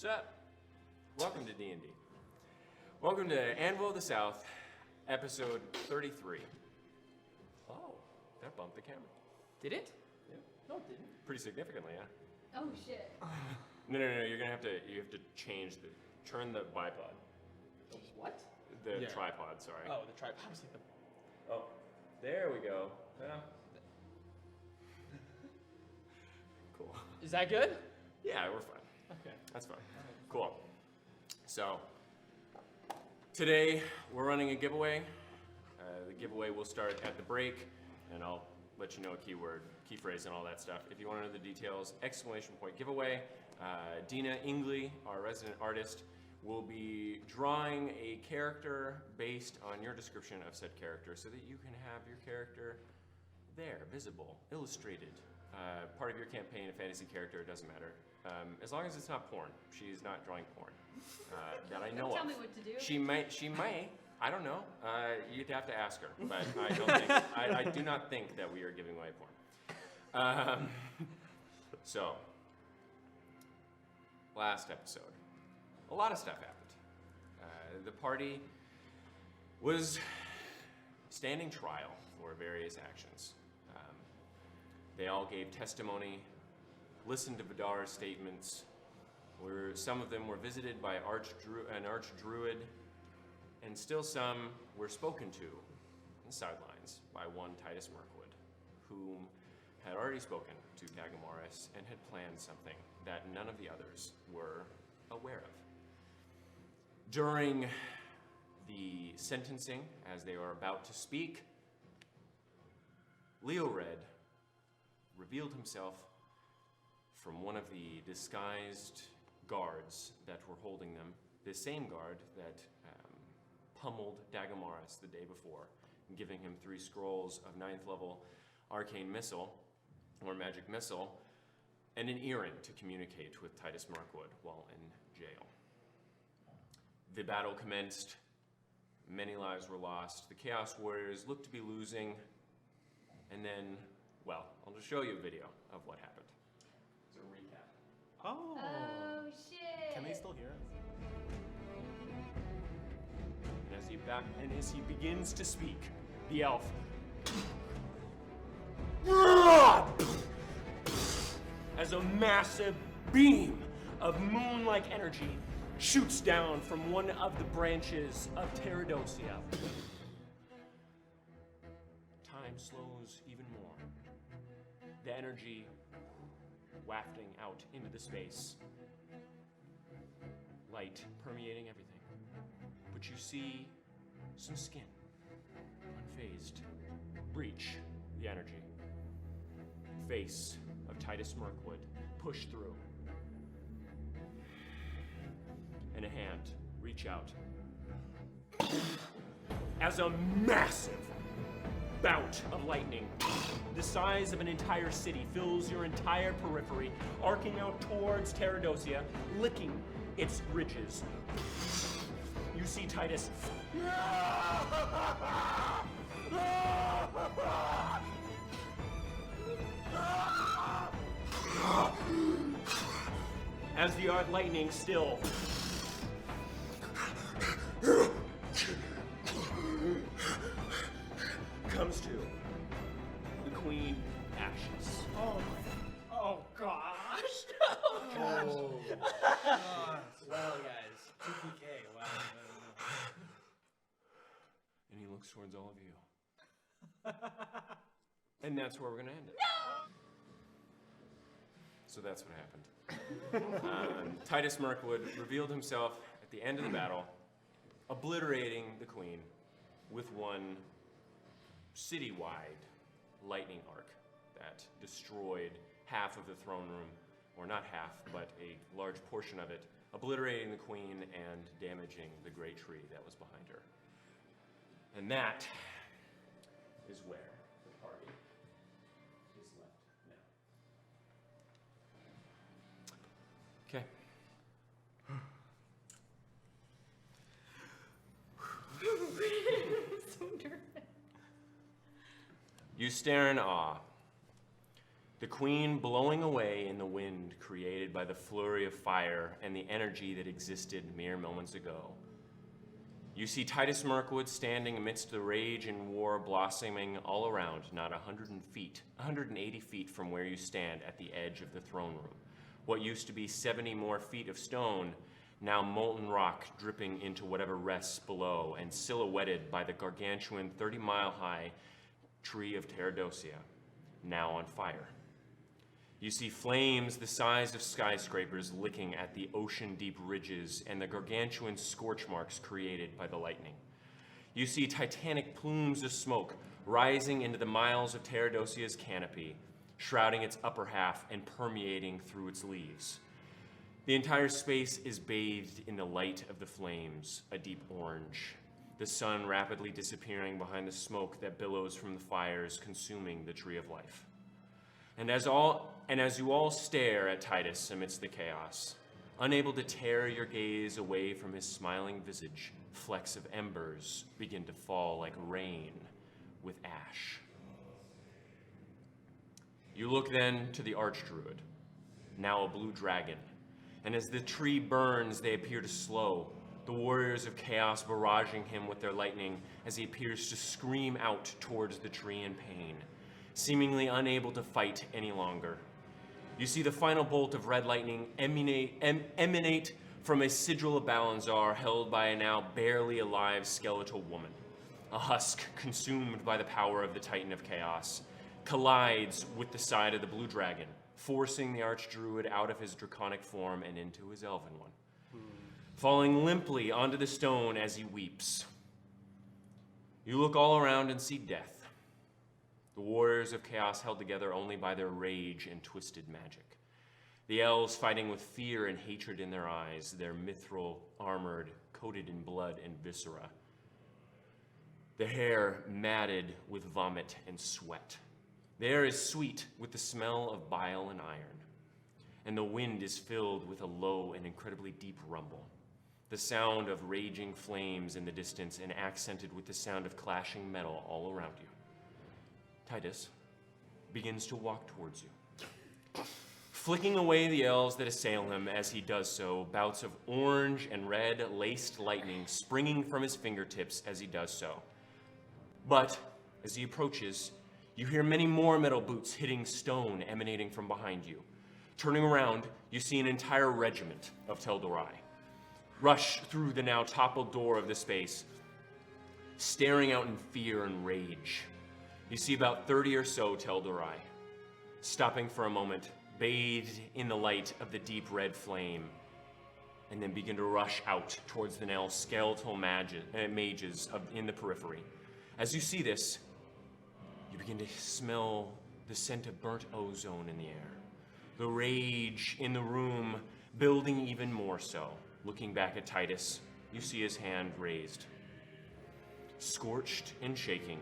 What's up? Welcome to D&D. Welcome to Anvil of the South, episode 33. Oh, that bumped the camera. Did it? Yeah. No, it didn't. Pretty significantly, yeah. Oh shit. No, you're gonna have to, turn the bipod. What? The Yeah. tripod, sorry. Oh, the tripod. I was like, Oh, there we go. Yeah. Cool. is that good? Yeah, we're fine. Okay. That's fine. Cool. So, today we're running a giveaway. The giveaway will start at the break, and I'll let you know a keyword, key phrase, and all that stuff. If you want to know the details, exclamation point giveaway. Dina Ingley, our resident artist, will be drawing a character based on your description of said character so that you can have your character there, visible, illustrated. Part of your campaign, a fantasy character, it doesn't matter. As long as it's not porn. She's not drawing porn. That I know Don't of. tell me what to do. She might. I don't know. You'd have to ask her, but I don't think, I do not think that we are giving away porn. So, last episode, a lot of stuff happened. The party was standing trial for various actions. They all gave testimony, listened to Vidar's statements, where some of them were visited by an archdruid, and still some were spoken to on the sidelines by one Titus Mirkwood, whom had already spoken to Dagamoris and had planned something that none of the others were aware of. During the sentencing, as they were about to speak, Leored revealed himself from one of the disguised guards that were holding them, the same guard that pummeled Dagamoris the day before, giving him 3 scrolls of 9th level arcane missile, or magic missile, and an errand to communicate with Titus Mirkwood while in jail. The battle commenced, many lives were lost, the Chaos Warriors looked to be losing, and then, well, I'll just show you a video of what happened. It's a recap. Oh. Oh shit. Can they still hear us? And as he begins to speak, the elf as a massive beam of moon-like energy shoots down from one of the branches of Terradosia. Time slows even more. The energy wafting out into the space. Light permeating everything. But you see some skin, unfazed, breach the energy. Face of Titus Mirkwood push through. And a hand reach out. As a massive bout of lightning, the size of an entire city, fills your entire periphery, arcing out towards Terradosia, licking its ridges. You see Titus as the lightning still comes to the Queen Ashes. Oh gosh. Oh gosh. Well, guys, TPK. Wow. And he looks towards all of you. And that's where we're gonna end it. No! So that's what happened. Titus Mirkwood revealed himself at the end of the battle, obliterating the Queen with one citywide lightning arc that destroyed half of the throne room, or not half, but a large portion of it, obliterating the Queen and damaging the great tree that was behind her. And that is where the party is left now. Okay. So nervous. You stare in awe the queen blowing away in the wind created by the flurry of fire and the energy that existed mere moments ago. You see Titus Mirkwood standing amidst the rage and war blossoming all around, not 180 feet from where you stand at the edge of the throne room. What used to be 70 more feet of stone, now molten rock dripping into whatever rests below and silhouetted by the gargantuan 30-mile-high tree of Terradocia, now on fire. You see flames the size of skyscrapers licking at the ocean-deep ridges and the gargantuan scorch marks created by the lightning. You see titanic plumes of smoke rising into the miles of Terradocia's canopy, shrouding its upper half and permeating through its leaves. The entire space is bathed in the light of the flames, a deep orange, the sun rapidly disappearing behind the smoke that billows from the fires consuming the Tree of Life. And as you all stare at Titus amidst the chaos, unable to tear your gaze away from his smiling visage, flecks of embers begin to fall like rain with ash. You look then to the Archdruid, now a blue dragon, and as the tree burns, they appear to slow, the warriors of chaos barraging him with their lightning as he appears to scream out towards the tree in pain, seemingly unable to fight any longer. You see the final bolt of red lightning emanate from a sigil of Balanzar held by a now barely alive skeletal woman. A husk consumed by the power of the Titan of Chaos collides with the side of the blue dragon, forcing the Archdruid out of his draconic form and into his elven one, falling limply onto the stone as he weeps. You look all around and see death. The warriors of chaos held together only by their rage and twisted magic. The elves fighting with fear and hatred in their eyes, their mithril armored, coated in blood and viscera. The hair matted with vomit and sweat. The air is sweet with the smell of bile and iron. And the wind is filled with a low and incredibly deep rumble. The sound of raging flames in the distance and accented with the sound of clashing metal all around you. Titus begins to walk towards you, flicking away the elves that assail him. As he does so, bouts of orange and red laced lightning springing from his fingertips as he does so. But as he approaches, you hear many more metal boots hitting stone emanating from behind you. Turning around, you see an entire regiment of Tel'Dorai rush through the now toppled door of the space, staring out in fear and rage. You see about 30 or so Tel'Dorai, stopping for a moment, bathed in the light of the deep red flame, and then begin to rush out towards the now skeletal mages in the periphery. As you see this, you begin to smell the scent of burnt ozone in the air. The rage in the room building even more so. Looking back at Titus, you see his hand raised. Scorched and shaking,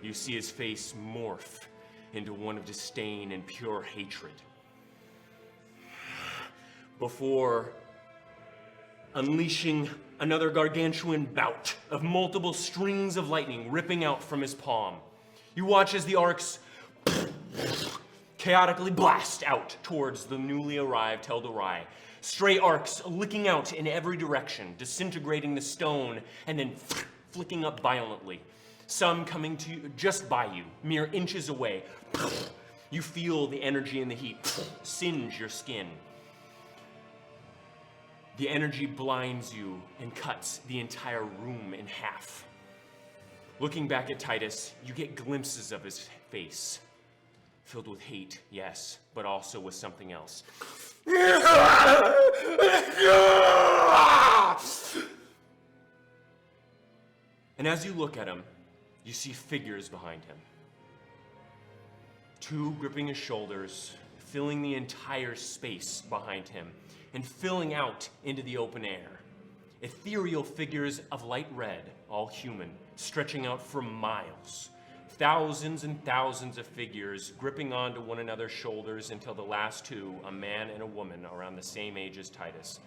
you see his face morph into one of disdain and pure hatred. Before unleashing another gargantuan bout of multiple strings of lightning ripping out from his palm, you watch as the arcs chaotically blast out towards the newly arrived Tel'Dorai. Stray arcs licking out in every direction, disintegrating the stone and then flicking up violently. Some coming to you, just by you, mere inches away. You feel the energy and the heat singe your skin. The energy blinds you and cuts the entire room in half. Looking back at Titus, you get glimpses of his face, filled with hate, yes, but also with something else. And as you look at him, you see figures behind him. Two gripping his shoulders, filling the entire space behind him, and filling out into the open air. Ethereal figures of light red, all human, stretching out for miles. Thousands and thousands of figures gripping onto one another's shoulders until the last two, a man and a woman around the same age as Titus,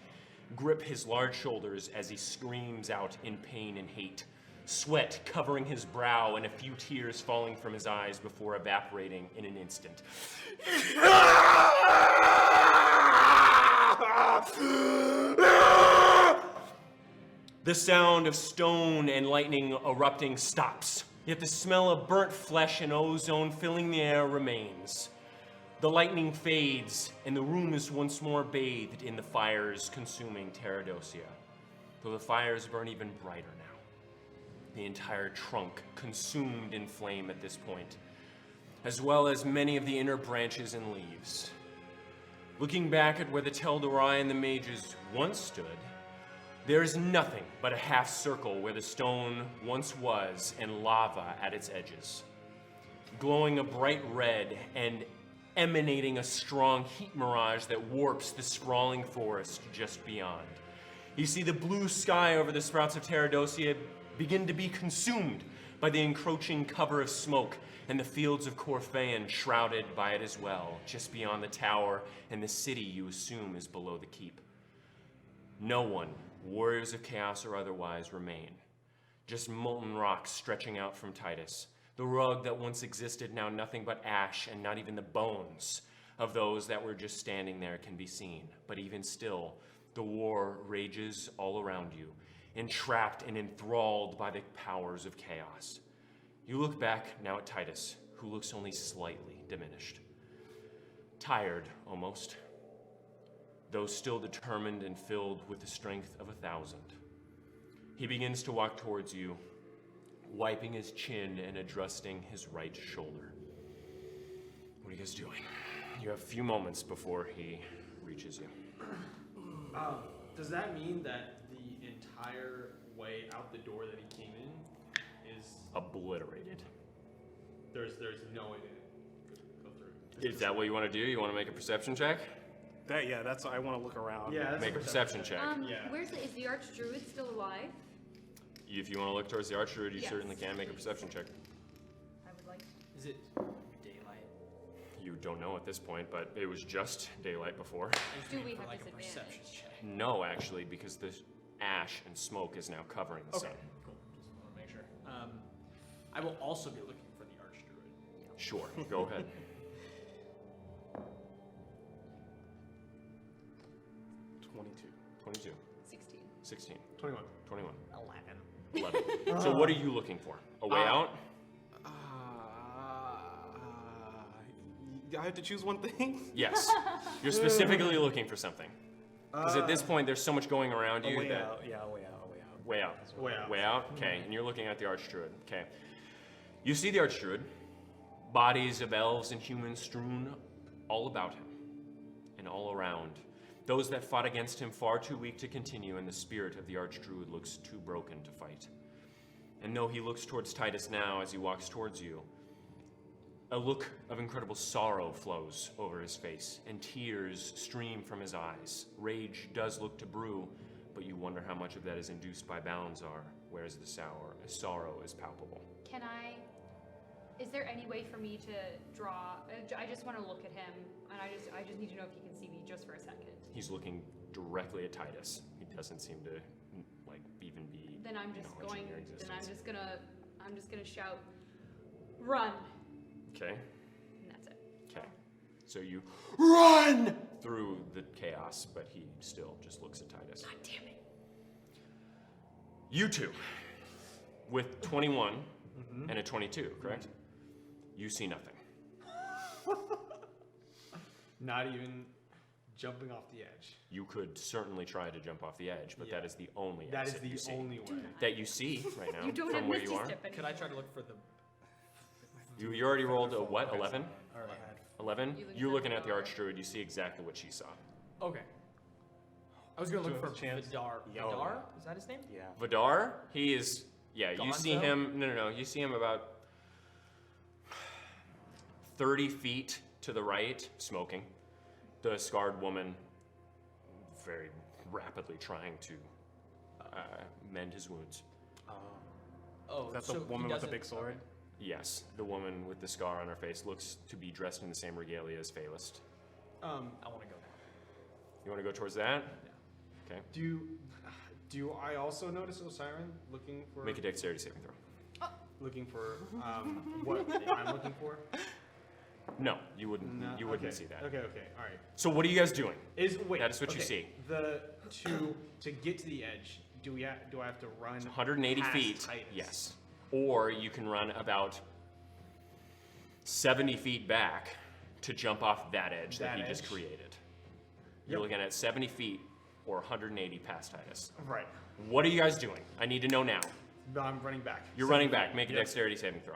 grip his large shoulders as he screams out in pain and hate. sweat covering his brow and a few tears falling from his eyes before evaporating in an instant. The sound of stone and lightning erupting stops, yet the smell of burnt flesh and ozone filling the air remains. The lightning fades, and the room is once more bathed in the fires consuming Terradosia, though the fires burn even brighter now. The entire trunk consumed in flame at this point, as well as many of the inner branches and leaves. Looking back at where the Tel'Dorai and the mages once stood, there is nothing but a half circle where the stone once was and lava at its edges, glowing a bright red and emanating a strong heat mirage that warps the sprawling forest just beyond. You see the blue sky over the sprouts of Terradosia begin to be consumed by the encroaching cover of smoke, and the fields of Corphean shrouded by it as well, just beyond the tower and the city you assume is below the keep. No one, warriors of chaos or otherwise, remain. Just molten rocks stretching out from Titus. The rug that once existed, now nothing but ash, and not even the bones of those that were just standing there can be seen. But even still, the war rages all around you, entrapped and enthralled by the powers of chaos. You look back now at Titus, who looks only slightly diminished. Tired, almost, though still determined and filled with the strength of 1,000. He begins to walk towards you, wiping his chin and adjusting his right shoulder. What are you guys doing? You have a few moments before he reaches you. Does that mean that the entire way out the door that he came in is Obliterated. there's no way to go through? Is that what you want to do? You want to make a perception check? That's I want to look around. Yeah, that's Make a perception check. Yeah. Is the Archdruid still alive? If you want to look towards the Archdruid, you Yes, certainly can make a please. perception check. I would like. Is it daylight? You don't know at this point, but it was just daylight before. Do we have like a disadvantage? perception check? No, actually, because the ash and smoke is now covering the Okay, sun. cool. Just want to make sure. I will also be looking for the Archdruid. Sure, go ahead. 22, 16. 16, 21. 21, 11. 11. So what are you looking for? A way out? I have to choose one thing. Yes. You're specifically looking for something. Because at this point, there's so much going around A you way that... out. Yeah, a way out. A way out. Way out. Way out. Way out? Okay, and you're looking at the Archdruid. Okay. You see the Archdruid, bodies of elves and humans strewn all about him and all around. Those that fought against him far too weak to continue, and the spirit of the Archdruid looks too broken to fight. And though he looks towards Titus now as he walks towards you, a look of incredible sorrow flows over his face, and tears stream from his eyes. Rage does look to brew, but you wonder how much of that is induced by Balnzar, whereas the sorrow is palpable. Is there any way for me to draw? I just want to look at him, and I just need to know if he can see me just for a second. He's looking directly at Titus. He doesn't seem to even be. Then I'm just acknowledging going. your Then existence. I'm just gonna shout, "Run!" Okay. And that's it. Okay. So you run through the chaos, but he still just looks at Titus. God damn it! You two, with 21 and a 22, correct? You see nothing. Not even jumping off the edge. You could certainly try to jump off the edge, but Yeah. that is the only That is exit you the see. only way. That you see right now You don't from have where Misty you are. Step Could I anymore. try to look for the? You already rolled a what? 11? Or I had 11? You looked You're at looking at the Vidar. Archdruid. You see exactly what she saw. Okay. I was gonna Do look I for have a chance? Vidar. Yeah. Vidar? Is that his name? yeah. Vidar, he is, you see Gonzo? him, no, you see him about 30 feet to the right, smoking. The scarred woman, very rapidly trying to mend his wounds. Oh, That's so the he woman with the doesn't- big sword. Yes, the woman with the scar on her face looks to be dressed in the same regalia as Phalist. I want to go there. You want to go towards that? Okay. Do Do I also notice Osiren looking for? Make a dexterity saving throw. Looking for what I'm looking for? No, you wouldn't. No, You wouldn't okay. see that. Okay. All right. So what are you guys doing? Wait. That is what you okay. see. To get to the edge, do I have to run? 180 past feet. Titus? Yes. Or you can run about 70 feet back to jump off that edge that he just edge? created. You're looking at 70 feet or 180 past Titus. Right. What are you guys doing? I need to know now. No, I'm running back. You're running back. Make a dexterity saving throw.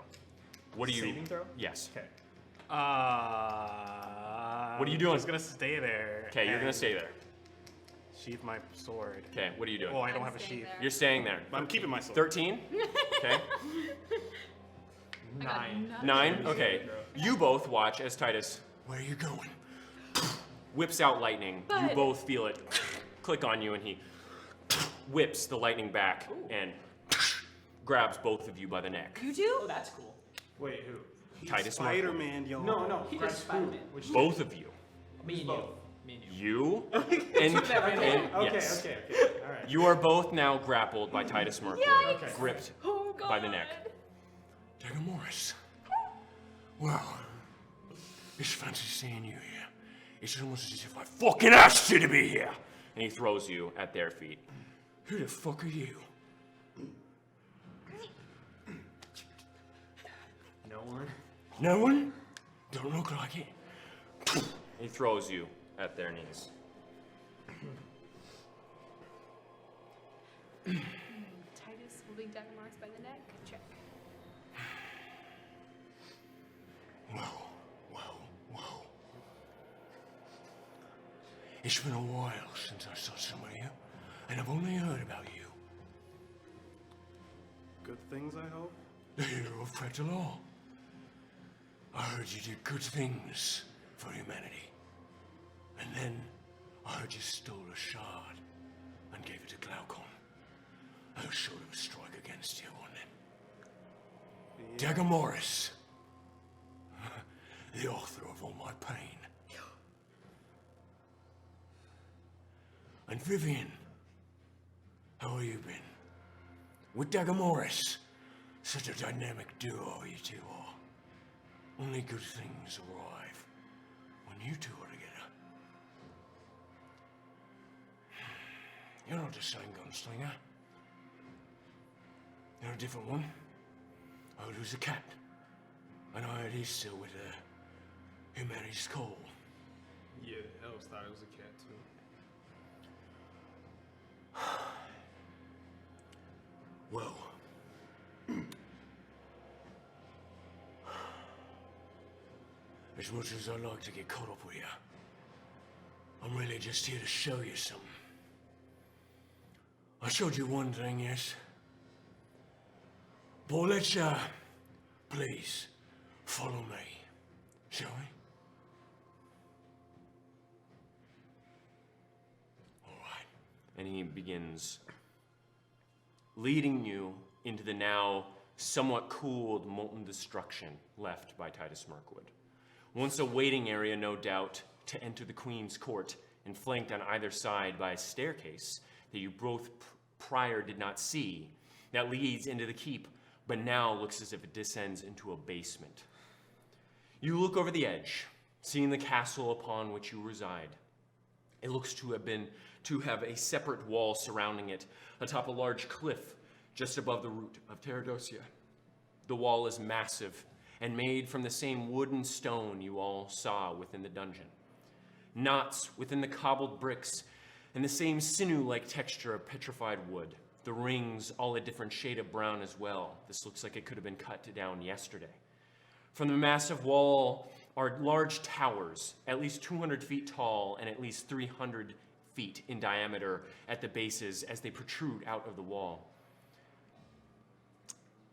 What are you? Saving throw? Yes. Okay. What are you doing? I'm just gonna stay there. Okay, you're gonna and stay there. Sheath my sword. Okay, what are you doing? Oh, I don't I'm have a staying sheath. there. You're staying there. But I'm keeping my sword. 13? Okay. I got 9. nothing. 9? Okay. You both watch as Titus, where are you going? Whips out lightning. You Bud. both feel it click on you, and he whips the lightning back and grabs both of you by the neck. You do? Oh, that's cool. Wait, who? Titus Spider-Man, y'all. No. He grab does who? Spider-Man. Which Both of you. Me and you. Both. Me and you. You that right there. Okay. yes. Okay. All right. You are both now grappled by Titus Mirkwood, Okay. gripped Oh, God. by the neck. Dagger Morris. Well, it's fancy seeing you here. It's almost as if I fucking asked you to be here. And he throws you at their feet. Who the fuck are you? No one. No one? Don't look like it. He throws you at their knees. Titus holding Dagger Marks by the neck. Check. Whoa. It's been a while since I saw some of you, and I've only heard about you. Good things, I hope. The hero of Pretalor. I heard you did good things for humanity. And then I heard you stole a shard and gave it to Glaucon. I was sure it would strike against you, wasn't it? Dagger Morris. The author of all my pain. And Vivian. How have you been? With Dagger Morris. Such a dynamic duo you two are. Only good things arrive when you two are together. You're not the same gunslinger. You're a different one. I heard he was a cat. And I heard he's still with humanity's call. Yeah, the elves thought it was a cat too. Well. As much as I like to get caught up with you, I'm really just here to show you something. I showed you one thing, yes? But let's, please, follow me, shall we? All right. And he begins leading you into the now somewhat cooled molten destruction left by Titus Mirkwood. Once a waiting area, no doubt, to enter the Queen's court, and flanked on either side by a staircase that you both prior did not see, that leads into the keep, but now looks as if it descends into a basement. You look over the edge, seeing the castle upon which you reside. It looks to have a separate wall surrounding it, atop a large cliff just above the root of Terradosia. The wall is massive and made from the same wood and stone you all saw within the dungeon. Knots within the cobbled bricks and the same sinew-like texture of petrified wood. The rings all a different shade of brown as well. This looks like it could have been cut down yesterday. From the massive wall are large towers, at least 200 feet tall and at least 300 feet in diameter at the bases as they protrude out of the wall.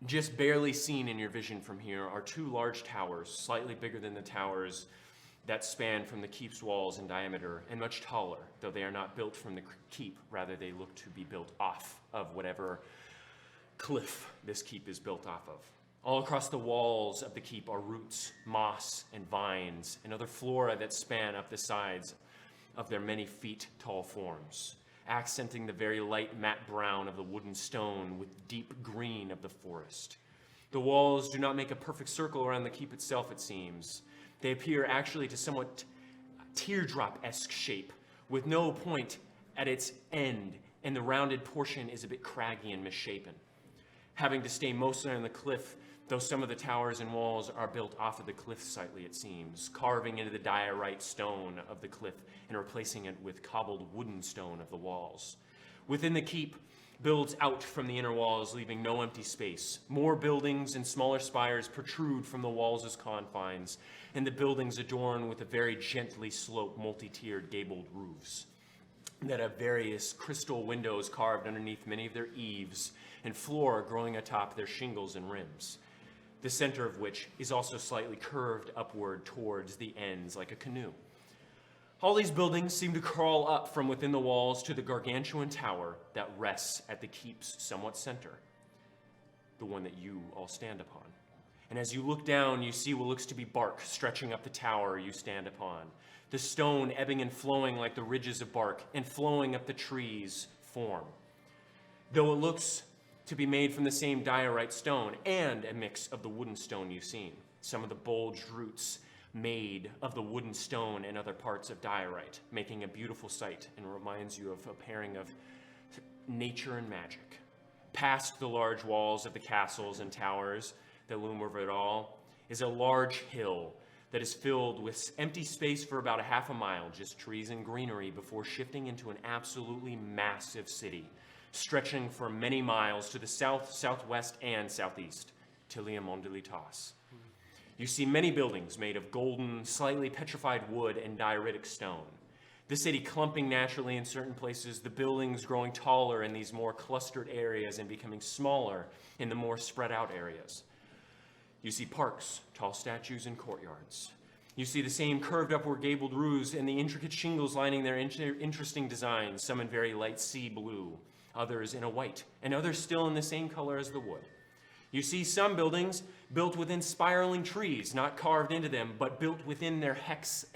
Just barely seen in your vision from here are two large towers, slightly bigger than the towers that span from the keep's walls in diameter, and much taller, though they are not built from the keep. Rather, they look to be built off of whatever cliff this keep is built off of. All across the walls of the keep are roots, moss, and vines, and other flora that span up the sides of their many feet tall forms. accenting the very light matte brown of the wooden stone with deep green of the forest. The walls do not make a perfect circle around the keep itself, it seems. They appear actually to somewhat teardrop-esque shape, with no point at its end, and the rounded portion is a bit craggy and misshapen. Having to stay mostly on the cliff, though some of the towers and walls are built off of the cliff slightly, it seems, carving into the diorite stone of the cliff and replacing it with cobbled wooden stone of the walls. Within the keep, builds out from the inner walls, leaving no empty space. More buildings and smaller spires protrude from the walls' confines, and the buildings adorn with a very gently sloped, multi-tiered gabled roofs that have various crystal windows carved underneath many of their eaves, and floor growing atop their shingles and rims, the center of which is also slightly curved upward towards the ends like a canoe. All these buildings seem to crawl up from within the walls to the gargantuan tower that rests at the keep's somewhat center, the one that you all stand upon. And as you look down, you see what looks to be bark stretching up the tower you stand upon, the stone ebbing and flowing like the ridges of bark and flowing up the trees form. Though it looks to be made from the same diorite stone and a mix of the wooden stone you've seen, some of the bulged roots made of the wooden stone and other parts of diorite, making a beautiful sight and reminds you of a pairing of nature and magic. Past the large walls of the castles and towers that loom over it all is a large hill that is filled with empty space for about a half a mile, just trees and greenery, before shifting into an absolutely massive city, stretching for many miles to the south, southwest, and southeast, Tilliamondelitas. You see many buildings made of golden, slightly petrified wood and dioritic stone. The city clumping naturally in certain places, the buildings growing taller in these more clustered areas and becoming smaller in the more spread out areas. You see parks, tall statues, and courtyards. You see the same curved upward gabled roofs and the intricate shingles lining their interesting designs, some in very light sea blue, others in a white, and others still in the same color as the wood. You see some buildings built within spiraling trees, not carved into them, but built within their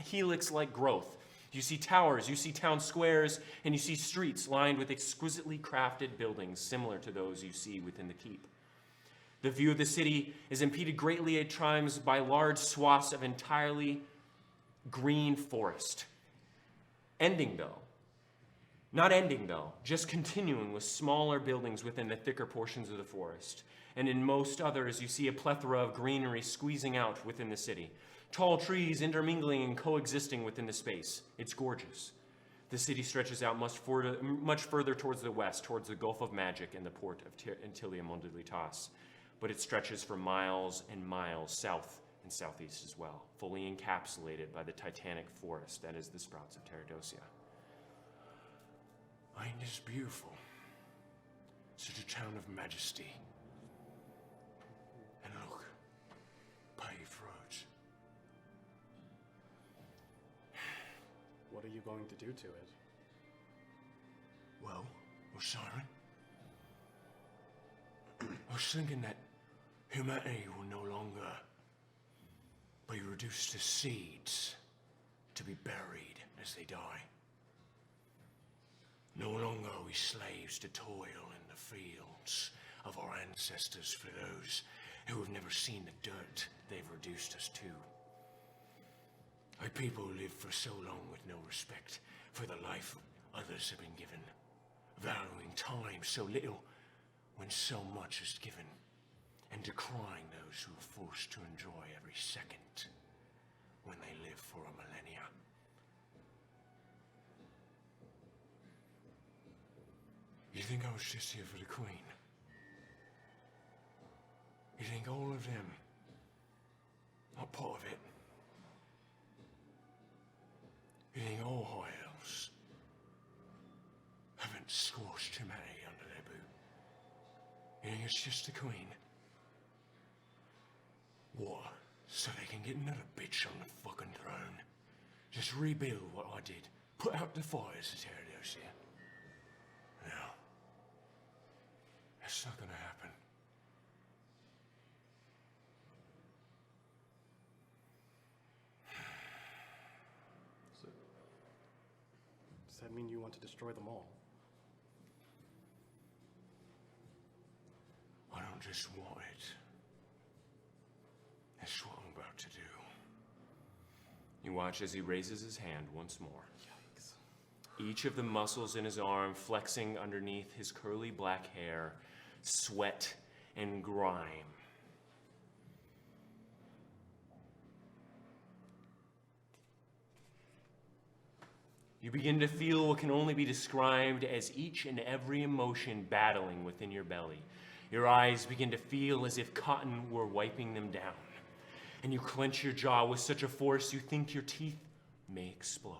helix-like growth. You see towers, you see town squares, and you see streets lined with exquisitely crafted buildings similar to those you see within the keep. The view of the city is impeded greatly at times by large swaths of entirely green forest. Not ending though, just continuing with smaller buildings within the thicker portions of the forest. And in most others, you see a plethora of greenery squeezing out within the city. Tall trees intermingling and coexisting within the space. It's gorgeous. The city stretches out much further towards the west, towards the Gulf of Magic and the port of Tilliamondelitas. But it stretches for miles and miles south and southeast as well, fully encapsulated by the titanic forest that is the Sprouts of Terradocia. Ain't this beautiful? Such a town of majesty. And look, paved roads. What are you going to do to it? Well, Siren, I was thinking that humanity will no longer be reduced to seeds to be buried as they die. No longer are we slaves to toil in the fields of our ancestors for those who have never seen the dirt they've reduced us to. A people who live for so long with no respect for the life others have been given, valuing time so little when so much is given, and decrying those who are forced to enjoy every second when they live for a millennia. You think I was just here for the Queen? You think all of them are part of it? You think all high elves haven't squashed humanity under their boot? You think it's just the Queen? What? So they can get another bitch on the fucking throne? Just rebuild what I did. Put out the fires of Terradocia. No. That's not gonna happen. So, does that mean you want to destroy them all? just want it. That's what I'm about to do. You watch as he raises his hand once more. Each of the muscles in his arm flexing underneath his curly black hair, sweat and grime. You begin to feel what can only be described as each and every emotion battling within your belly. Your eyes begin to feel as if cotton were wiping them down. And you clench your jaw with such a force you think your teeth may explode.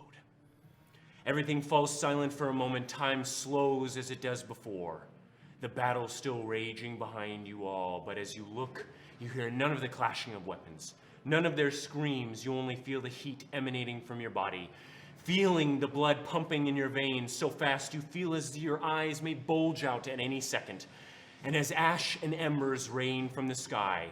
Everything falls silent for a moment. Time slows as it does before. The battle's still raging behind you all, but as you look, you hear none of the clashing of weapons, none of their screams. You only feel the heat emanating from your body, feeling the blood pumping in your veins so fast you feel as your eyes may bulge out at any second. And as ash and embers rain from the sky,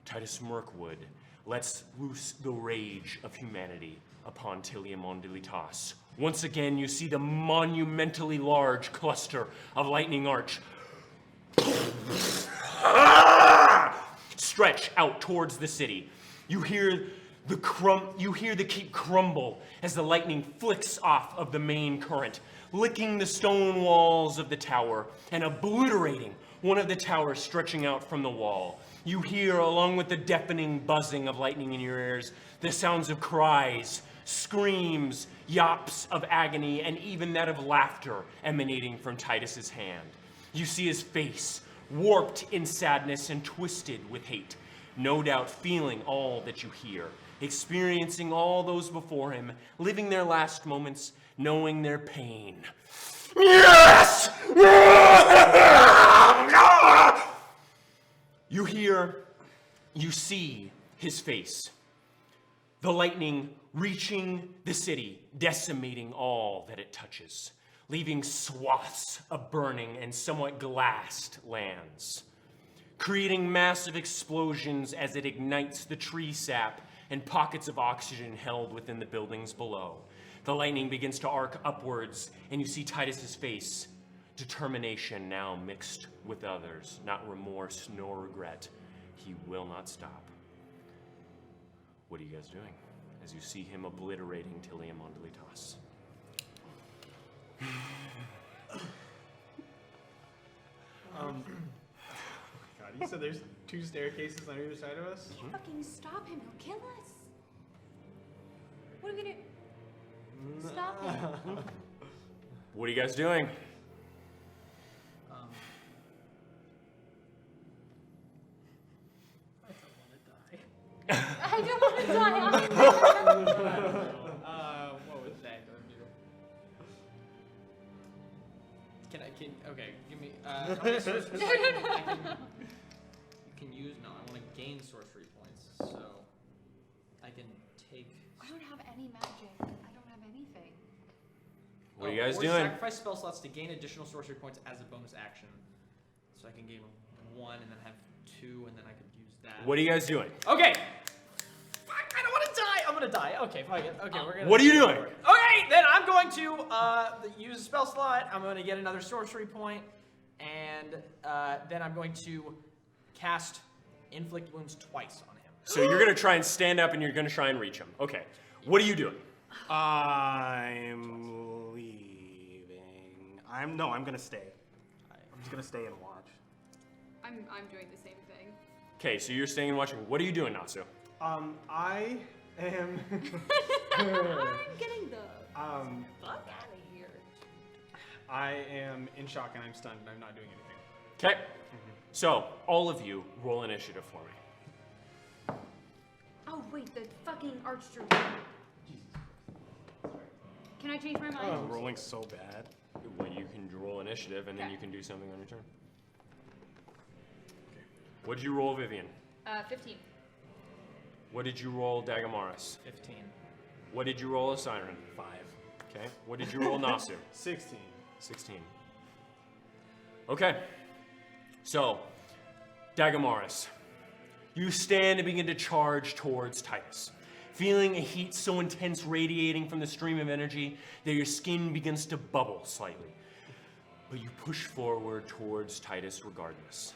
Titus Mirkwood lets loose the rage of humanity upon Tiliamondilitas. Once again, you see the monumentally large cluster of lightning arch stretch out towards the city. You hear the keep crumble as the lightning flicks off of the main current, licking the stone walls of the tower and obliterating one of the towers stretching out from the wall. You hear, along with the deafening buzzing of lightning in your ears, the sounds of cries, screams, yaps of agony, and even that of laughter emanating from Titus's hand. You see his face, warped in sadness and twisted with hate, no doubt feeling all that you hear, experiencing all those before him, living their last moments, knowing their pain. Yes! You see his face. The lightning reaching the city, decimating all that it touches, leaving swaths of burning and somewhat glassed lands, creating massive explosions as it ignites the tree sap and pockets of oxygen held within the buildings below. The lightning begins to arc upwards, and you see Titus's face, determination now mixed with others, not remorse nor regret. He will not stop. What are you guys doing as you see him obliterating Tiliamondilitas? God, you said there's 2 staircases on either side of us? Fucking stop him, he'll kill us. What are we gonna do? Stop him. What are you guys doing? I don't want to die. What was that gonna do? Okay, give me, how many sorcery points you can use? No, I want to gain sorcery points, so I can take. I don't have any magic. I don't have anything. What are you guys or doing? Sacrifice spell slots to gain additional sorcery points as a bonus action. So I can gain 1 and then have 2 and then I could use that. What are you guys doing? Okay! Fuck, I don't want to die! I'm gonna die. Okay, fuck it. Okay, we're gonna. What are you doing? Okay, then I'm going to use a spell slot. I'm going to get another sorcery point, and then I'm going to cast Inflict Wounds twice on him. So you're gonna try and stand up and you're gonna try and reach him. Okay. What are you doing? I'm leaving. I'm gonna stay. I'm just gonna stay and watch. I'm doing the same thing. Okay, so you're staying and watching. What are you doing, Natsu? I am. I'm getting the fuck out of here. I am in shock and I'm stunned and I'm not doing anything. Okay. So all of you roll initiative for me. Oh wait, the fucking archdruid. Can I change my mind? I'm rolling so bad. Well, you can roll initiative and then you can do something on your turn. What did you roll, Vivian? 15. What did you roll, Dagamaris? 15. What did you roll, Siren? 5. Okay. What did you roll, Nasu? 16. 16. Okay. So, Dagamaris, you stand and begin to charge towards Titus, feeling a heat so intense radiating from the stream of energy that your skin begins to bubble slightly. But you push forward towards Titus regardless,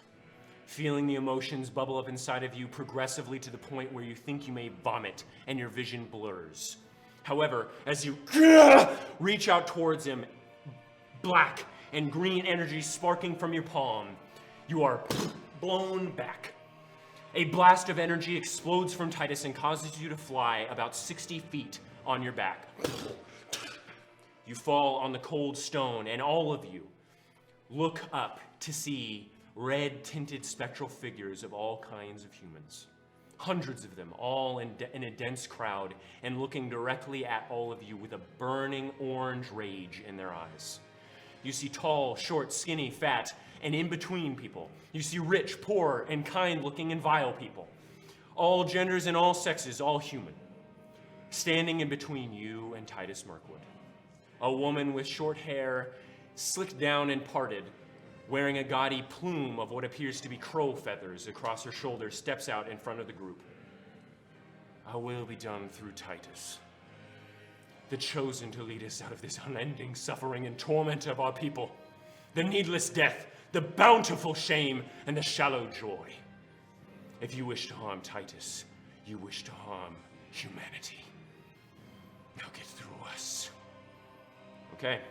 feeling the emotions bubble up inside of you progressively to the point where you think you may vomit and your vision blurs. However, as you reach out towards him, black and green energy sparking from your palm, you are blown back. A blast of energy explodes from Titus and causes you to fly about 60 feet on your back. You fall on the cold stone, and all of you look up to see red-tinted spectral figures of all kinds of humans. Hundreds of them, all in a dense crowd, and looking directly at all of you with a burning orange rage in their eyes. You see tall, short, skinny, fat, and in-between people. You see rich, poor, and kind-looking and vile people. All genders and all sexes, all human. Standing in between you and Titus Mirkwood. A woman with short hair, slicked down and parted, wearing a gaudy plume of what appears to be crow feathers across her shoulders, steps out in front of the group. Our will be done through Titus, the chosen to lead us out of this unending suffering and torment of our people, the needless death, the bountiful shame, and the shallow joy. If you wish to harm Titus, you wish to harm humanity. Now get through us. Okay.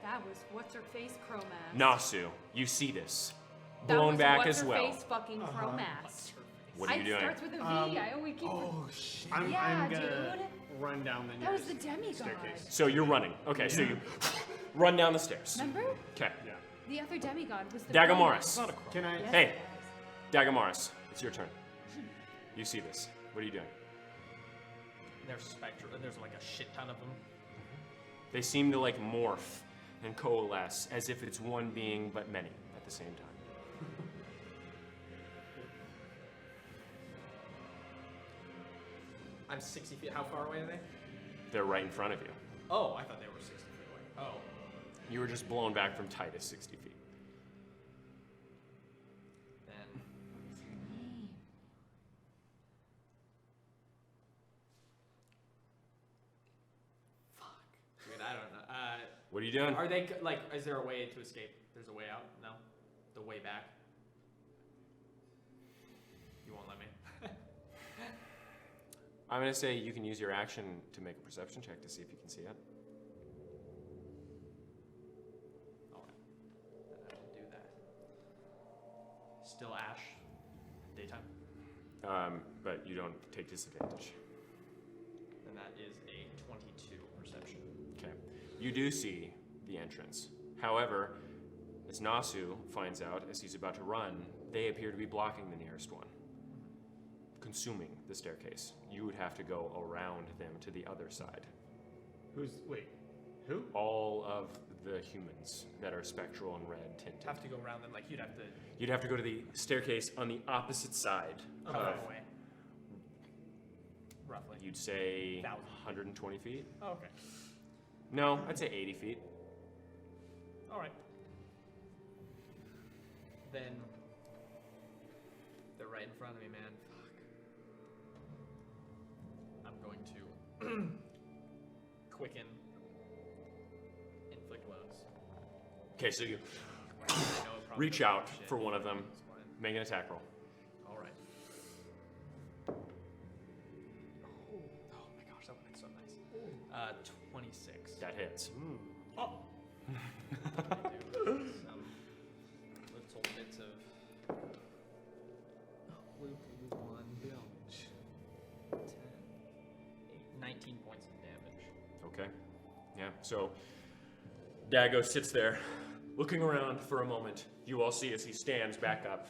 That was what's-her-face Chromass. Nasu, you see this. That Blown was back as well. what's-her-face fucking Chromass. What are you doing? It starts with a V. I always keep. Oh shit! Yeah, I'm gonna dude. run down the That was nearest the demigod. staircase. So you're running. Okay, so you run down the stairs. Remember? Okay. Yeah. The other demigod was the Dagamoris. Chromass. Can I? Yes, Hey. it Dagamoris, it's your turn. You see this. What are you doing? There's spectral. There's like a shit ton of them. They seem to like morph and coalesce as if it's one being but many at the same time. I'm 60 feet. How far away are they? They're right in front of you. Oh, I thought they were 60 feet away. Oh. You were just blown back from Titus 60 feet. Then. Fuck. Dude, I don't know. What are you doing? Are they like? Is there a way to escape? There's a way out. No. The way back. You won't let me. I'm gonna say you can use your action to make a perception check to see if you can see it. Alright. I will do that. Still ash. Daytime. But you don't take disadvantage. And that is a 22 perception. Okay. You do see the entrance. However, as Nasu finds out as he's about to run, they appear to be blocking the nearest one, consuming the staircase. You would have to go around them to the other side. Wait? Who? All of the humans that are spectral and red tinted. Have to go around them. Like you'd have to. You'd have to go to the staircase on the opposite side. How far away? Roughly. You'd say 1,000. 120 feet? Oh, okay. No, I'd say 80 feet. All right. Then they're right in front of me, man. Fuck. I'm going to quicken, inflict wounds. Okay, so you I know it probably reach doesn't out do shit. for one of them. It's fine. Make an attack roll. All right. Oh my gosh, that would be so nice. 26. That hits. Oh. Do some little bits of one damage. 10, 8, 19 points of damage. Okay. Yeah. So Dago sits there, looking around for a moment. You all see as he stands back up,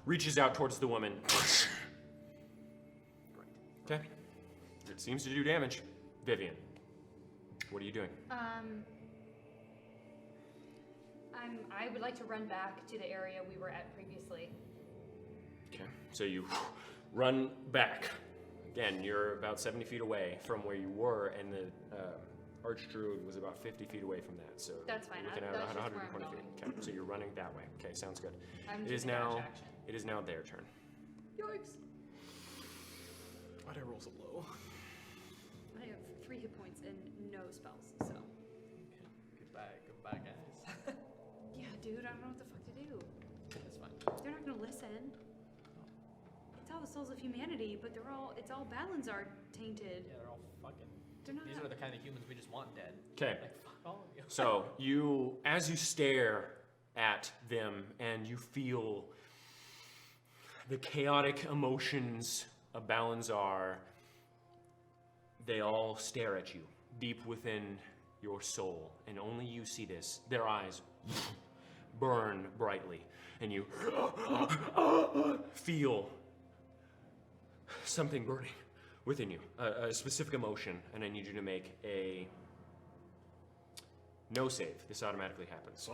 reaches out towards the woman. Okay. It seems to do damage. Vivian, what are you doing? I would like to run back to the area we were at previously. Okay. So you run back. Again, you're about 70 feet away from where you were, and the Archdruid was about 50 feet away from that. So That's fine. Looking at That's about just where I'm 120 feet. Okay. So you're running that way. Okay. Sounds good. I'm It is taking a dash now. action. It is now their turn. Yikes! Why'd I roll so low? I have 3 hit points and no spells, so. Goodbye, guys. Yeah, dude, I don't know what the fuck to do. That's fine. listen. It's all the souls of humanity, but it's all Balans are tainted. Yeah, they're all fucking. They're not. These are the kind of humans we just want dead. Okay. Like, fuck all of you. So as you stare at them and you feel the chaotic emotions of Balanzar, they all stare at you deep within your soul, and only you see this. Their eyes burn brightly, and you feel something burning within you, a specific emotion, and I need you to make a no save. This automatically happens.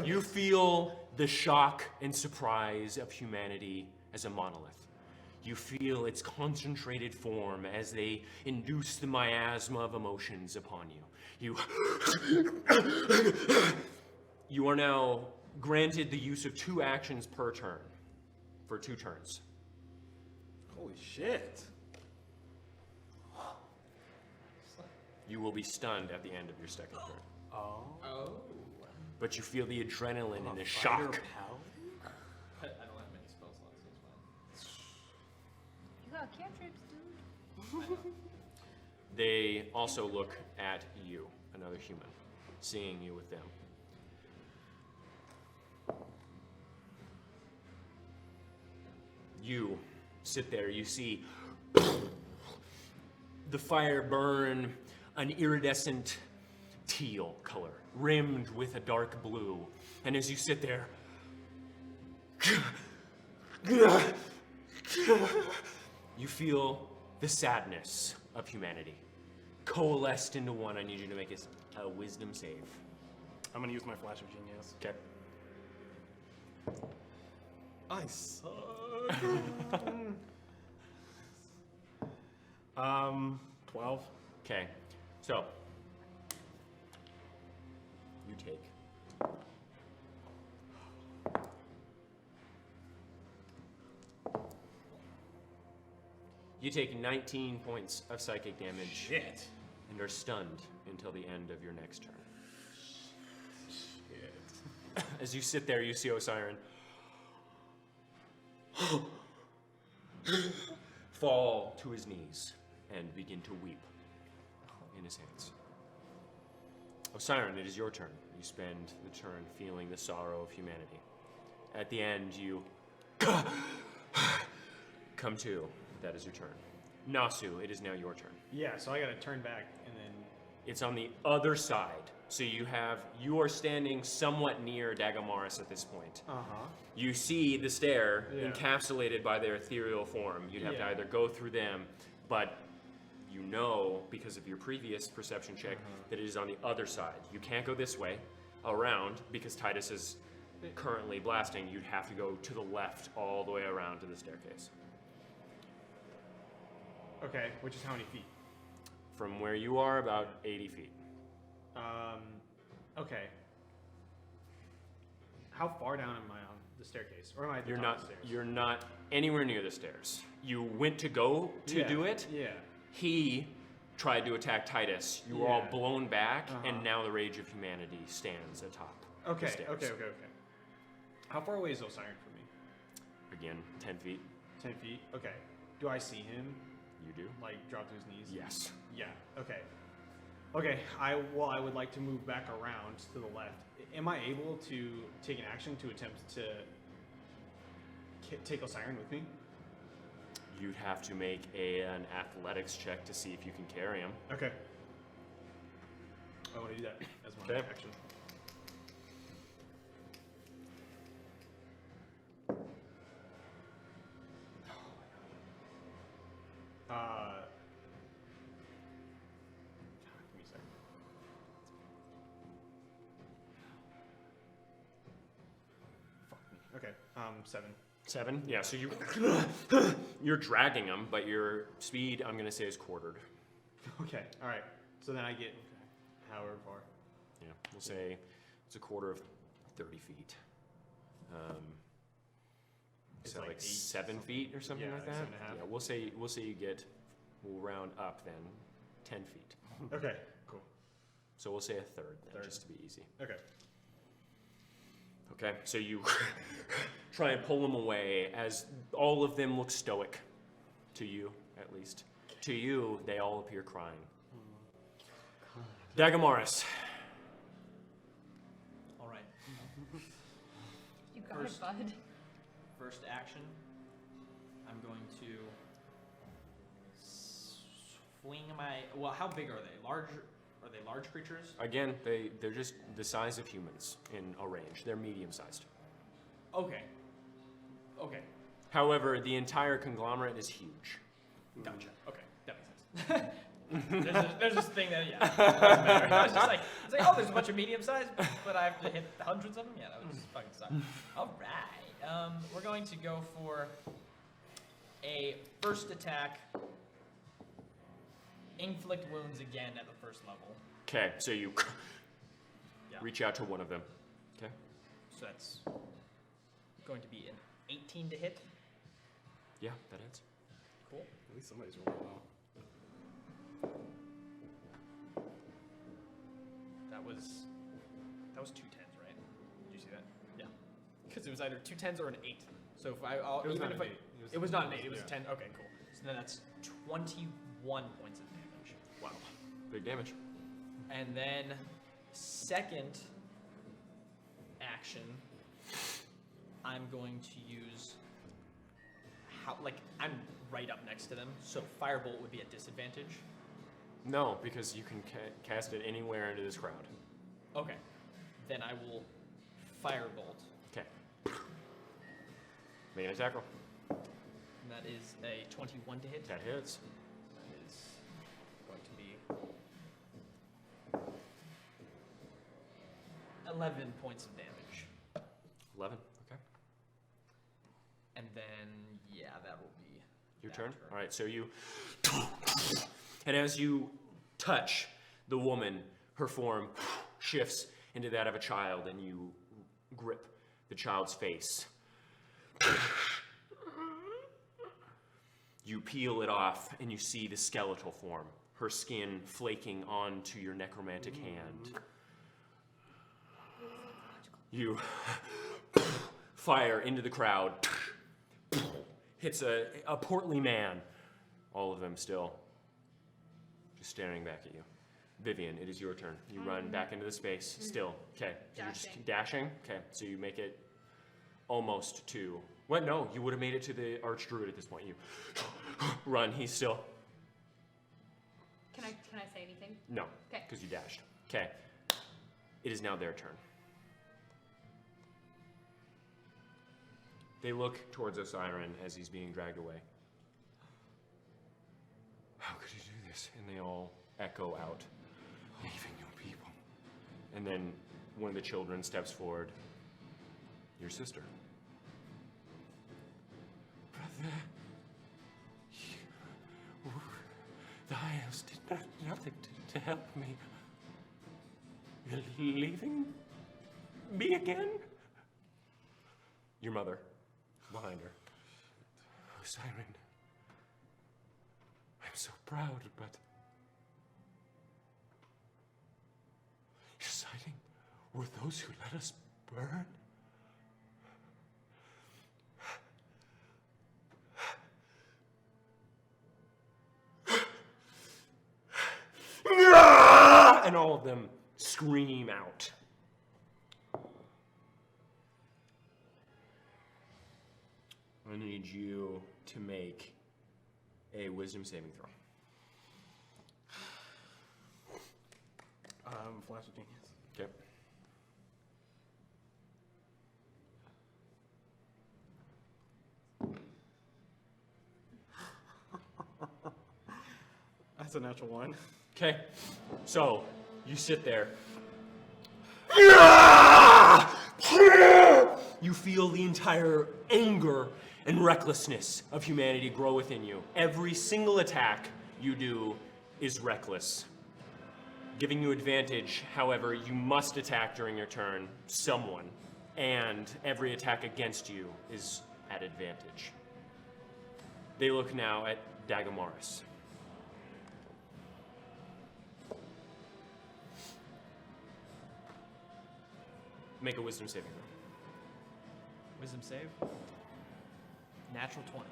You feel the shock and surprise of humanity as a monolith. You feel its concentrated form as they induce the miasma of emotions upon you. You are now granted the use of 2 actions per turn, for 2 turns. Holy shit. You will be stunned at the end of your second turn. Oh. Oh. But you feel the adrenaline and the Fighter shock. paladin? I don't have many spell slots, so it's fine. You got cantrips, dude. They also look at you, another human, seeing you with them. You sit there, you see the fire burn an iridescent teal color, rimmed with a dark blue. And as you sit there, you feel the sadness of humanity coalesced into one. I need you to make a wisdom save. I'm gonna use my flash of genius. Okay. I suck. 12. Okay. So, you take. You take 19 points of psychic damage. Shit. And are stunned until the end of your next turn. Shit. As you sit there, you see Osiren fall to his knees and begin to weep in his hands. Osiren, it is your turn. You spend the turn feeling the sorrow of humanity. At the end, you come to. That is your turn. Nasu, it is now your turn. Yeah, so I gotta turn back and then. It's on the other side. So you are standing somewhat near Dagamaris at this point. Uh-huh. You see the stair Yeah. encapsulated by their ethereal form. You'd have to Yeah. either go through them, but you know, because of your previous perception check, that it is on the other side. You can't go this way, around, because Titus is currently blasting. You'd have to go to the left all the way around to the staircase. Okay, which is how many feet? From where you are, about 80 feet. Okay. How far down am I on the staircase? Or am I at the You're top not. of the stairs? You're not anywhere near the stairs. You went to go to Yeah, do it. Yeah. He tried to attack Titus. You were all Yeah. blown back, Uh-huh. and now the rage of humanity stands atop Okay, the stairs. okay. How far away is Osiren from me? Again, 10 feet. 10 feet? Okay. Do I see him, You do? like, drop to his knees? Yes. Yeah, okay. Okay, I would like to move back around to the left. Am I able to take an action to attempt to take Osiren with me? You'd have to make an athletics check to see if you can carry him. Okay. I want to do that as my Okay. action. Give me a second. Fuck me. Okay, 7. 7? Yeah, so you're dragging him, but your speed, I'm going to say, is quartered. Okay, alright. So then I get however far. Yeah, we'll say it's a quarter of 30 feet. It's So like like 8 7 something. feet or something Yeah, like like that. 7.5. Yeah, we'll say you get. We'll round up then, 10 feet. Okay, cool. So we'll say a third then, Third. just to be easy. Okay. Okay, so you try and pull them away as all of them look stoic. To you, at least. To you, they all appear crying. Dagamaris. All right. You got First- it, bud. First action, I'm going to swing my. Well, how big are they? Are they large creatures? Again, they're just the size of humans in a range. They're medium-sized. Okay. Okay. However, the entire conglomerate is huge. Gotcha. Okay, that makes sense. there's this thing that doesn't matter. I was just like, oh, there's a bunch of medium sized, but I have to hit hundreds of them. Yeah, that was fucking suck. All right, we're going to go for a first attack. Inflict wounds again at the first level. Okay, so you Yeah. reach out to one of them. Okay. So that's going to be an 18 to hit. Yeah, that hits. Cool. At least somebody's rolling well. That was two tens, right? Did you see that? Yeah. Because it was either two tens or an 8. So if I'll It was even not if an I, 8. it was not an 8. It was yeah. a 10. Okay, cool. So then that's 21 points of damage. Wow. Big damage. And then second action, I'm going to use I'm right up next to them, so firebolt would be at disadvantage. No, because you can cast it anywhere into this crowd. Okay. Then I will firebolt. Okay. Make an attack roll. And that is a 21 to hit. That hits. That is going to be 11 points of damage. 11. Okay. And then, yeah, that will be Your that turn? All right, so you... And as you touch the woman, her form shifts into that of a child, and you grip the child's face. You peel it off, and you see the skeletal form, her skin flaking onto your necromantic hand. You fire into the crowd, hits a portly man, all of them still just staring back at you. Vivian, it is your turn. You run back into the space, still. Okay, so you're just dashing? Okay, so you make it almost to... What? No, you would have made it to the Archdruid at this point. You run, he's still... Can I say anything? No, 'Kay. because you dashed. Okay, it is now their turn. They look towards Osiren as he's being dragged away. How could you do this? And they all echo out, leaving your people. And then one of the children steps forward. Your sister. Brother, the elves did nothing to help me. You're leaving me again? Your mother, behind her. Oh, Siren. I'm so proud, but... You're siding with those who let us burn? And all of them scream out. I need you to make a wisdom saving throw. Flash of Genius. Okay. That's a natural one. Okay. So, you sit there. You feel the entire anger and recklessness of humanity grow within you. Every single attack you do is reckless. Giving you advantage, however, you must attack during your turn someone, and every attack against you is at advantage. They look now at Dagamaris. Make a wisdom saving throw. Wisdom save. Natural 20.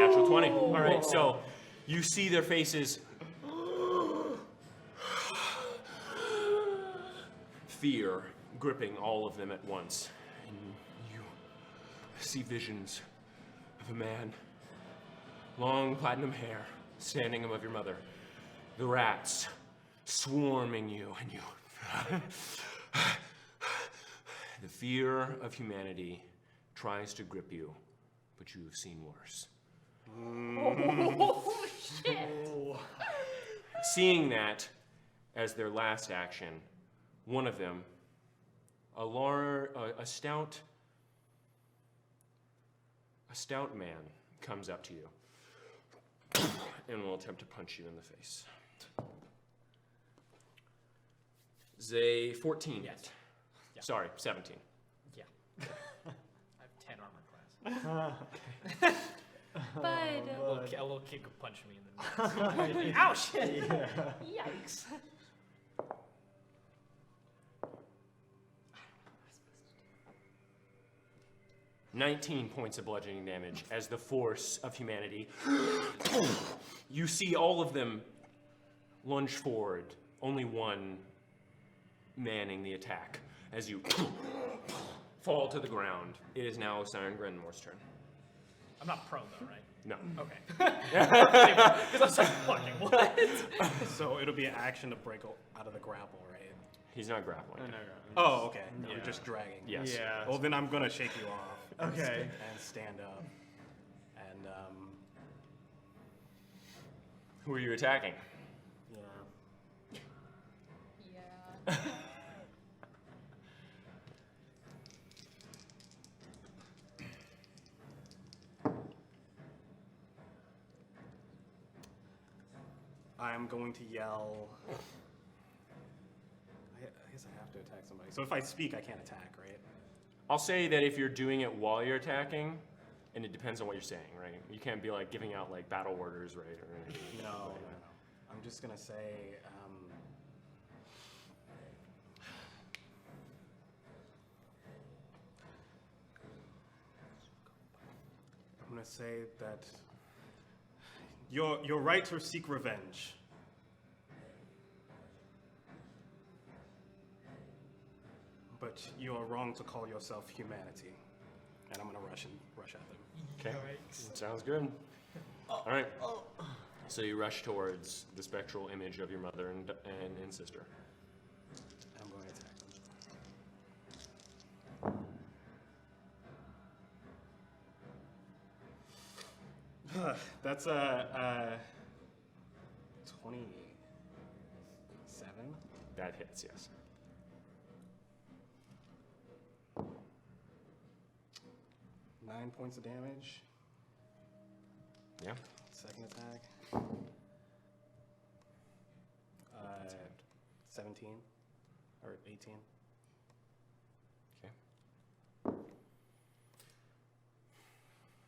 Natural 20. All right, so you see their faces. Fear gripping all of them at once. And you see visions of a man, long platinum hair, standing above your mother. The rats swarming you, and you. The fear of humanity tries to grip you, but you've seen worse. Oh, shit. Seeing that as their last action, one of them, a stout man, comes up to you and will attempt to punch you in the face. Zay 14 yet. Yeah. Sorry, 17. Yeah. I have 10 armor class. But A little kick will punch me in the nuts. Ow, shit! yikes. 19 points of bludgeoning damage as the force of humanity. You see all of them lunge forward, only one manning the attack. As you fall to the ground, it is now Siren Grenmore's turn. I'm not prone though, right? No. Okay. Because I'm so fucking what? So it'll be an action to break out of the grapple, right? He's not grappling. Oh, okay. Yeah. You're just dragging. Yes. Yeah. Well, then I'm gonna shake you off. And Okay. And stand up. And Who are you attacking? yeah. Yeah. I'm going to yell. I guess I have to attack somebody. So if I speak, I can't attack, right? I'll say that if you're doing it while you're attacking, and it depends on what you're saying, right? You can't be like giving out like battle orders, right? Or anything. No. I'm just gonna say. I'm gonna say that you're right to seek revenge. But you are wrong to call yourself humanity. And I'm gonna rush at them. Okay. Sounds good. All right. So you rush towards the spectral image of your mother and sister. I'm going to attack them. That's 27. That hits, yes. 9 points of damage. Yeah. Second attack. 17 or 18. Okay.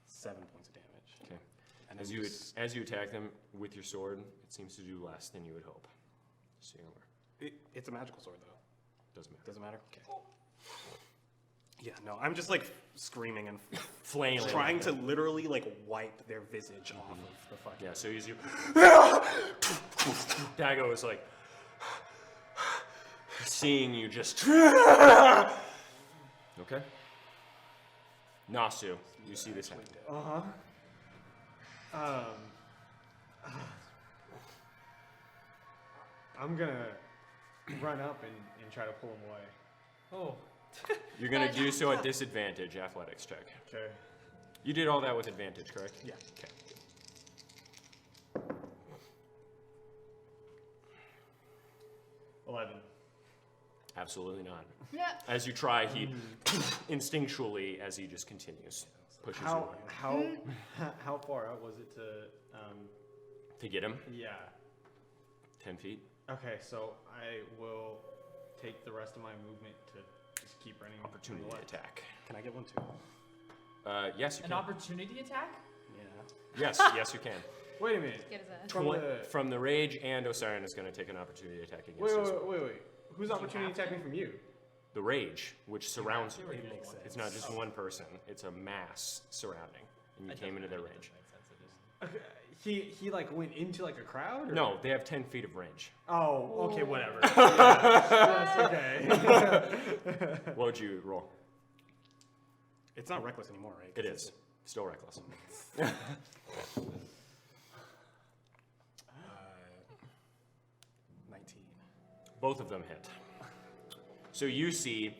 7 points of damage. Okay. And As then you just- as you attack them with your sword, it seems to do less than you would hope. So you're aware. it's a magical sword though. Doesn't matter. Doesn't matter. Okay. Yeah, no, I'm just like screaming and Flailing. trying to literally like wipe their visage off of the fucking. Yeah. So as you, Dago is like seeing you just. Okay. Nasu, you see this happen. I'm gonna run up and try to pull him away. Oh. You're gonna do so at disadvantage, athletics check. Okay. You did all that with advantage, correct? Yeah. Okay. Absolutely not. Yeah. As you try, he instinctually, as he just continues, pushes you away. How far out was it to? To get him, Yeah. 10 feet. Okay, so I will take the rest of my movement to just keep running. Opportunity to the left. attack. Can I get one too? Yes, you An can. opportunity attack? Yeah. Yes, you can. Wait a minute. Get his ass. From the rage, and Osiris is going to take an opportunity attack against Wait, you. wait, as well. wait, wait. Who's opportunity attacking from you? the rage, which surrounds you. It makes sense. It's not just one person; it's a mass surrounding, and you came into their range. Okay, he like went into like a crowd? Or? No, they have 10 feet of range. Oh, okay, whatever. That's okay. What would you roll? It's not reckless anymore, right? It is still reckless. 19. Both of them hit. So you see,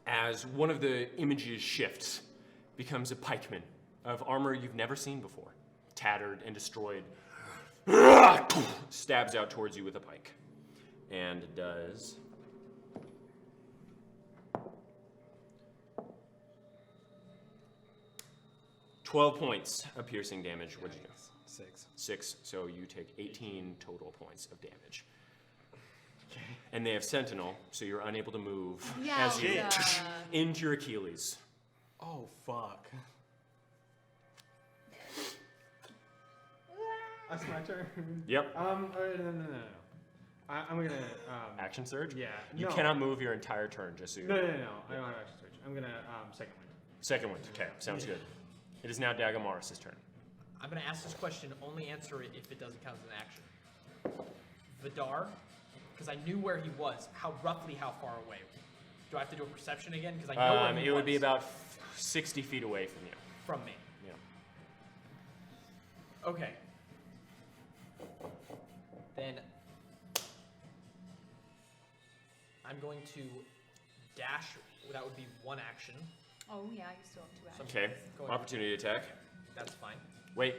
as one of the images shifts, becomes a pikeman of armor you've never seen before, tattered and destroyed, stabs out towards you with a pike, and does 12 points of piercing damage. What'd you do? 6. 6. So you take 18 total points of damage. And they have Sentinel, so you're unable to move as you into your Achilles. Oh, fuck. That's my turn. Yep. No. I'm gonna Action surge? Yeah. You no. cannot move your entire turn, just so you No. know. I don't have action search. I'm gonna second one. Second one. Okay, sounds good. It is now Dagamaris' turn. I'm gonna ask this question. Only answer it if it doesn't count as an action. Vidar, because I knew where he was. How far away? Do I have to do a perception again? Because I know where he was. It would be about 60 feet away from you. From me. Yeah. Okay. Then I'm going to dash. That would be one action. Oh yeah, you still have 2 actions. Okay. Go ahead. Opportunity attack. That's fine. Wait.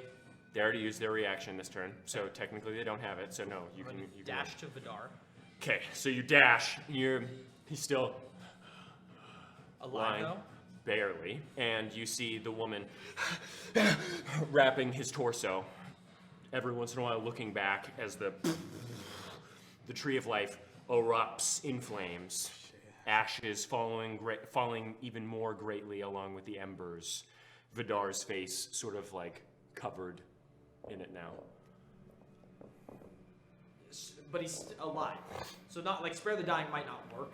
They already used their reaction this turn, so technically they don't have it. So no, you I'm can. gonna You dash to Vidar. Okay, so you dash. He's still Alive lying, though. barely, and you see the woman wrapping his torso. Every once in a while, looking back as the tree of life erupts in flames, ashes falling even more greatly along with the embers. Vidar's face sort of like covered in it now. But he's alive. So not like spare the dying might not work.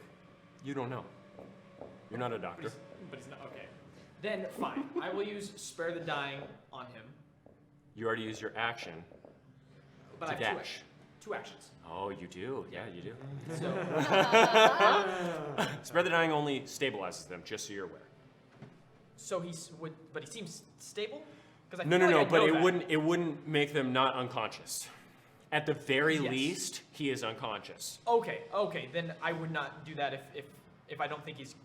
You don't know. You're not a doctor. But he's not okay. Then fine. I will use spare the dying on him. You already used your action But to I have dash. two actions. Oh, you do. Yeah, you do. So Spare the dying only stabilizes them, just so you're aware. but he seems stable? Because No, but it wouldn't make them not unconscious. At the very Yes. least, he is unconscious. Okay, then I would not do that if I don't think he's.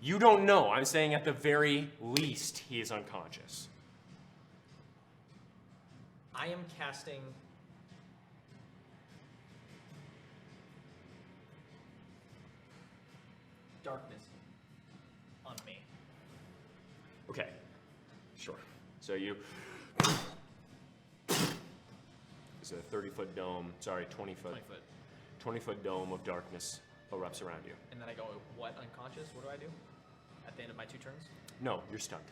You don't know. I'm saying at the very least, he is unconscious. I am casting. Darkness on me. Okay, sure. So you. It's a 30-foot dome. Sorry, 20-foot. 20-foot dome of darkness erupts around you. And then I go, what, unconscious? What do I do? At the end of my 2 turns? No, you're stunned.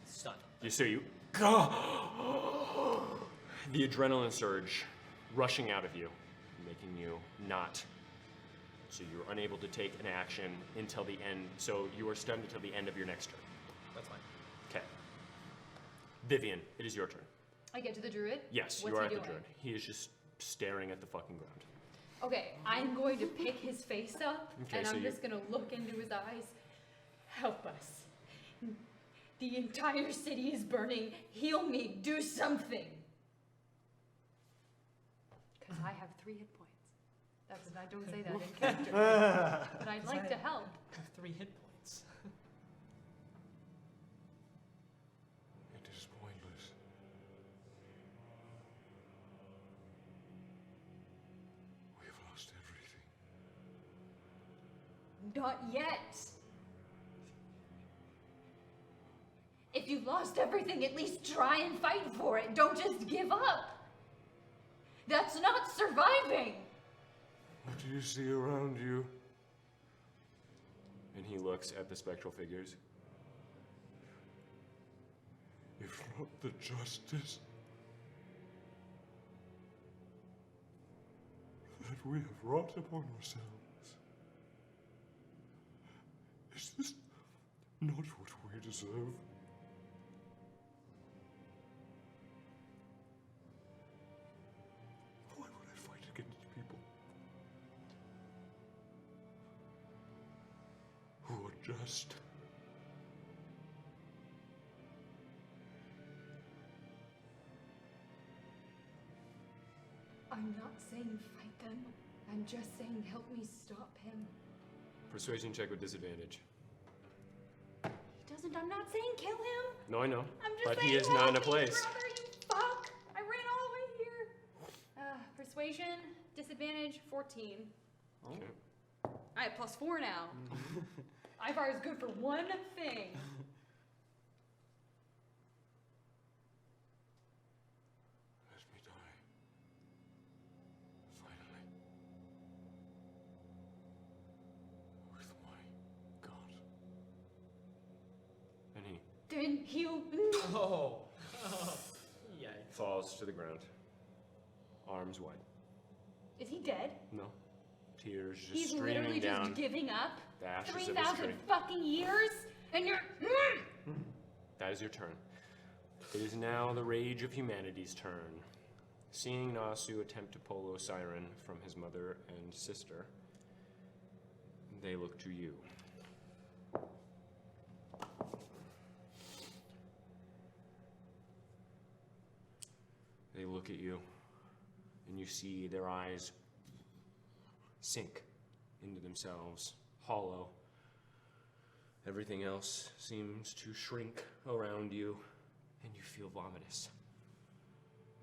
Stunned. The adrenaline surge rushing out of you, making you not. So you're unable to take an action until the end. So you are stunned until the end of your next turn. That's fine. Okay. Vivian, it is your turn. I get to the druid? Yes, What's you are he at the doing? druid. He is just staring at the fucking ground. Okay, I'm going to pick his face up, Okay, and so I'm you- just going to look into his eyes. Help us. The entire city is burning. Heal me. Do something. Because I have 3 hit points. I don't say that in character. But I'd like to help. I have 3 hit points. It is pointless. We have lost everything. Not yet. If you've lost everything, at least try and fight for it. Don't just give up. That's not surviving. What do you see around you? And he looks at the spectral figures. If not the justice that we have wrought upon ourselves, Not what we deserve. Why would I fight against people who are just? I'm not saying fight them. I'm just saying help me stop him. Persuasion check with disadvantage. He doesn't. I'm not saying kill him. No, I know. I'm just But saying he is help not in a me, place. brother, you fuck! I ran all the way here. Persuasion, disadvantage, 14. Okay. I have +4 now. Ivar is good for one thing. Let me die. Finally. With my God. And he Then he'll. Oh. Yikes. falls to the ground, arms wide. Is he dead? No. Tears just He's streaming literally down just giving up. the ashes of his 3,000 tree. fucking years, and you're. That is your turn. It is now the rage of humanity's turn. Seeing Nasu attempt to pull Osiren from his mother and sister, they look to you. They look at you, and you see their eyes sink into themselves, hollow. Everything else seems to shrink around you, and you feel vomitous.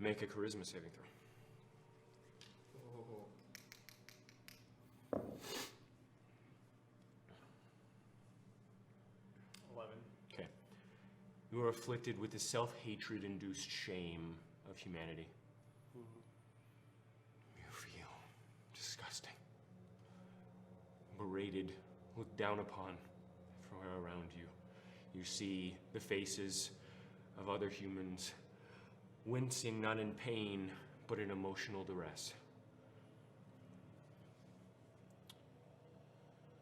Make a charisma saving throw. 11. Okay. You are afflicted with the self-hatred induced shame of humanity. You feel disgusting, berated, looked down upon from around you. You see the faces of other humans wincing not in pain, but in emotional duress.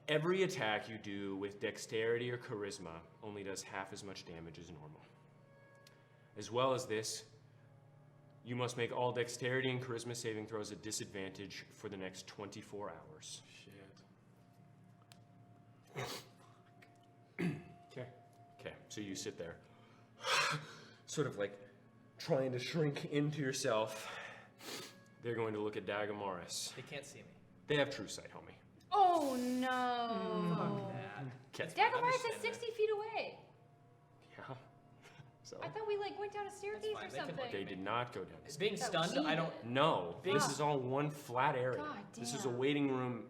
Every attack you do with dexterity or charisma only does half as much damage as normal. As well as this, you must make all dexterity and charisma saving throws at disadvantage for the next 24 hours. Shit. Okay. Okay, so you sit there, sort of like trying to shrink into yourself. They're going to look at Dagamaris. They can't see me. They have true sight, homie. Oh no! Fuck that. Okay. That's fine, I'm Dagomar just is standing 60 feet away. Yeah. So I thought we like went down a staircase fine, or they can something. they did not go down. there. Being That stunned, we I don't. did. No, this Fuck. is all one flat area. God This is a damn. waiting room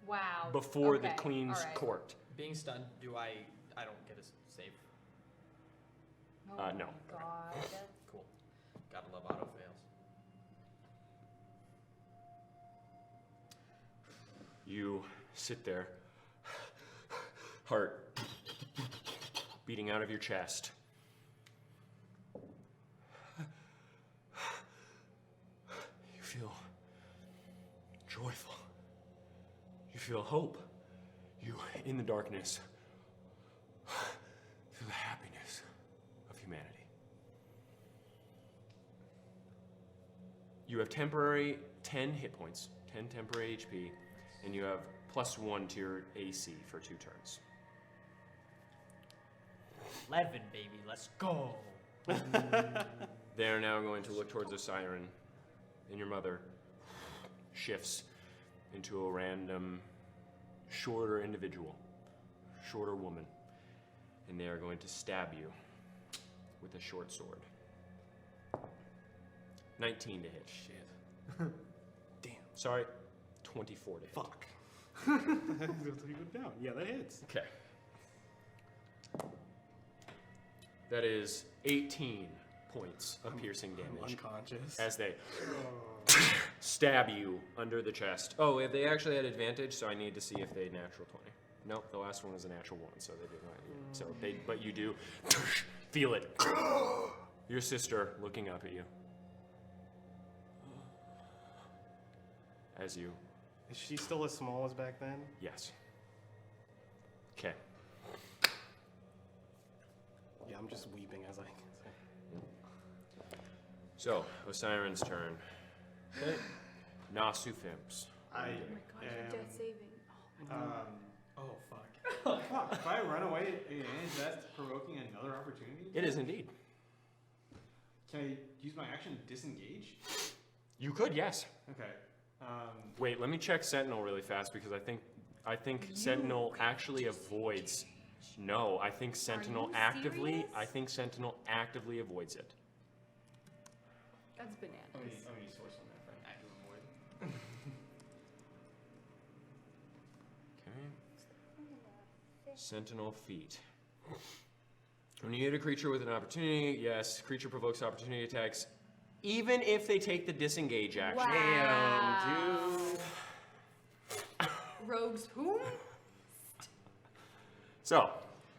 Wow. before the Okay, Queen's all right. court. Being stunned, do I don't get a save. Oh No. my God. Cool. Gotta love auto fails. You sit there, heart beating out of your chest. You feel joyful. You feel hope. You, in the darkness, feel the happiness of humanity. You have temporary 10 hit points, 10 temporary HP, and you have +1 to your AC for 2 turns. 11, baby. Let's go. They are now going to look towards the siren, and your mother shifts into a random, shorter individual, shorter woman, and they are going to stab you with a short sword. 19 to hit. Shit. Damn. Sorry, 24 to hit. Fuck. That's what you put down. Yeah, that hits. Okay. That is 18 points of piercing I'm damage unconscious. as they stab you under the chest. Oh, if they actually had advantage, so I need to see if they natural 20. Nope, the last one was a natural 1, so they did not. So they, but you do feel it. Your sister looking up at you as you. Is she still as small as back then? Yes. Okay. Yeah, I'm just weeping as I say. So, Osiren's turn. Okay. Nasu Fimps. I Oh my gosh, am. death saving. Oh fuck. Fuck. If I run away, is that provoking another opportunity? It is indeed. Can I use my action to disengage? You could, yes. Okay. Wait, let me check Sentinel really fast because I think Sentinel actually avoids. No, I think Sentinel you actively. serious? I think Sentinel actively avoids it. That's bananas. Let me source on that for an active avoid. Okay. Sentinel feat. When you hit a creature with an opportunity, yes, creature provokes opportunity attacks, even if they take the disengage action. Wow. Rogues whom? So,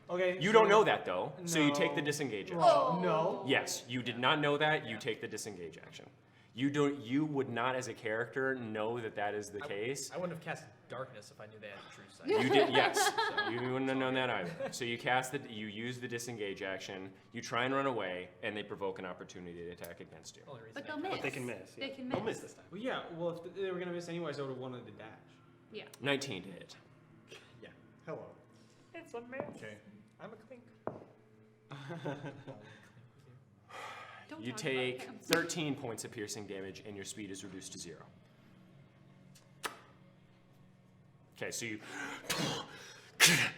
Okay. you don't know that though, so you take the No. disengage action. Oh. No. Yes, you did not know that. You take the disengage action. You don't. You would not, as a character, know that that is the case. I wouldn't have cast darkness if I knew they had a true sight. You did. Yes, you wouldn't have known that either. So you cast the. You use the disengage action. You try and run away, and they provoke an opportunity to attack against you. Only reason But I they'll cast- miss. But they can miss. Yeah. They can They'll miss. miss this time. Well, yeah. Well, if they were gonna miss anyways, I would have wanted to dash. Yeah. 19 to hit. Yeah. Hello. It's a man. Okay. I'm a clink. Don't You talk about take him. 13 points of piercing damage, and your speed is reduced to 0. Okay, so you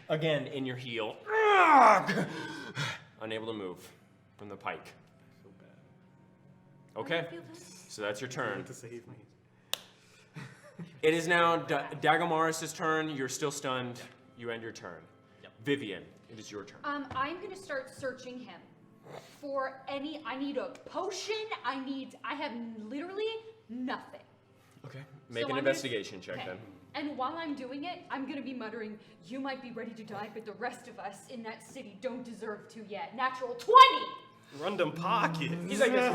again in your heel, unable to move from the pike. So bad. Okay, I feel this. so that's your turn. To save me. It is now Dagomaris' turn. You're still stunned. You end your turn. Yep. Vivian, it is your turn. I'm gonna start searching him for any. I need a potion. I have literally nothing. Okay. Make So an I'm investigation check Okay. then. And while I'm doing it, I'm gonna be muttering, "You might be ready to die, but the rest of us in that city don't deserve to yet." Natural 20. Random pocket. He's like this.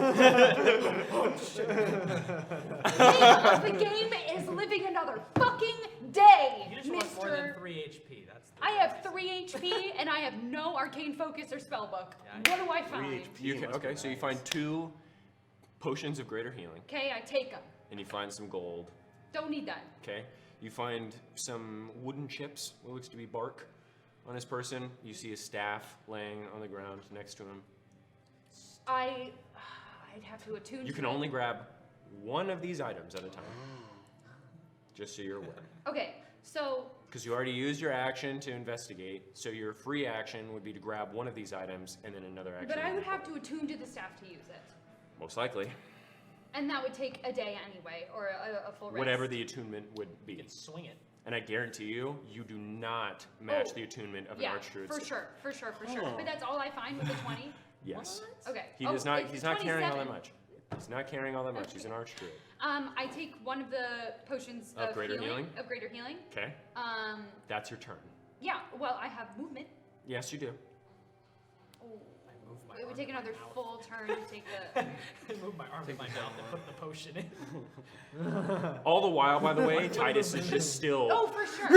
Name of the game is living another fucking day, You just want more than Mister. 3 HP. That's the I have 3 HP and I have no arcane focus or spellbook. Yeah, What do I find? You can, okay, so you find 2 potions of greater healing, Okay, I take them. and you find some gold. Don't need that. Okay, you find some wooden chips, what looks to be bark, on his person. You see a staff laying on the ground next to him. I'd have to attune. You to can it. only grab one of these items at a time, just so you're aware. Okay, so Because you already used your action to investigate, so your free action would be to grab one of these items, and then another action. but I would have to attune to the staff to use it, Most likely. and that would take a day anyway, or a full rest. Whatever the attunement would You be. can swing it. And I guarantee you, you do not match Oh, the attunement of Yeah, an archdruid. for sure. Oh. But that's all I find with the 20. Yes. Okay. He Oh, does not. it's He's not carrying all that 27. much. He's not carrying all that much. He's an archdruid. I take one of the potions Of of greater healing? Of greater healing. Okay. That's your turn. Yeah. Well, I have movement. Yes, you do. Oh, I move my it would arm take in my another mouth. full turn to take the. I move my arm in my mouth and put the potion in. All the while, by the way, Titus is just still. Oh, for sure.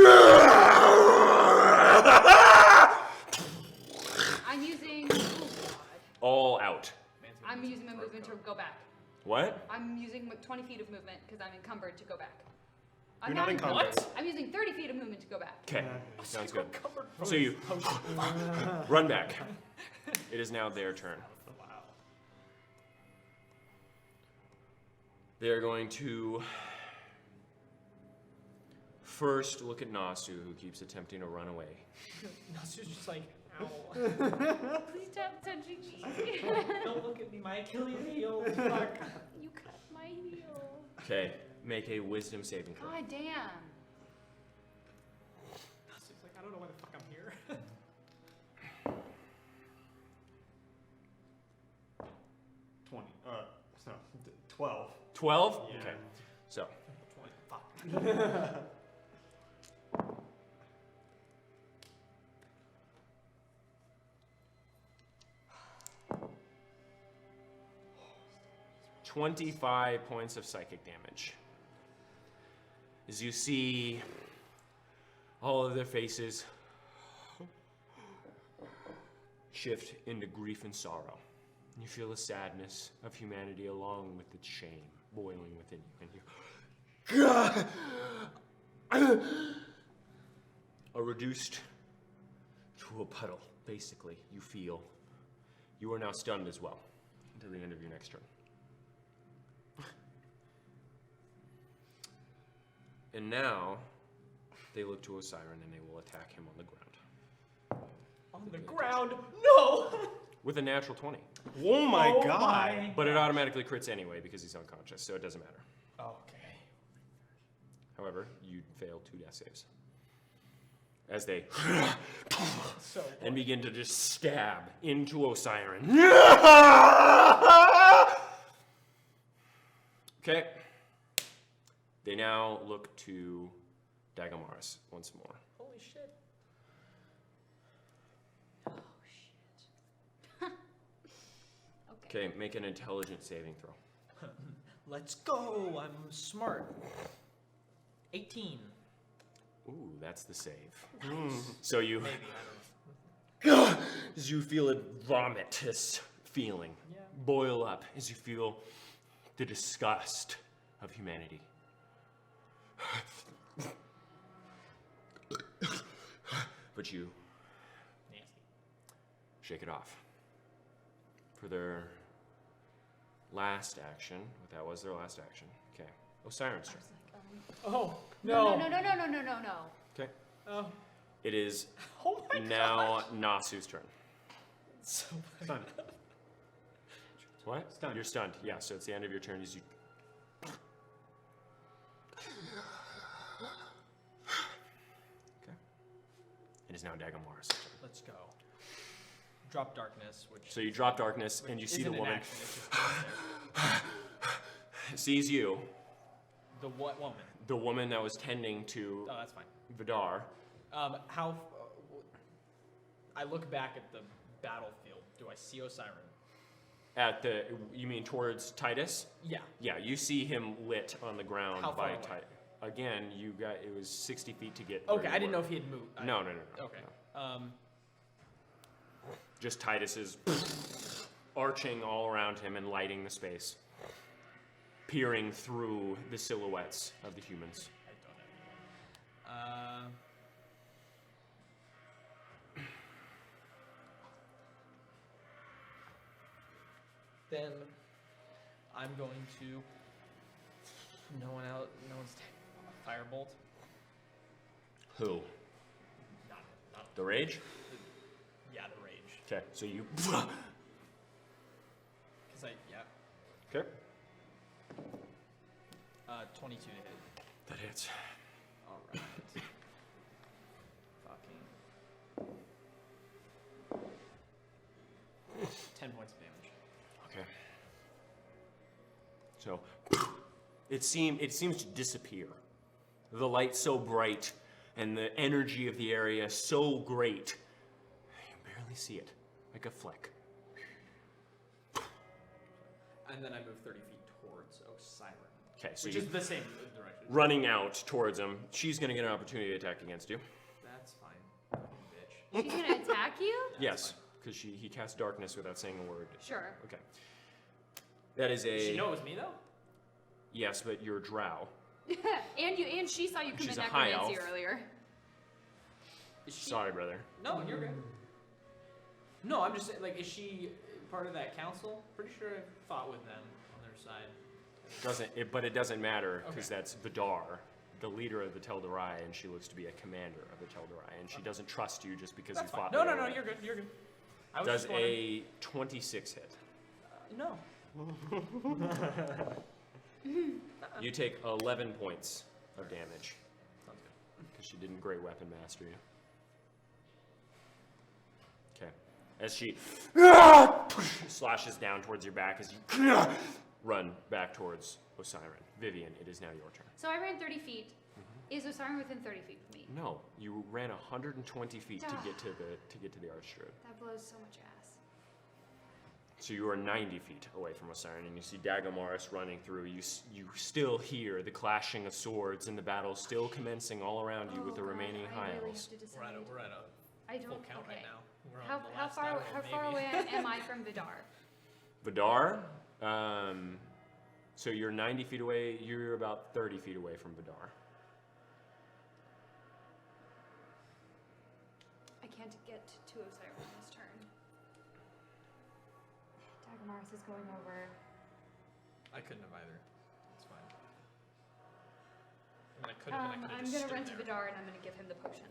I'm using. Oh God. All out. Man's gonna I'm use using my his movement to fur coat. go back. What? I'm using 20 feet of movement because I'm encumbered to go back. I'm You're not encumbered. What? I'm using 30 feet of movement to go back. Okay. Sounds good. Covered from So his you potion. run back. It is now their turn. Wow. They're going to first look at Nasu, who keeps attempting to run away. Nasu's just like, ow. Please stop touching me. Don't look at me, my Achilles heel. Fuck. You cut my heel. Okay. Make a wisdom saving throw. God damn. Nasu's like, I don't know why the fuck I'm here. 20. No, 12. 12? Yeah. Okay. So, 20. Fuck. 25 points of psychic damage. As you see all of their faces shift into grief and sorrow. You feel the sadness of humanity along with its shame boiling within you. And you are reduced to a puddle, basically. You feel you are now stunned as well until the end of your next turn. And now they look to Osiris and they will attack him on the ground. On the ground? No! With a natural 20. Oh my Oh god. my- But it automatically crits anyway because he's unconscious, so it doesn't matter. Okay. However, you fail 2 death saves. As they So and begin to just stab into Osiris. Okay. They now look to Dagamaris once more. holy shit. Oh shit. Okay. Okay, make an intelligence saving throw. Let's go. I'm smart. 18. Ooh, that's the save. So you, Maybe, I don't know. as you feel a vomitous feeling Yeah. boil up, as you feel the disgust of humanity. But you Nasty. shake it off. For their last action, that was their last action. Okay, Osiris' turn. Oh, No, no. no, no, no, no, no, no, no. Okay, Oh, it is oh my now Nasu's turn. So Stunned. What? Stunned. You're stunned. Yeah, so it's the end of your turn as you. Okay. It is now Dagamaris' turn. let's go. Drop darkness, which So you drop darkness and you see the isn't an woman action, it's just there. sees you, The what woman? the woman that was tending to Oh, that's fine. Vidar. How? I look back at the battlefield. Do I see Osiris? At the, you mean towards Titus? Yeah. Yeah, you see him lit on the ground How far by away? Titus. Again, you got, it was 60 feet to get. Okay, where you I didn't know were. if he had moved. No. Okay. no. Just Titus is arching all around him and lighting the space, peering through the silhouettes of the humans. I don't have anyone. Then I'm going to. No one else. No one's firebolt. Who? Not. The rage? Yeah, the rage. Okay, so you. Cause yeah. Okay. 22 to hit. That hits. All right. Fucking 10 points of damage. Okay. So it seems to disappear. The light so bright and the energy of the area so great, you barely see it, like a fleck. And then I move 30 feet towards Osiris. Okay, so Which you is the same direction. running out towards him. She's gonna get an opportunity to attack against you. That's fine. Fucking bitch. She's gonna attack you? Yes, because he cast darkness without saying a word. Sure. Okay. That is Did a she know it was me though? yes, but you're a drow. and she saw you She's commit a high necromancy elf. earlier. Is she? Sorry, brother. No, you're good. No, I'm just saying, like, is she part of that council? Pretty sure I fought with them on their side. But it doesn't matter because Okay. that's Vidar, the leader of the Tel'Darai, and she looks to be a commander of the Tel'Darai, and she doesn't trust you just because That's you fine. fought. No, with no, her. no, you're good. You're good. I was Does just wondering. a 26 hit? No. You take 11 points of damage Sounds good. because she didn't great weapon master you. Okay. As she slashes down towards your back as you run back towards Osiris. Vivian, it is now your turn. So I ran 30 feet. Is Osiris within 30 feet of me? No, you ran 120 feet to get to the Archdruid. That blows so much ass. So you are 90 feet away from Osiris, and you see Dagamaris running through. You still hear the clashing of swords and the battle still commencing all around you with the God, remaining I high really elves. have to We're decide. at a I full don't. count Okay. right now. We're on How, the how last far hour, how far maybe. away am I from Vidar? Vidar, so you're 90 feet away. You're about 30 feet away from Vidar. I can't get to Osiris on this turn. Dagamaris is going over. I couldn't have either. It's fine. I mean, I could have. I'm just gonna stood run to there. Vidar and I'm gonna give him the potion.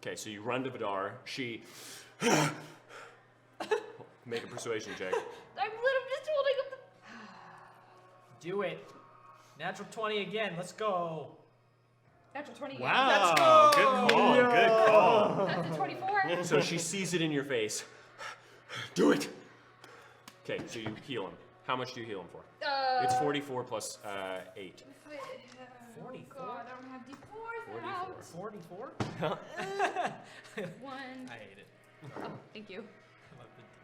Okay, so you run to Vidar. She make a persuasion check. I'm just holding up the. Do it. Natural 20 again. Let's go. Natural 20 again. Wow. Good call. Good call. That's a 24. So she sees it in your face. Do it. Okay, so you heal him. How much do you heal him for? It's 44 plus 8. 44? God, I don't have D4s out. 44? One. I hate it. Oh, thank you.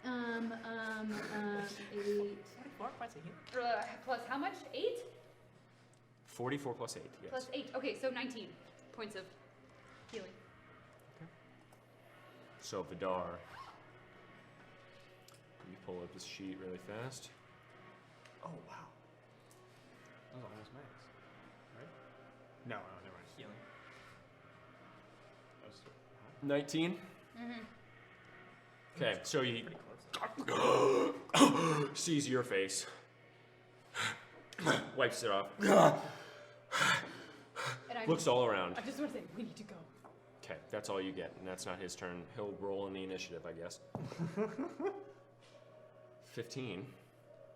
I love the 8. 44 points a heal. Plus how much? 8? 44 plus 8, yes. Plus 8. Okay, so 19 points of healing. So Vidar, you pull up his sheet really fast. Oh wow. That was almost max, right? No, never mind. Healing. That was 19? Okay, so he Pretty close. sees your face, wipes it off, And I looks all around. I just want to say, we need to go. Okay, that's all you get, and that's not his turn. He'll roll in the initiative, I guess. 15.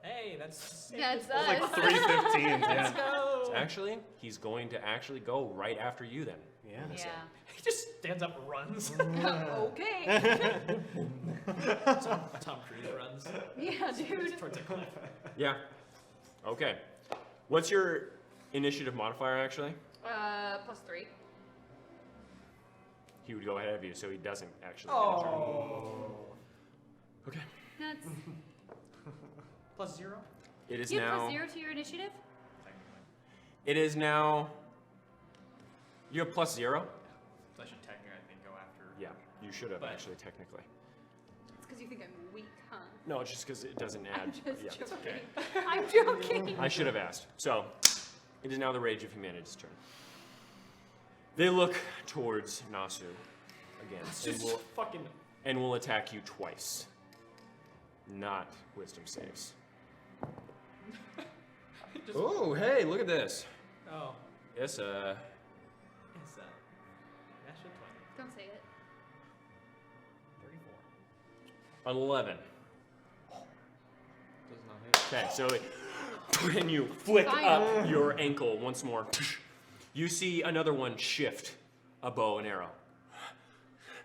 Hey, that's. That's It's like us. 3 15s. Let's Yeah. go. Actually, he's going to actually go right after you then. Yeah. Yeah. He just stands up and runs. Okay. Tom Cruise runs Yeah, dude. towards a cliff. Yeah. Okay. What's your initiative modifier, actually? Plus 3. He would go ahead of you, so he doesn't actually get a turn. Oh. Okay. That's. Plus 0? It is You have now. plus 0 to your initiative? Technically. It is now. You have plus 0? So I should technically, I think, go after. Yeah, you should have But- actually, technically. It's because you think I'm weak, huh? No, it's just because it doesn't add. I'm just Yeah, it's joking. okay. I'm joking. I should have asked. So, it is now the Rage of Humanity's turn. They look towards Nasu again Just fucking. and will attack you twice. Not wisdom saves. Just, Oh, hey, look at this. oh. It's It's natural 20. Don't say it. 34. 11. Does not hit. Okay, so when you flick Fine. up your ankle once more, you see another one shift a bow and arrow.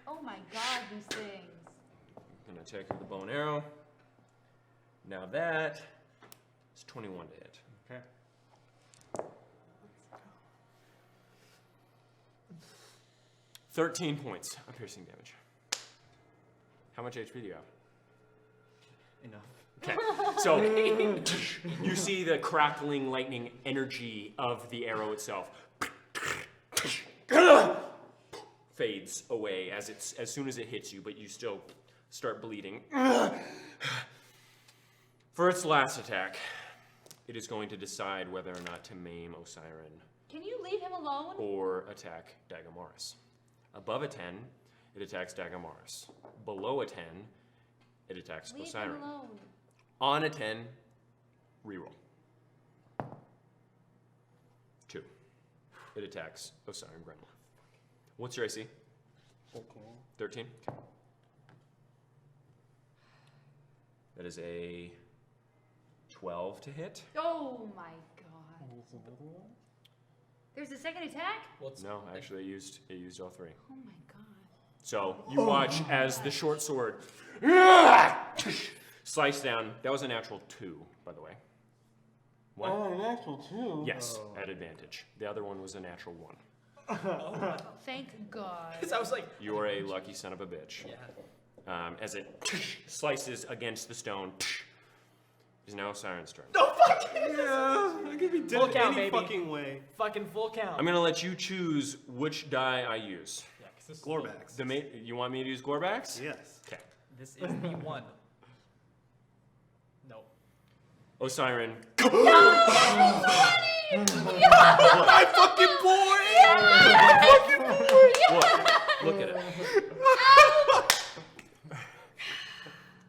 Oh my god, these things. I'm gonna take the bow and arrow. Now that is 21 to hit. Okay. 13 points of piercing damage. How much HP do you have? Enough. Okay, so you see the crackling lightning energy of the arrow itself fades away as soon as it hits you, but you still start bleeding. For its last attack, it is going to decide whether or not to maim Osiren Can you leave him alone? or attack Dagamaris. Above a 10, it attacks Dagamaris. Below a 10, it attacks Leave Osiren. him alone. On a 10, reroll. 2. It attacks Osiren Gremlin. What's your AC? 13? Okay. That is a 12 to hit. Oh my god. There's a second attack? What's No, actually it used all 3. Oh my god. So you watch as the short sword slice down. That was a natural 2, by the way. What? Oh, natural 2. Yes, at advantage. The other one was a natural 1. Thank god. Because I was like, You are a lucky son of a bitch. yeah. As it slices against the stone, is now Siren's turn. No, fuck! Yeah, I could be Full dead count, any baby. fucking way. Fucking full count. I'm gonna let you choose which die I use. yeah, because Glorbacks. You want me to use Glorbacks? Yes. Okay. This is the one. Nope. Osiren. My fucking boy! Look at it.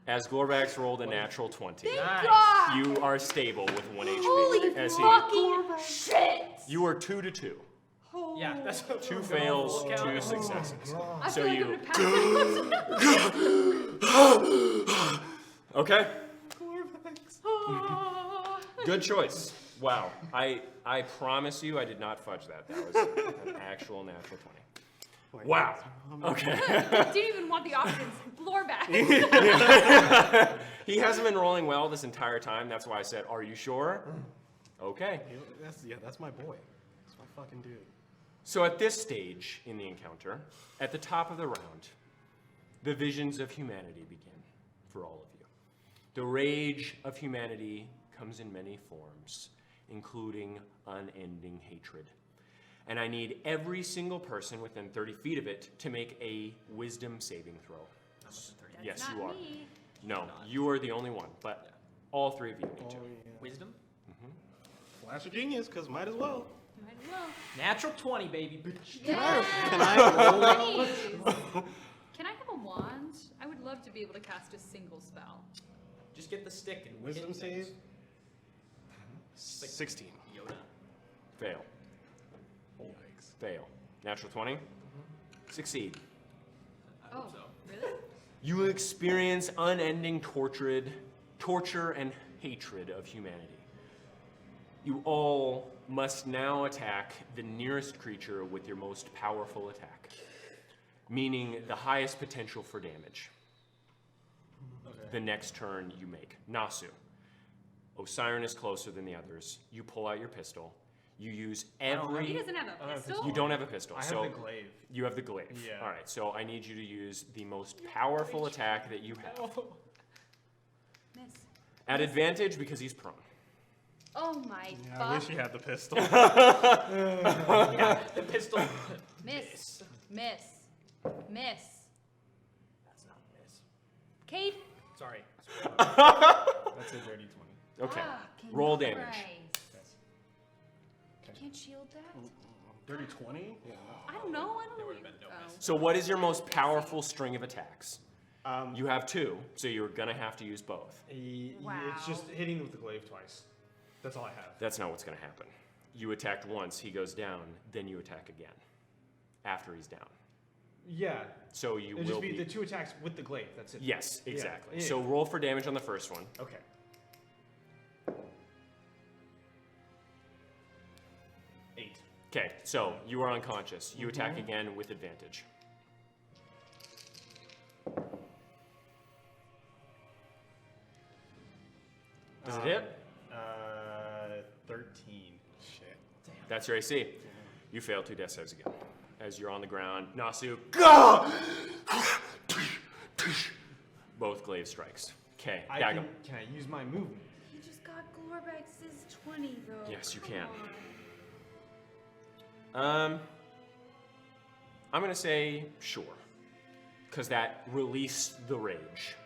As Glorbax rolled a natural 20, Nice. God! you are stable with 1 HP. Holy as fucking shit! you are 2 to 2. Yeah, that's what 2 we're fails, going 2 for. successes. I So feel like you- I'm gonna pass out. Okay, Oh. good choice. Wow, I promise you I did not fudge that. That was an actual natural 20. Wait, Wow. Okay. Didn't even want the options. Floor back. He hasn't been rolling well this entire time. That's why I said, "Are you sure?" Okay. That's my boy. That's my fucking dude. So at this stage in the encounter, at the top of the round, the visions of humanity begin for all of you. The rage of humanity comes in many forms, including unending hatred. And I need every single person within 30 feet of it to make a wisdom saving throw. Yes, Not you are. me. No, you are the only one, but all 3 of you need to. Wisdom. Flash of genius, because might as well. Might as well. Natural 20, baby. Bitch. Yeah. Can I roll? Please. Can I have a wand? I would love to be able to cast a single spell. Just get the stick and Wisdom hit things. save? 16. Yoda. Fail. Fail. Natural 20. Succeed. I hope Oh, so. really? You experience unending torture and hatred of humanity. You all must now attack the nearest creature with your most powerful attack, meaning the highest potential for damage. The next turn you make. Nasu. Osiren is closer than the others. You pull out your pistol. You use He every... doesn't have a pistol. You don't have a pistol. I have so the glaive. You have the glaive. Yeah. All right, so I need you to use the most powerful attack that you have. Miss. At advantage because he's prone. Oh my Yeah, I fuck. wish you had the pistol. Yeah, the pistol. Miss. Miss. Miss. That's not miss. Kate. Sorry. That's a dirty 20. Okay, Fucking roll damage. Christ. You can't shield that? Dirty 20? Yeah. I don't know. I don't know. would've been no miss. So what is your most powerful string of attacks? Um, You have 2, so you're gonna have to use both. Wow. It's just hitting with the glaive twice. That's all I have. That's not what's gonna happen. You attacked once, he goes down, then you attack again. After he's down. Yeah. So you It'll will just be the 2 attacks with the glaive. That's it. Yes, exactly. Yeah. So roll for damage on the first one. Okay. Eight. Okay, so you are unconscious. You attack again with advantage. Does it hit? 13. Shit. That's your AC. You fail 2 death saves again. As you're on the ground, Nasu, gah! Both glaive strikes. Okay, Dagam. Can I use my movement? He just got Glorbax's 20 though. Yes, you Come can. on. I'm gonna say sure, because that released the rage.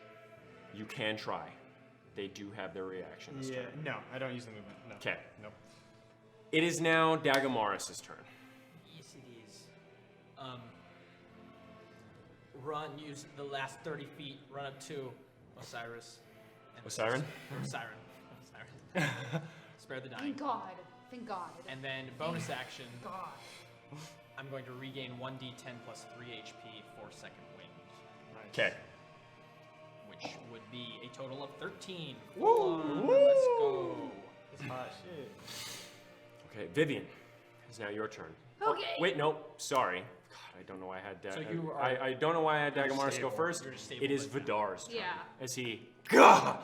You can try. They do have their reaction this turn. No, I don't use the movement. No. Okay. Nope. It is now Dagamaris' turn. Yes, it is. Run, use the last 30 feet, run up to Osiris. And Osiren? Osiren. Spare the dying. Thank God. Thank God. And then bonus action, God. I'm going to regain 1d10 plus 3 HP for second wind, Okay. which would be a total of 13. Woo! Let's go. It's hot shit. Okay, Vivian, it's now your turn. Okay. Wait, no, sorry. God, I don't know why I had So Dag- you are- I don't know why I had Dagamaris go stable. first. You're just stable It is like that. Vidar's turn. Yeah. As he gah,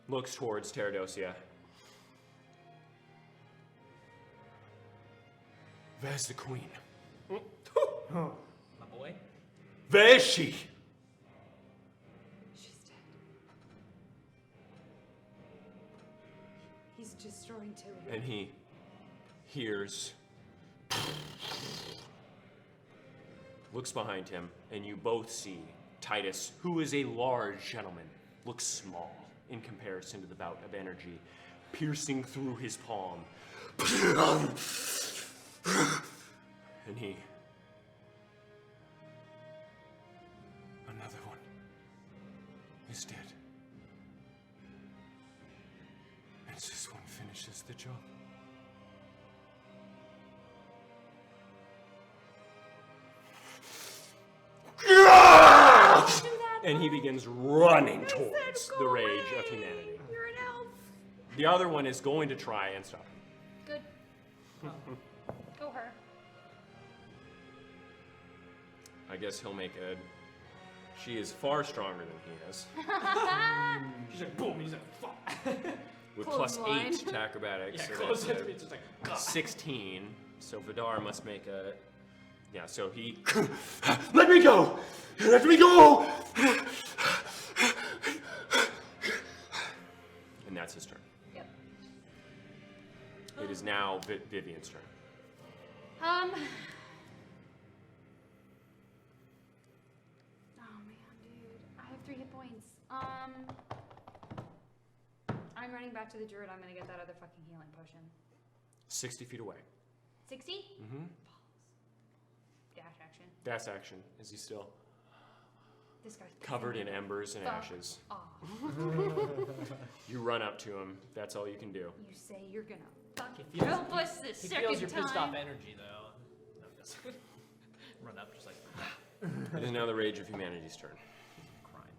looks towards Terradosia. Where's the queen? My boy? Where is she? She's dead. He's destroying Tilly. And he hears looks behind him, and you both see Titus, who is a large gentleman, looks small in comparison to the bout of energy piercing through his palm. And he... Another one is dead. And this one finishes the job. And he begins running towards the rage of humanity. You're an elf. The other one is going to try and stop him. Good. Go her. I guess he'll make a... She is far stronger than he is. She's like, boom, he's like, fuck. With Clothesline. +8 to acrobatics. Yeah, so close that's to me, it's just like, a ugh. 16. So Vidar must make a... Yeah, so he... Let me go! Let me go! And that's his turn. Yep. It is now Vivian's turn. Oh man, dude. I have 3 hit points. I'm running back to the druid. I'm gonna get that other fucking healing potion. 60 feet away. 60? Mm-hmm. Dash action. Dash action. Is he still This guy's covered in embers and Fuck ashes? off. You run up to him. That's all you can do. You say you're gonna fucking He feels- help us this He second feels your pissed off time. energy, though. No, he doesn't. Run up just like, It is now the rage of humanity's turn. crying.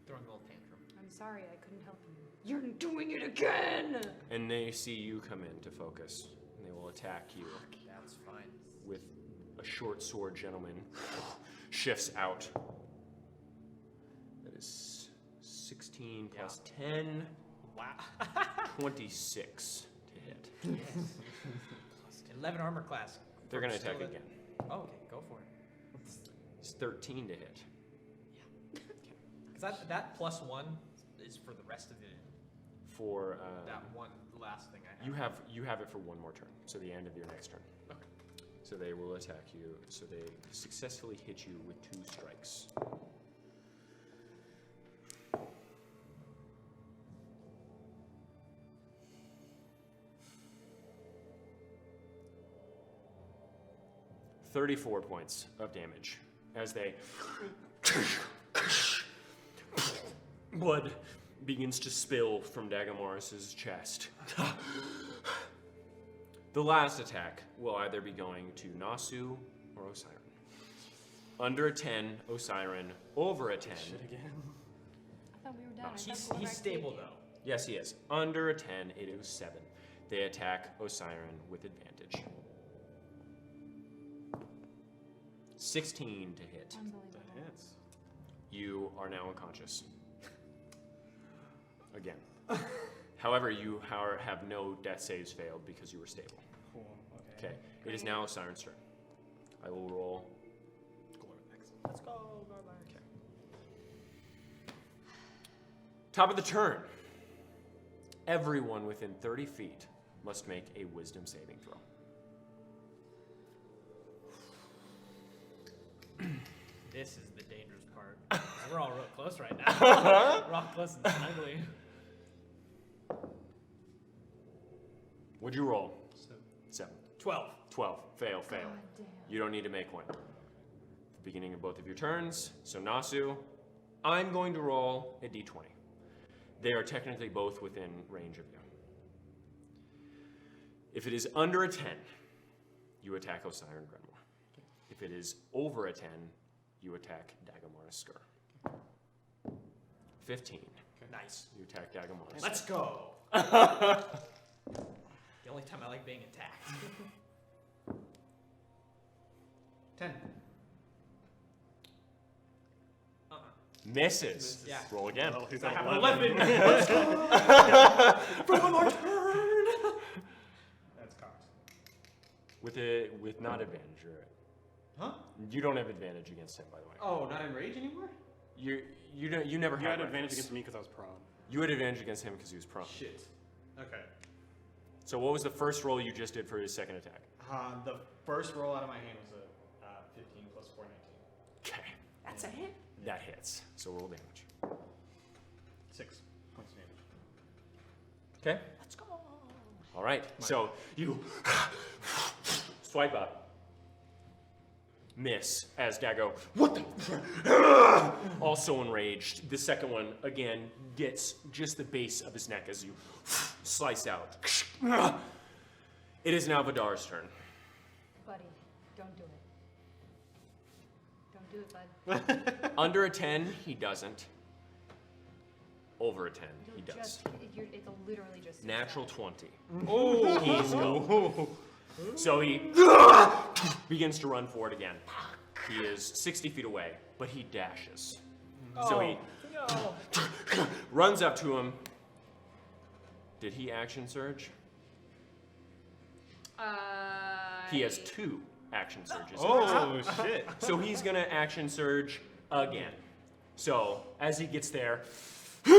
Throwing a little tantrum. I'm sorry, I couldn't help you. You're doing it again! And they see you come in to focus. And they will attack you That's fine. with a short sword gentleman. Shifts out. That is 16 plus 10. Wow. 26 to hit. 11 armor class. They're going to Still attack at- again. Oh, okay, go for it. It's 13 to hit. Because that +1 is for the rest of it. For That one last thing I have. you have it for one more turn, so the end of your next turn. Okay. So they will attack you. So they successfully hit you with 2 strikes. $34 points of damage as they blood begins to spill from Dagamoris's chest. The last attack will either be going to Nasu or Osiren. Under a 10, Osiren. Over a 10. I thought we were done. I thought He's, we were he's back to stable, you. though. Yes, he is. Under a 10, it is 7. They attack Osiren with advantage. 16 to hit. Unbelievable. Hits. You are now unconscious. Again. However, you have no death saves failed because you were stable. Cool. Okay. Okay. It is now Osiren's turn. I will roll. Let's go, Garlic. Okay. Top of the turn. Everyone within 30 feet must make a wisdom saving throw. This is the dangerous part. 'Cause we're all real close right now. We're all close and snuggly. What'd you roll? 7. 12. 12. Fail, fail. God damn. You don't need to make one. The beginning of both of your turns. So Nasu, I'm going to roll a d20. They are technically both within range of you. If it is under a 10, you attack Osiren Grenmore. If it is over a 10, you attack Dagamoris Skur. 15. Nice. You attack Dagamoris. Let's go. The only time I like being attacked. 10. Misses. Yeah. Roll again. Well, he's I at have 11. 11. Let's go. For one more turn. That's cocked. With not advantage, right? Huh? You don't have advantage against him, by the way. Oh, not in rage anymore? You never You had had advantage rifles. against me because I was prone. You had advantage against him because he was prone. Shit. Okay. So what was the first roll you just did for his second attack? The first roll out of my hand was a 15. That's a hit. That hits. So roll damage. 6 points of damage. Okay. Let's go. All right. So you swipe up. Miss as Dago. What the? Also enraged. The second one again gets just the base of his neck as you slice out. It is now Vidar's turn. Buddy, don't do it. Don't do it, bud. Under a 10, he doesn't. Over a 10, he You'll does. it's literally just Natural suicide. 20. Oh, he's go. So he begins to run for it again. He is 60 feet away, but he dashes. So he runs up to him. Did he action surge? He has 2 action surges. Oh, shit. So he's gonna action surge again. So as he gets there, Who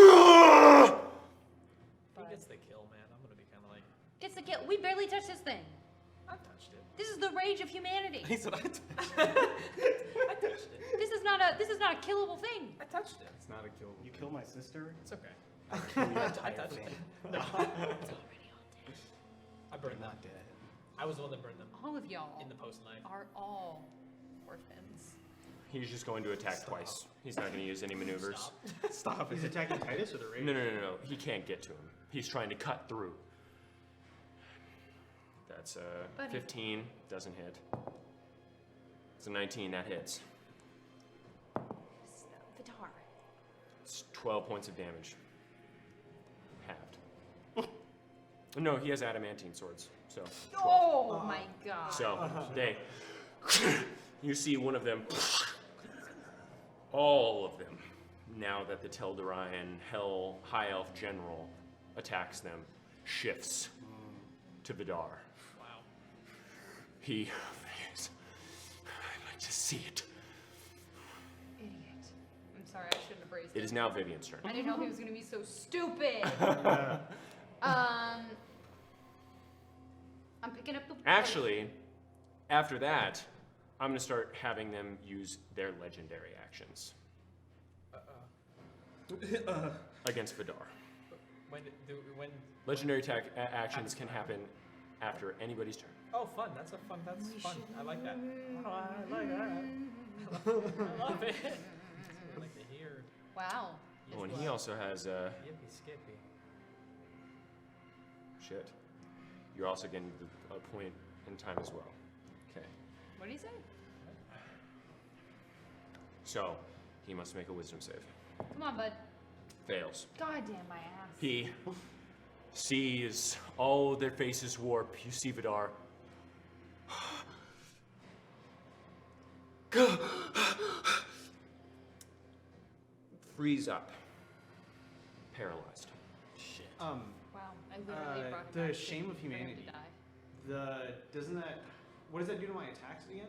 gets the kill, man? I'm gonna be kind of like, It's a kill. We barely touched this thing. I touched it. This is the rage of humanity. He said, I touched it. This is not a killable thing. I touched it. It's not a kill. you kill my sister? It's okay. I kill your I entire touched family. it. No. I burned them. Not dead. I was the one that burned them All of y'all in the post knife. are all orphans. he's just going to attack twice. He's not going to use any maneuvers. Stop He's it. attacking Titus or the raid? No. He can't get to him. He's trying to cut through. That's Buddy. 15. Doesn't hit. It's a 19. That hits. Vidar. It's 12 points of damage. Halved. No, he has adamantine swords. So 12. Oh my god. So they, you see one of them, all of them, now that the Teldarian Hell High Elf General attacks them, shifts to Vidar. Wow. He is, I'd like to see it. Idiot. I'm sorry, I shouldn't have raised It is now Vivian's turn. I didn't know he was gonna be so stupid. I'm picking up the. Actually, after that, I'm going to start having them use their legendary actions against Vidar. When? Legendary actions can happen after anybody's turn. Oh, fun. That's fun. I like that. Oh, I like that. I love it. I like to hear. Wow. Oh, and he also has Yippee skippy. shit. You're also getting a point in time as well. Okay. What do you say? So he must make a wisdom save. Come on, bud. Fails. God damn my ass. He sees all their faces warp. You see Vidar. Freeze up. Paralyzed. Shit. Wow. I literally brought him the back shame of for him to humanity. die. Doesn't that, what does that do to my attacks again?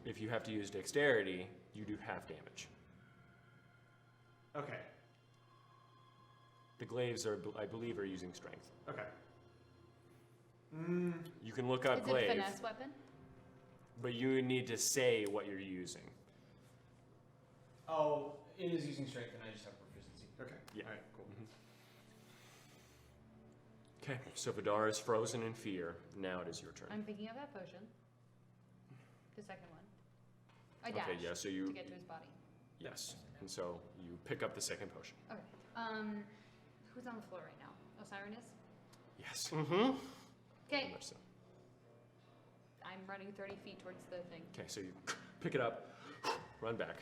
If you have to use dexterity, you do half damage. Okay. The glaives are, I believe, are using strength. Okay. You can look up Is it a glaive, finesse weapon? but you need to say what you're using. Oh, it is using strength and I just have proficiency. Okay. Yeah. Alright, cool. Okay, so Vidar is frozen in fear. Now it is your turn. I'm picking up that potion. The second one. I dash Okay, yeah, so you, to get to his body. yes, and so you pick up the second potion. Okay. Who's on the floor right now? Osiris is? Yes. Mm-hmm. Okay. Very much so. I'm running 30 feet towards the thing. Okay, so you pick it up, run back.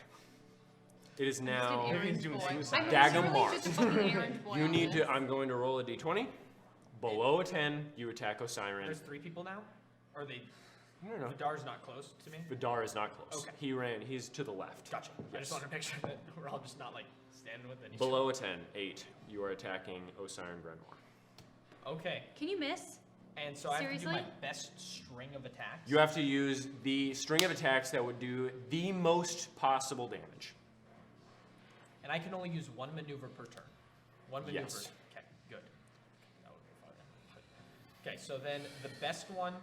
It is I'm now. just an errand doing boy. suicide. I'm Dagger literally mark. just a fucking errand boy You on need this. to. I'm going to roll a d20. Below a 10, you attack Osiris. There's 3 people now? Or they? No. Vidar's not close to me? Vidar is not close. Okay. He ran. He's to the left. Gotcha. I Yes. just wanted to make sure that we're all just not like standing with any. Below a 10, 8, you are attacking Osiris Grenmore. Okay. Can you miss? And so I have to do my Seriously? best string of attacks. You have to use the string of attacks that would do the most possible damage. And I can only use 1 maneuver per turn. 1 maneuver. Yes. Okay, good. That would be fun. Okay, so then the best one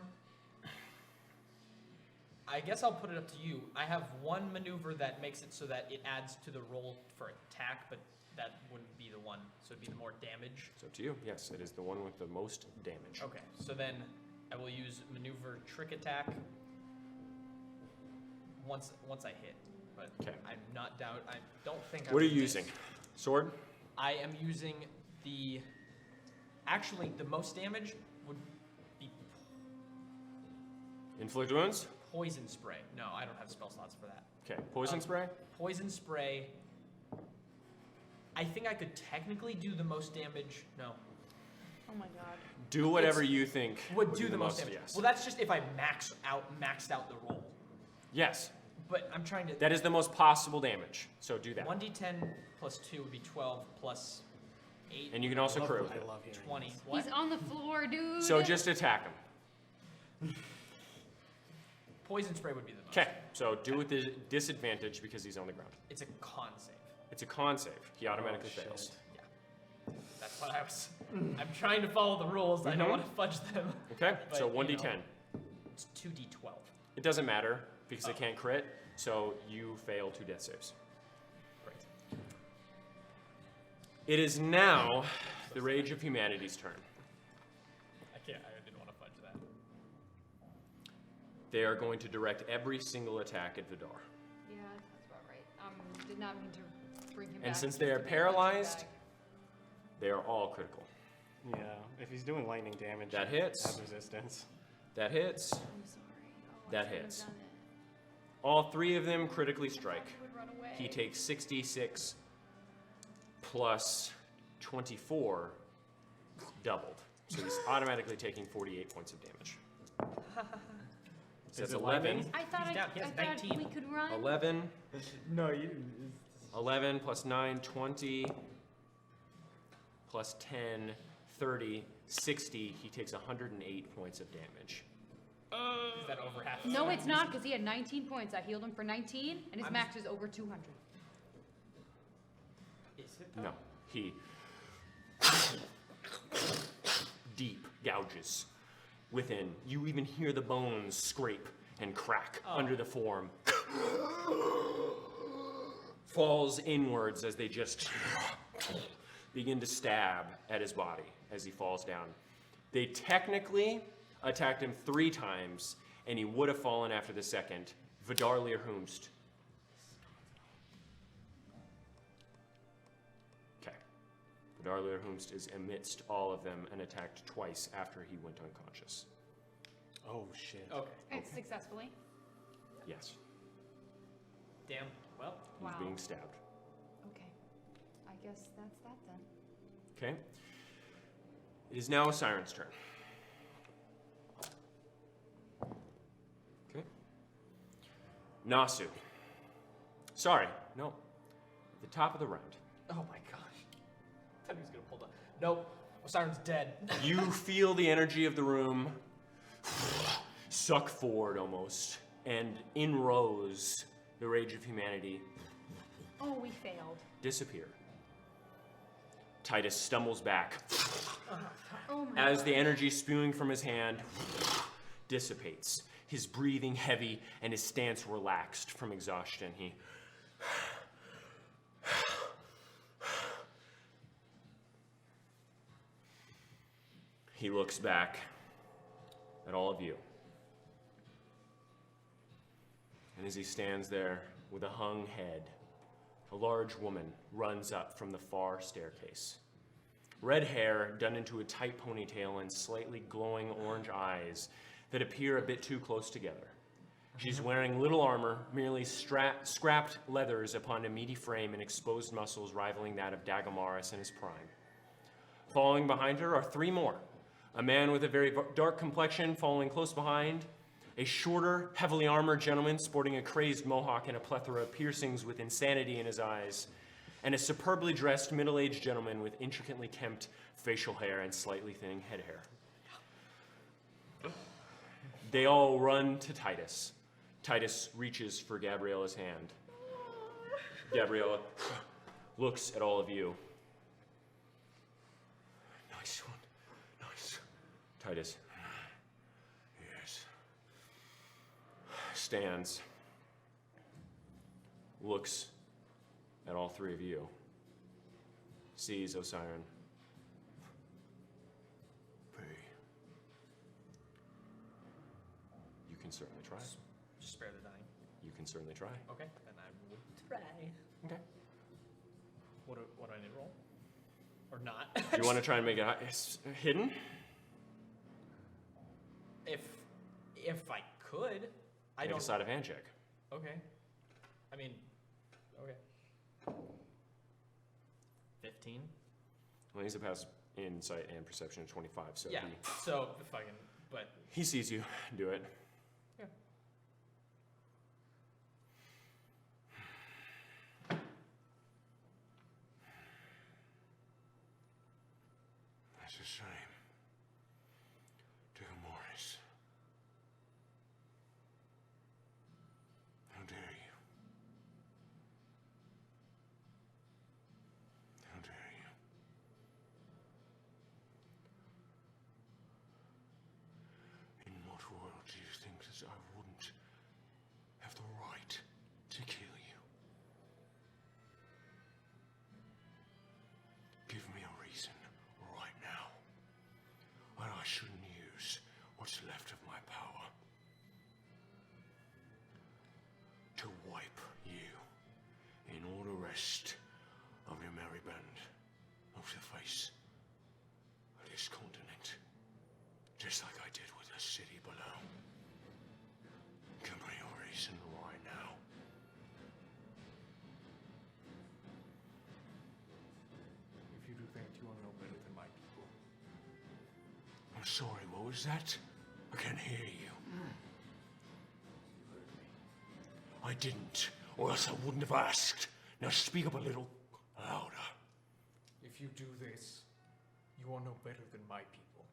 I guess I'll put it up to you. I have one maneuver that makes it so that it adds to the roll for attack, but that wouldn't be the one. So it'd be the more damage. It's up to you. Yes, it is the one with the most damage. Okay, so then I will use maneuver trick attack once I hit. But Okay. I'm not doubt. I don't think. What are I you will using? miss. Sword? I am using the. Actually, the most damage would be Inflict wounds? poison spray. No, I don't have spell slots for that. Okay. Poison spray? Poison spray. I think I could technically do the most damage. No, Oh my god. Do whatever you think would do the most damage. Yes. Well, that's just if I maxed out the roll. Yes. But I'm trying to. That is the most possible damage. So do that. 1d10 plus 2 would be 12 plus 8. And you can also crew. I love hearing 20. this. What? He's on the floor, dude. So just attack him. Poison spray would be the most. Okay. So do with the disadvantage because he's on the ground. It's a con save. It's a con save. He automatically shit. fails. Yeah. That's what I was. I'm trying to follow the rules. I don't Mhm. want to fudge them. Okay. But, So you 1d10. know, it's 2d12. It doesn't matter because Oh. they can't crit. So you fail 2 death saves. Great. It is now the Rage of Humanity's turn. I can't. I didn't want to fudge that. They are going to direct every single attack at Vidar. Yeah, that's about right. Did not mean to bring him back. And since just they are to be a punching paralyzed, bag. they are all critical. Yeah, if he's doing lightning damage, That he hits. has resistance. That hits. I'm sorry. Oh, I That shouldn't have hits. done it. All 3 of them critically strike. He would run away. He takes 66 plus 24 doubled. So he's automatically taking 48 points of damage. So that's it 11. lightning? I thought, He's down. He has I thought 19. we could run. 11. No, you. 11 plus 9, 20. Plus 10, 30, 60. He takes 108 points of damage. Is that over half? No, it's not, because he had 19 points. I healed him for 19, and his I'm- max is over 200. Is it? Though? No, he deep gouges within. You even hear the bones scrape and crack under the form. Falls inwards as they just begin to stab at his body as he falls down. They technically attacked him 3 times, and he would have fallen after the second. Vidar Learhumst. Okay. Vidar Learhumst is amidst all of them and attacked twice after he went unconscious. Oh shit. Okay. It's successfully. Yes, Damn. Well. he's Wow. being stabbed. Okay. I guess that's that then. Okay. It is now a Siren's turn. Okay. Nasu. Sorry, no. At the top of the round. Oh my gosh. I thought he was gonna pull down. Nope. Osiren's dead. You feel the energy of the room suck forward almost, and in rows, the Rage of Humanity Oh, we failed. disappear. Titus stumbles back Oh my as the energy spewing from his hand dissipates. His breathing heavy and his stance relaxed from exhaustion. He looks back at all of you. And as he stands there with a hung head, a large woman runs up from the far staircase. Red hair done into a tight ponytail and slightly glowing orange eyes that appear a bit too close together. She's wearing little armor, merely scrapped leathers upon a meaty frame and exposed muscles rivaling that of Dagamaris in his prime. Following behind her are 3 more. A man with a very dark complexion following close behind, a shorter, heavily armored gentleman sporting a crazed mohawk and a plethora of piercings with insanity in his eyes, and a superbly dressed middle-aged gentleman with intricately kempt facial hair and slightly thinning head hair. They all run to Titus. Titus reaches for Gabriella's hand. Gabriella looks at all of you. Nice one. Nice. Titus. Yes. stands, looks at all three of you, sees Osiron. You can certainly try. Just spare the dying. You can certainly try. Okay, then I will try. Okay. What do I need to roll? Or not? You want to try and make it hidden? If I could, I Make don't. a sleight of hand check. Okay. I mean, okay. 15. Well, he's a pass insight and perception of 25, so Yeah. So fucking, but he sees you do it. yeah. That's a shame. Dear Morris. How dare you? How dare you? In what world do you think that I wouldn't have the right to kill you? Give me a reason right now why I shouldn't use what's left of my power to wipe you and all the rest of your merry band off the face of this continent, just like I did with the city below. Give me a reason right now. If you do think you are no better than my people. I'm sorry, what was that? I can't hear you. I didn't, or else I wouldn't have asked. Now speak up a little louder. If you do this, you are no better than my people.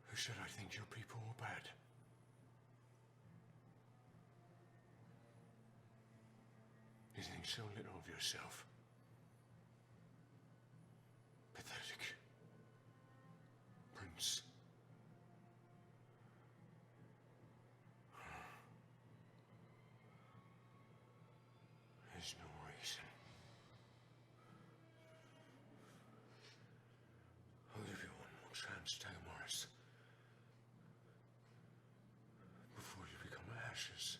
Who said I think your people were bad? You think so little of yourself. Pathetic. Prince. There's no reason. I'll give you one more chance, Morris. Before you become ashes,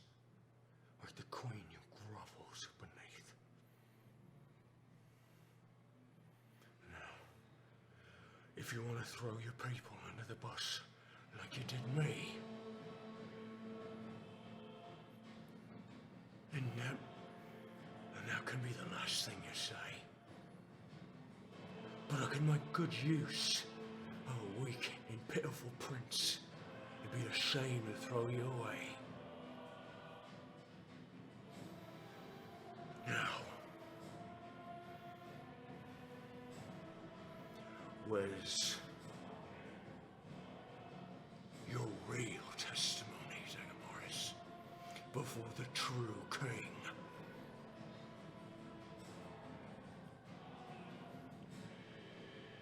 like the queen you grovels beneath. Now, if you want to throw your people under the bus, like you did me, and that can be the last thing you say. But I can make good use of a weak and pitiful prince. It'd be a shame to throw you away. Now, where's your real testimony, Morris, before the true king?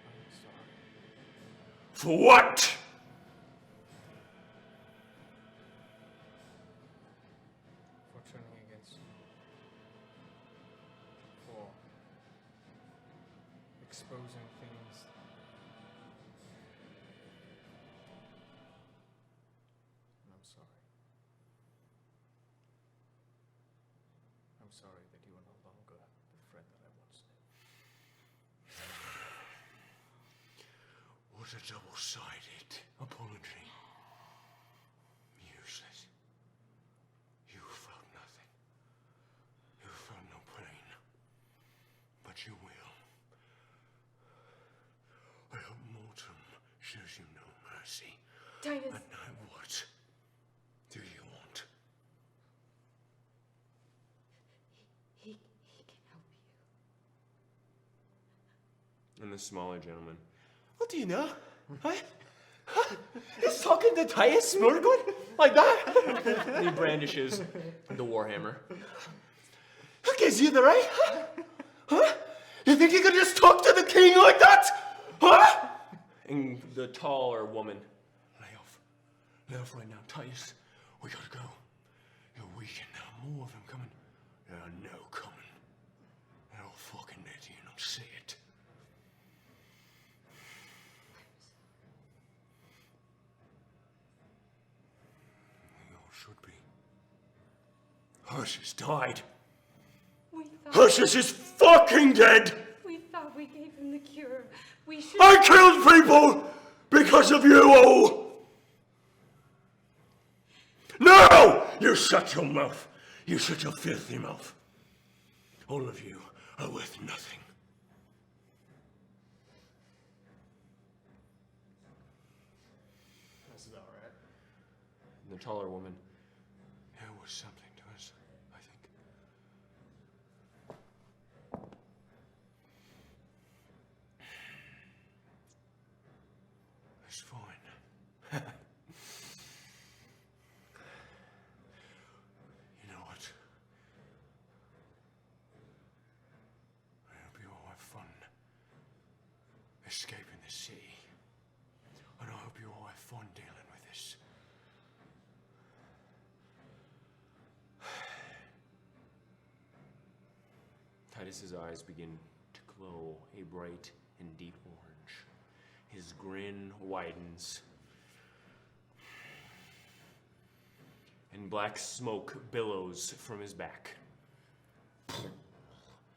I'm sorry. For what? For turning against you. For exposing things. And I'm sorry. I'm sorry that you are no longer the friend that I once knew. What a double-sided apology. Useless. You felt nothing. You felt no pain. But you will. I hope Mortem shows you no mercy. Titus, And now what do you want? he can help you. And the smaller gentleman. What do you know? Huh? He's talking to Titus Smurgood like that? And he brandishes the warhammer. Who gives you the right? Huh? You think you could just talk to the king like that? Huh? And the taller woman. Lay off. Lay off right now, Titus. We gotta go. You're weak and there are more of them coming. There are no coming. And I'll fucking let you and I'll say it. They all should be. Ursus died. We thought, Ursus is fucking dead! we thought we gave him the cure. We should. I killed people because of you all! No! You shut your mouth. You shut your filthy mouth. All of you are worth nothing. That's about right. And the taller woman. There was something to us, I think. It's fine. You know what? I hope you all have fun escaping the city. And I hope you all have fun dealing with this. Titus's eyes begin to glow a bright and deep orange. His grin widens. And black smoke billows from his back.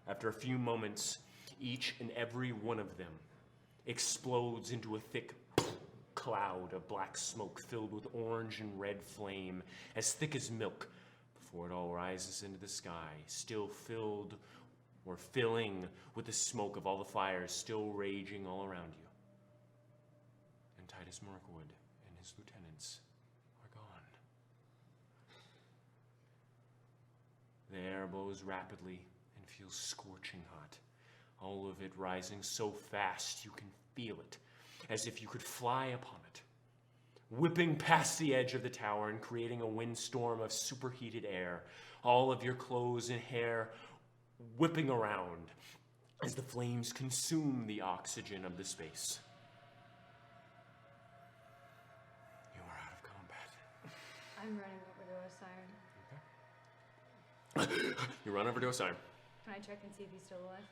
After a few moments, each and every one of them explodes into a thick cloud of black smoke filled with orange and red flame, as thick as milk, before it all rises into the sky, still filled or filling with the smoke of all the fires still raging all around you. And Titus Mirkwood and his lieutenants are gone. The air blows rapidly and feels scorching hot, all of it rising so fast you can feel it, as if you could fly upon it, whipping past the edge of the tower and creating a windstorm of superheated air, all of your clothes and hair whipping around as the flames consume the oxygen of the space. You are out of combat. I'm running over to Osiris. You run over to Osiris. Can I check and see if he's still alive?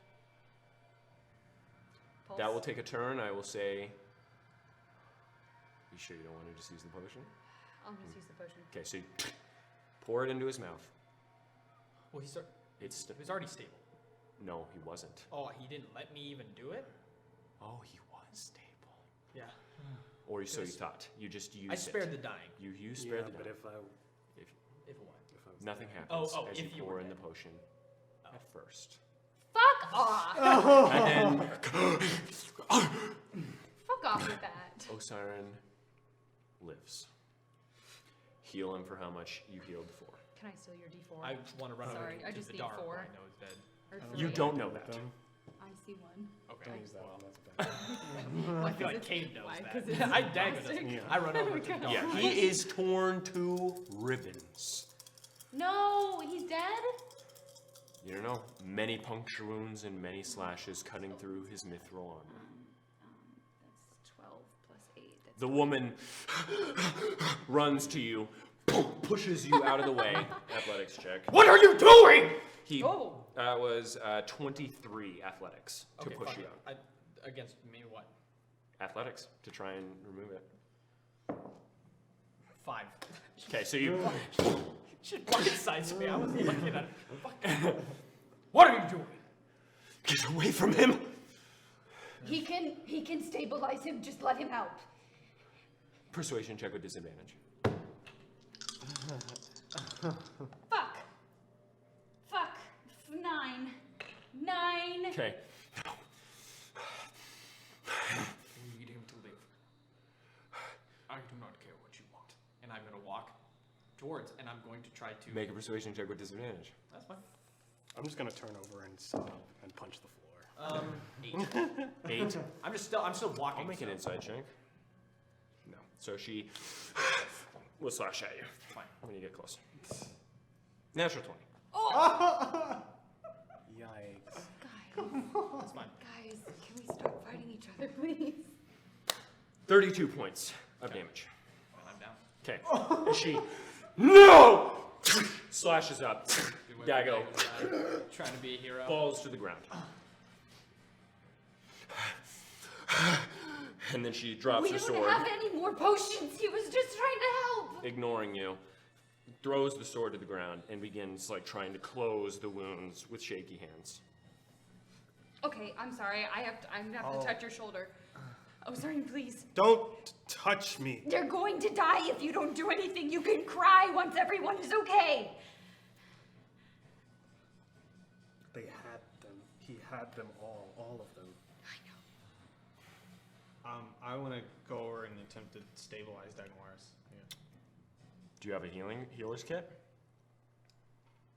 Pulse? That will take a turn. I will say, you sure you don't want to just use the potion? I'll just use the potion. Okay, so you pour it into his mouth. Well, he was already stable. No, he wasn't. Oh, he didn't let me even do it? Oh, he was stable. Yeah. Or so you thought. You just used it. I spared the dying. You spared the but dying. if If what? I was Nothing there. happens Oh, as if you you pour were in the dead. potion at first. Fuck off! And then Fuck off with that. Osiris lives. Heal him for how much you healed for. Can I steal your D4? I want to run Sorry, over I to just the need dark 4. where I know he's dead. Or You 3. don't know that. I see one. Okay. Don't use that Well, one. That's bad. I feel like it's- Cade knows why? that. 'Cause it's I dagger plastic? doesn't. I run over to the dark. Yeah, he is torn to ribbons. No, he's dead? You don't know. Many puncture wounds and many slashes cutting through his mithril armor. That's 12 plus 8. That's The woman runs to you, pushes you out of the way. Athletics check. What are you doing? He Oh. was 23 athletics to Okay, push fuck you it. out. Against me, what? Athletics to try and remove it. 5. Okay, so you. Shit blindsides me. I was looking at it. Fuck. What are you doing? Get away from him. He can stabilize him. Just let him out. Persuasion check with disadvantage. Fuck. 9. 9. Okay. We need him to live. I do not care what you want. And I'm going to walk towards, and I'm going to try to... Make a persuasion check with disadvantage. That's fine. I'm just gonna turn over and stop and punch the floor. 8. 8. I'm still walking. I'll make an so- inside check. No. So she will slash at you Fine. when you get close. Natural 20. Yikes. Guys, That's fine. guys, can we stop fighting each other, please? 32 points of damage. And I'm down. Okay. She No! Slashes up. Dago Trying to be a hero. falls to the ground. And then she drops We her don't sword, have any more potions. He was just trying to help. ignoring you. Throws the sword to the ground and begins like trying to close the wounds with shaky hands. Okay, I'm sorry. I'm gonna have to touch your shoulder. Oh, sorry, please. Don't touch me. They're going to die if you don't do anything. You can cry once everyone is okay. They had them. He had them all of them. I want to go over and attempt to stabilize Dagmar's. Yeah. Do you have a healer's kit?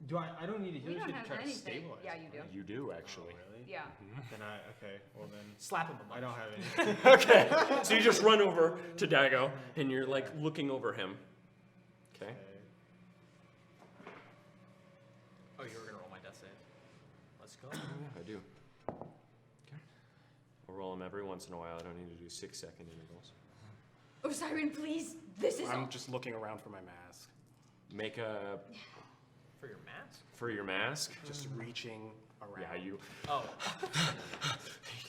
Do I? I don't need a We healer don't kit to have try to anything. stabilize. Yeah, you do. You do actually. Oh, really? Yeah. Then okay. Well then, Slap him a bunch. I don't have any. Okay, so you just run over to Dago and you're like looking over him. Okay. Oh, you were gonna roll my death save. Let's go. I do. Okay. I'll roll them every once in a while. I don't need to do 6-second intervals. Oh, Siren, please. This is. I'm just looking around for my mask. Make a For your mask? for your mask. Just reaching around. Yeah, you Oh.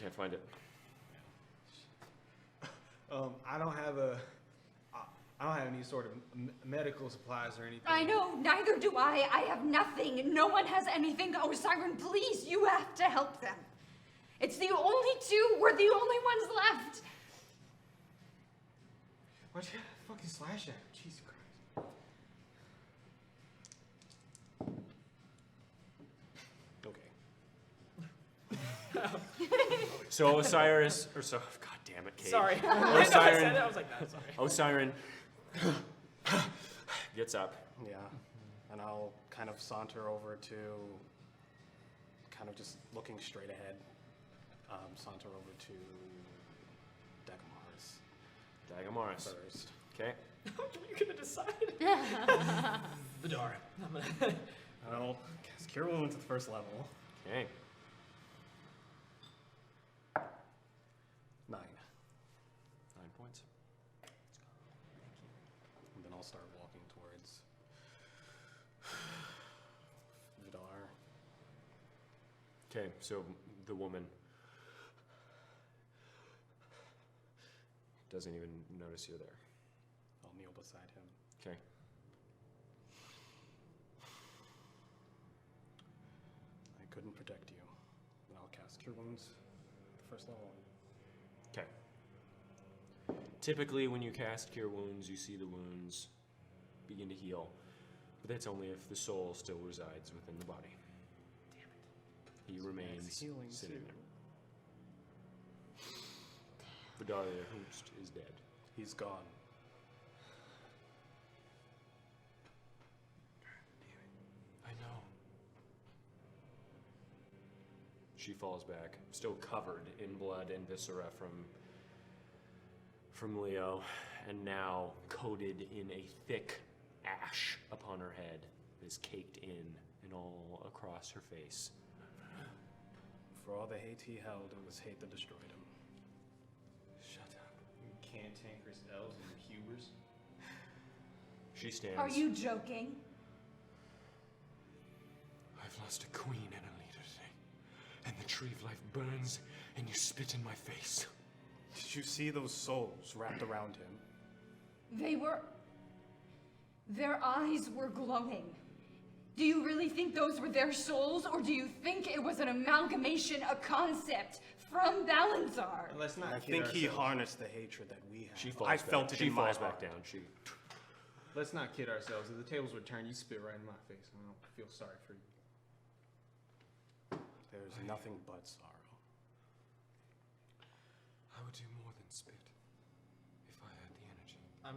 can't find it. I don't have I don't have any sort of medical supplies or anything. I know, neither do I. I have nothing. No one has anything. Oh, Siren, please, you have to help them. It's the only two. We're the only ones left. Why'd you fucking slash at him? Jesus Christ. Okay. So Osiris, or so, God damn it, Kate. Sorry. I know I said Osiren, it. I was like, no, sorry. Osiren gets up. Yeah. And I'll kind of saunter over to, kind of just looking straight ahead, saunter over to Dagmar's Dagamaris. first. Okay. You're gonna decide. Vidar. I'm gonna. I'll cast Cure Wounds at the first level. Okay. 9. 9 points. And then I'll start walking towards Vidar. Okay, so the woman doesn't even notice you're there. I'll kneel beside him. Okay. I couldn't protect you. And I'll cast Cure Wounds at the first level. Okay. Typically, when you cast Cure Wounds, you see the wounds begin to heal, but that's only if the soul still resides within the body. Damn it. He remains healing sitting too. there. Vidar the Host is dead. He's gone. I know. She falls back, still covered in blood and viscera from Leo, and now coated in a thick ash upon her head that is caked in and all across her face. For all the hate he held, it was hate that destroyed him. Shut up. Cantankerous elves and hubers. She stands. Are you joking? I've lost a queen and a leader today, and the tree of life burns, and you spit in my face. Did you see those souls wrapped around him? They were. Their eyes were glowing. Do you really think those were their souls, or do you think it was an amalgamation, a concept from Balanzar? And let's not I kid think he ourselves. harnessed the hatred that we have. She falls I back. felt it She in my falls heart. back down. She. Let's not kid ourselves. If the tables would turn, you spit right in my face. I don't feel sorry for you. There's nothing but sorrow. I would do more than spit if I had the energy. I'm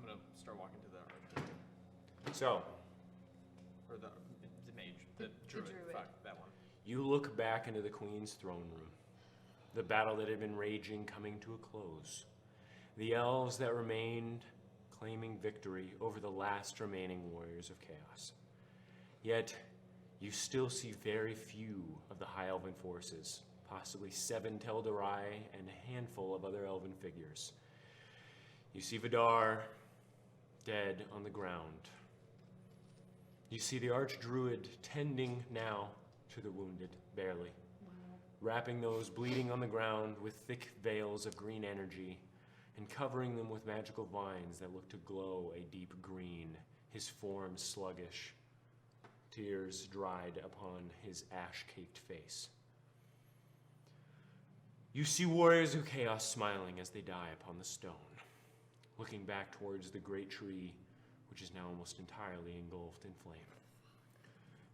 gonna start walking to the So, or the mage, the druid. druid. Fuck that one. you look back into the Queen's throne room. The battle that had been raging coming to a close. The elves that remained claiming victory over the last remaining warriors of chaos. Yet, you still see very few of the High Elven forces, possibly 7 Tel'Darai and a handful of other elven figures. You see Vidar dead on the ground, You see the archdruid tending now to the wounded, barely, wrapping those bleeding on the ground with thick veils of green energy and covering them with magical vines that look to glow a deep green, his form sluggish, tears dried upon his ash-caked face. You see warriors of chaos smiling as they die upon the stone, looking back towards the great tree, which is now almost entirely engulfed in flame.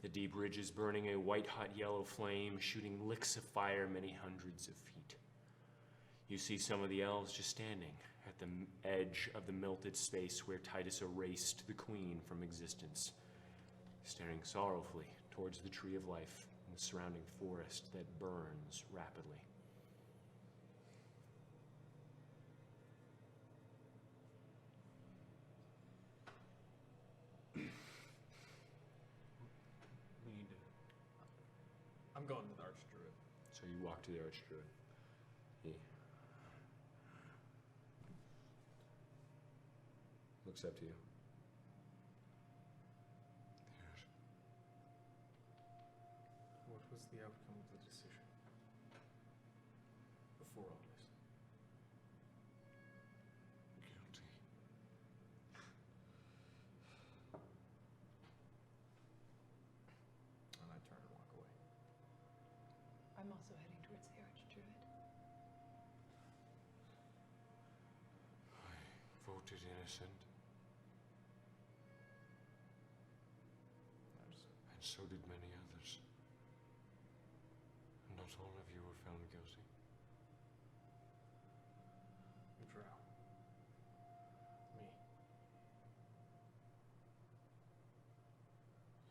The deep ridges burning a white-hot yellow flame, shooting licks of fire many hundreds of feet. You see some of the elves just standing at the edge of the melted space where Titus erased the queen from existence, staring sorrowfully towards the tree of life and the surrounding forest that burns rapidly. We need to. I'm going to the archdruid. So you walk to the archdruid. He looks up to you. Yes. What was the outcome of the decision? Before all this. Guilty. And I turn and walk away. I'm also heading towards the archdruid. I voted innocent, and so did many others. Not all of you were found guilty. Drow. Me.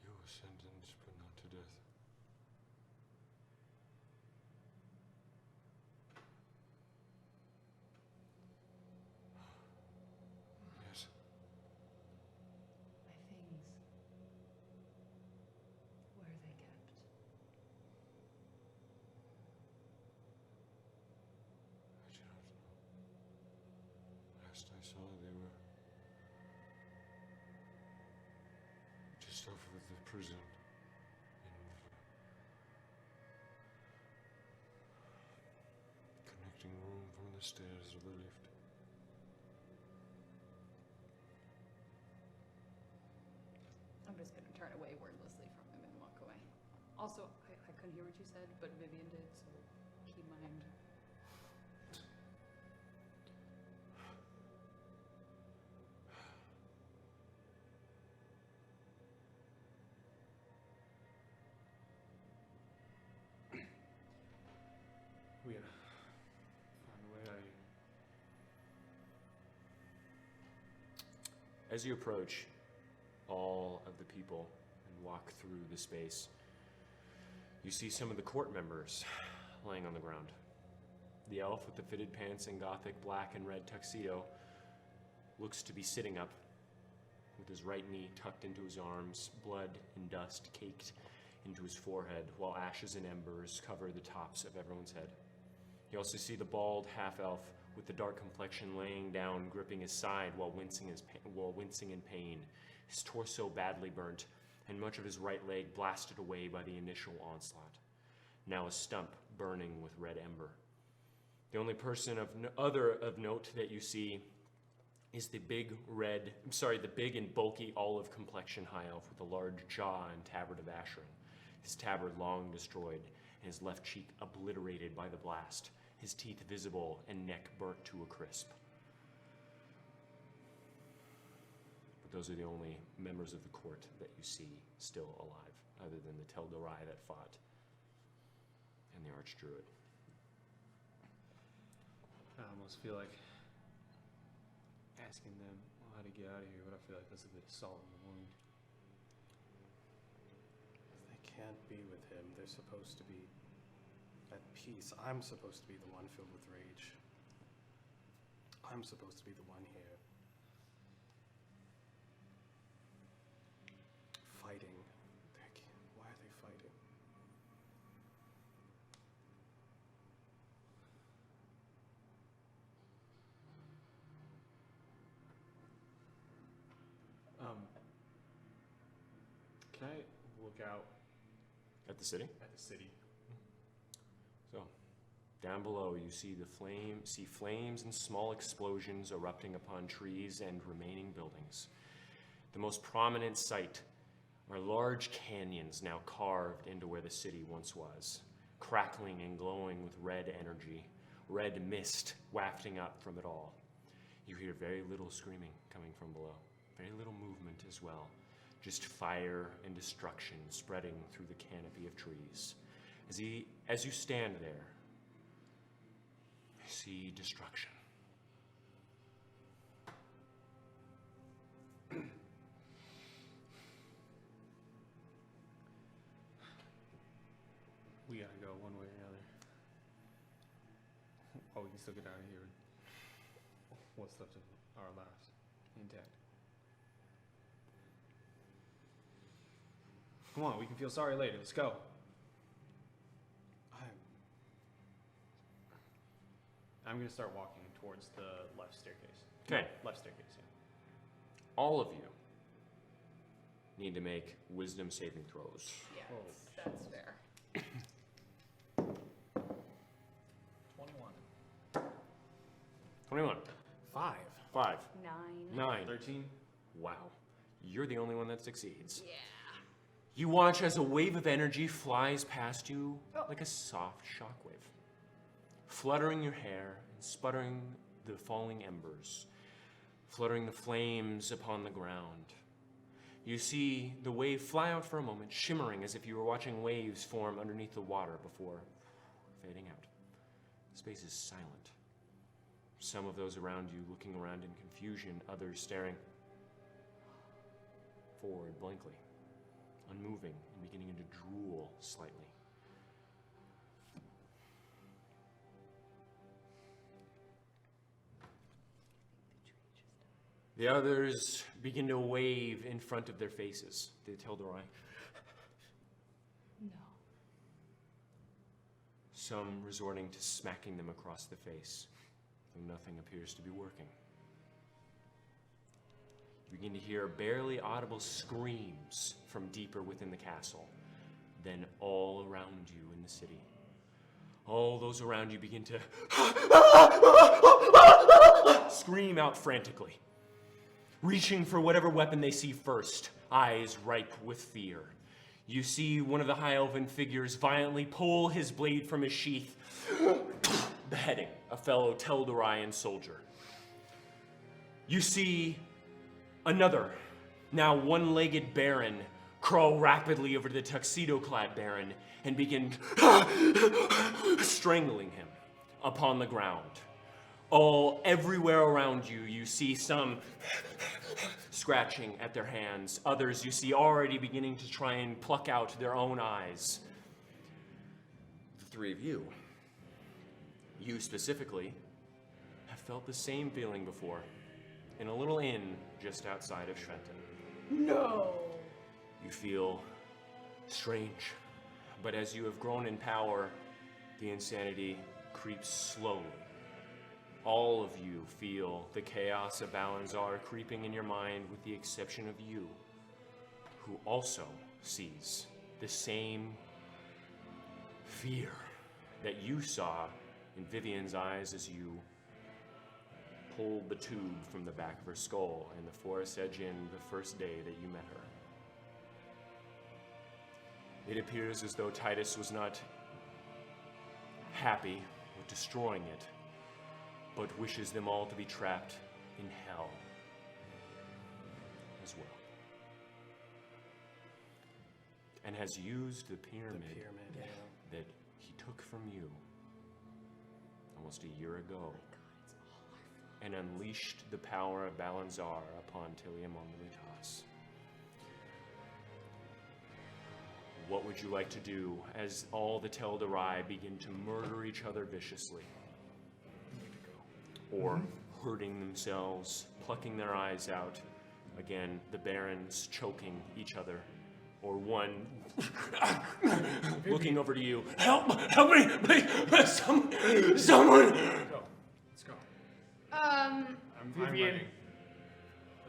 You were sentenced, but not to death. Yes. My things. Where are they kept? I do not know. Last I saw, they were just off of the prison in the connecting room from the stairs of the lift. I'm just gonna turn away wordlessly from him and walk away. Also, I couldn't hear what you said, but Vivian did, so keep mind. We gotta find a way out of here. As you approach all of the people and walk through the space, you see some of the court members laying on the ground. The elf with the fitted pants and gothic black and red tuxedo looks to be sitting up with his right knee tucked into his arms, blood and dust caked into his forehead, while ashes and embers cover the tops of everyone's head. You also see the bald half-elf with the dark complexion laying down, gripping his side while wincing in pain, his torso badly burnt, and much of his right leg blasted away by the initial onslaught. Now a stump burning with red ember. The only person of note that you see is the big and bulky olive complexion high elf with a large jaw and tabard of Asheron, his tabard long destroyed, and his left cheek obliterated by the blast, his teeth visible and neck burnt to a crisp. But those are the only members of the court that you see still alive, other than the Tel'Dorai that fought and the Archdruid. I almost feel like asking them how to get out of here, but I feel like that's a bit of salt in the wound. They can't be with him. They're supposed to be at peace. I'm supposed to be the one filled with rage. I'm supposed to be the one here fighting. Why are they fighting? Can I look out At the city? at the city? So, down below, you see flames and small explosions erupting upon trees and remaining buildings. The most prominent sight are large canyons now carved into where the city once was, crackling and glowing with red energy, red mist wafting up from it all. You hear very little screaming coming from below, very little movement as well, just fire and destruction spreading through the canopy of trees. As you stand there, you see destruction. We gotta go one way or another. Oh, we can still get out of here. What's left of our lives intact. Come on, we can feel sorry later. Let's go. I'm gonna start walking towards the left staircase. Okay. Left staircase, yeah. All of you need to make wisdom saving throws. Yeah, Oh. that's fair. 21. 21. 5. 5. 9. 9. 13. Wow. You're the only one that succeeds. Yeah. You watch as a wave of energy flies past you like a soft shockwave, fluttering your hair and sputtering the falling embers, fluttering the flames upon the ground. You see the wave fly out for a moment, shimmering as if you were watching waves form underneath the water before fading out. Space is silent. Some of those around you looking around in confusion, others staring forward blankly, unmoving and beginning to drool slightly. The others begin to wave in front of their faces. They tell Dorai. No. Some resorting to smacking them across the face, though nothing appears to be working. You begin to hear barely audible screams from deeper within the castle, then all around you in the city. All those around you begin to scream out frantically, reaching for whatever weapon they see first, eyes ripe with fear. You see one of the high elven figures violently pull his blade from his sheath, beheading a fellow Teldorian soldier. You see another, now one-legged baron, crawl rapidly over to the tuxedo-clad baron and begin strangling him upon the ground. Everywhere around you, you see some scratching at their hands. Others you see already beginning to try and pluck out their own eyes. The three of you specifically, have felt the same feeling before in a little inn just outside of Shrenten. No. You feel strange, but as you have grown in power, the insanity creeps slowly. All of you feel the chaos of Balanzar creeping in your mind, with the exception of you, who also sees the same fear that you saw in Vivian's eyes as you pulled the tube from the back of her skull in the Forest Edge Inn the first day that you met her. It appears as though Titus was not happy with destroying it, but wishes them all to be trapped in hell as well. And has used the pyramid, that he took from you almost a year ago and unleashed the power of Balanzar upon Tilium on the Lutas. What would you like to do as all the Tel'Darai begin to murder each other viciously? Or hurting themselves, plucking their eyes out. Again, the barons choking each other. Or one looking over to you. Help me, please, someone. Let's go. I'm Vivian. ready.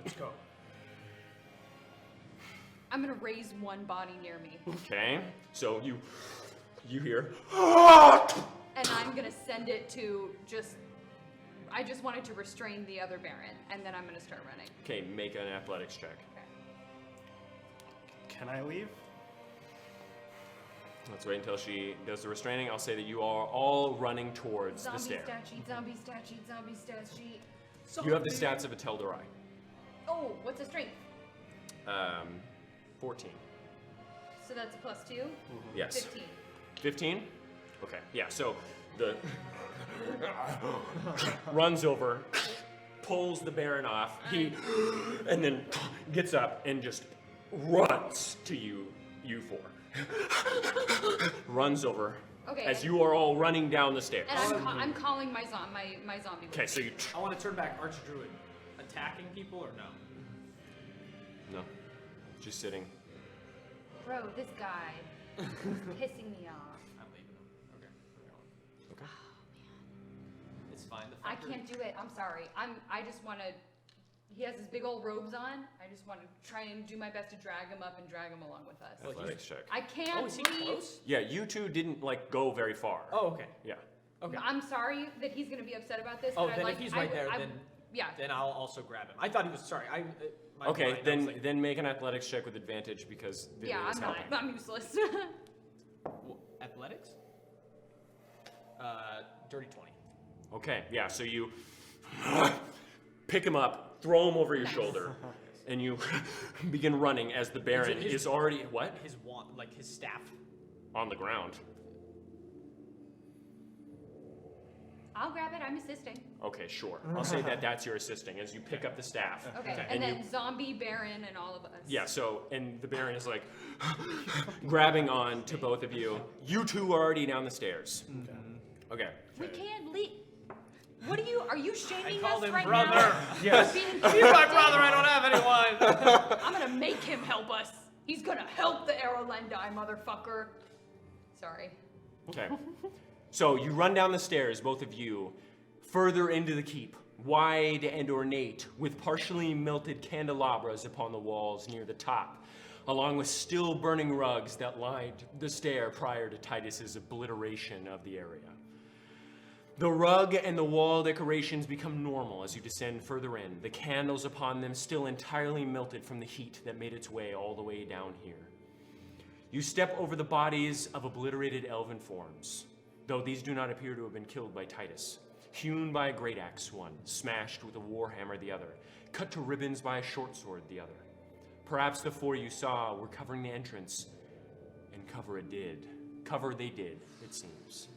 Let's go. I'm gonna raise one body near me, Okay, so you hear, and I'm gonna send it to just. I just wanted to restrain the other Baron, and then I'm gonna start running. okay, make an athletics check. Okay. Can I leave? Let's wait until she does the restraining. I'll say that you are all running towards the Zombie stair. stat sheet, zombie stat sheet, zombie stat sheet. You have the stats of a Tel'Darai. Oh, what's the strength? 14. So that's a +2? Yes. 15. 15? Okay, yeah, so the runs over, pulls the Baron off, and then gets up and just runs to you four. Runs over Okay. as you are all running down the stairs. And I'm calling my zombie. Okay, so you I want to turn back Archdruid. Attacking people or no? no, just sitting. Bro, this guy is pissing me off. I'm leaving him. Okay. Okay. It's fine. The I fucker- can't do it. I'm sorry. I just want to. He has his big old robes on. I just want to try and do my best to drag him up and drag him along with us. Athletics check. I can't Oh, is he leave. close? Yeah, you two didn't like go very far. Oh, okay. Yeah. Okay. I'm sorry that he's gonna be upset about this. Oh, but then I if he's right there, then yeah. then I'll also grab him. I thought he was sorry. My Okay, mind, I was then like, then make an athletics check with advantage because Vivian Yeah, is I'm not. helping. I'm useless. athletics. Dirty 20. Okay, yeah, so you pick him up, throw him over your shoulder, and you begin running as the Baron his- is already what? His wand, like his staff. On the ground. I'll grab it. I'm assisting. Okay, sure. I'll say that that's your assisting as you pick up the staff. Okay. Okay. And And then zombie Baron and all of us. Yeah, so, and the Baron is like grabbing on to both of you. You two are already down the stairs. Okay. We can't leave. What are you shaming called us him right brother. now? Yes. Being He's my brother. I don't have anyone. I'm gonna make him help us. He's gonna help the Arrowlendi, motherfucker. Sorry. Okay. So you run down the stairs, both of you, further into the keep, wide and ornate, with partially melted candelabras upon the walls near the top, along with still burning rugs that lined the stair prior to Titus's obliteration of the area. The rug and the wall decorations become normal as you descend further in, the candles upon them still entirely melted from the heat that made its way all the way down here. You step over the bodies of obliterated elven forms, though these do not appear to have been killed by Titus. Hewn by a great axe one, smashed with a warhammer the other, cut to ribbons by a short sword the other. Perhaps the four you saw were covering the entrance, and cover they did, it seems.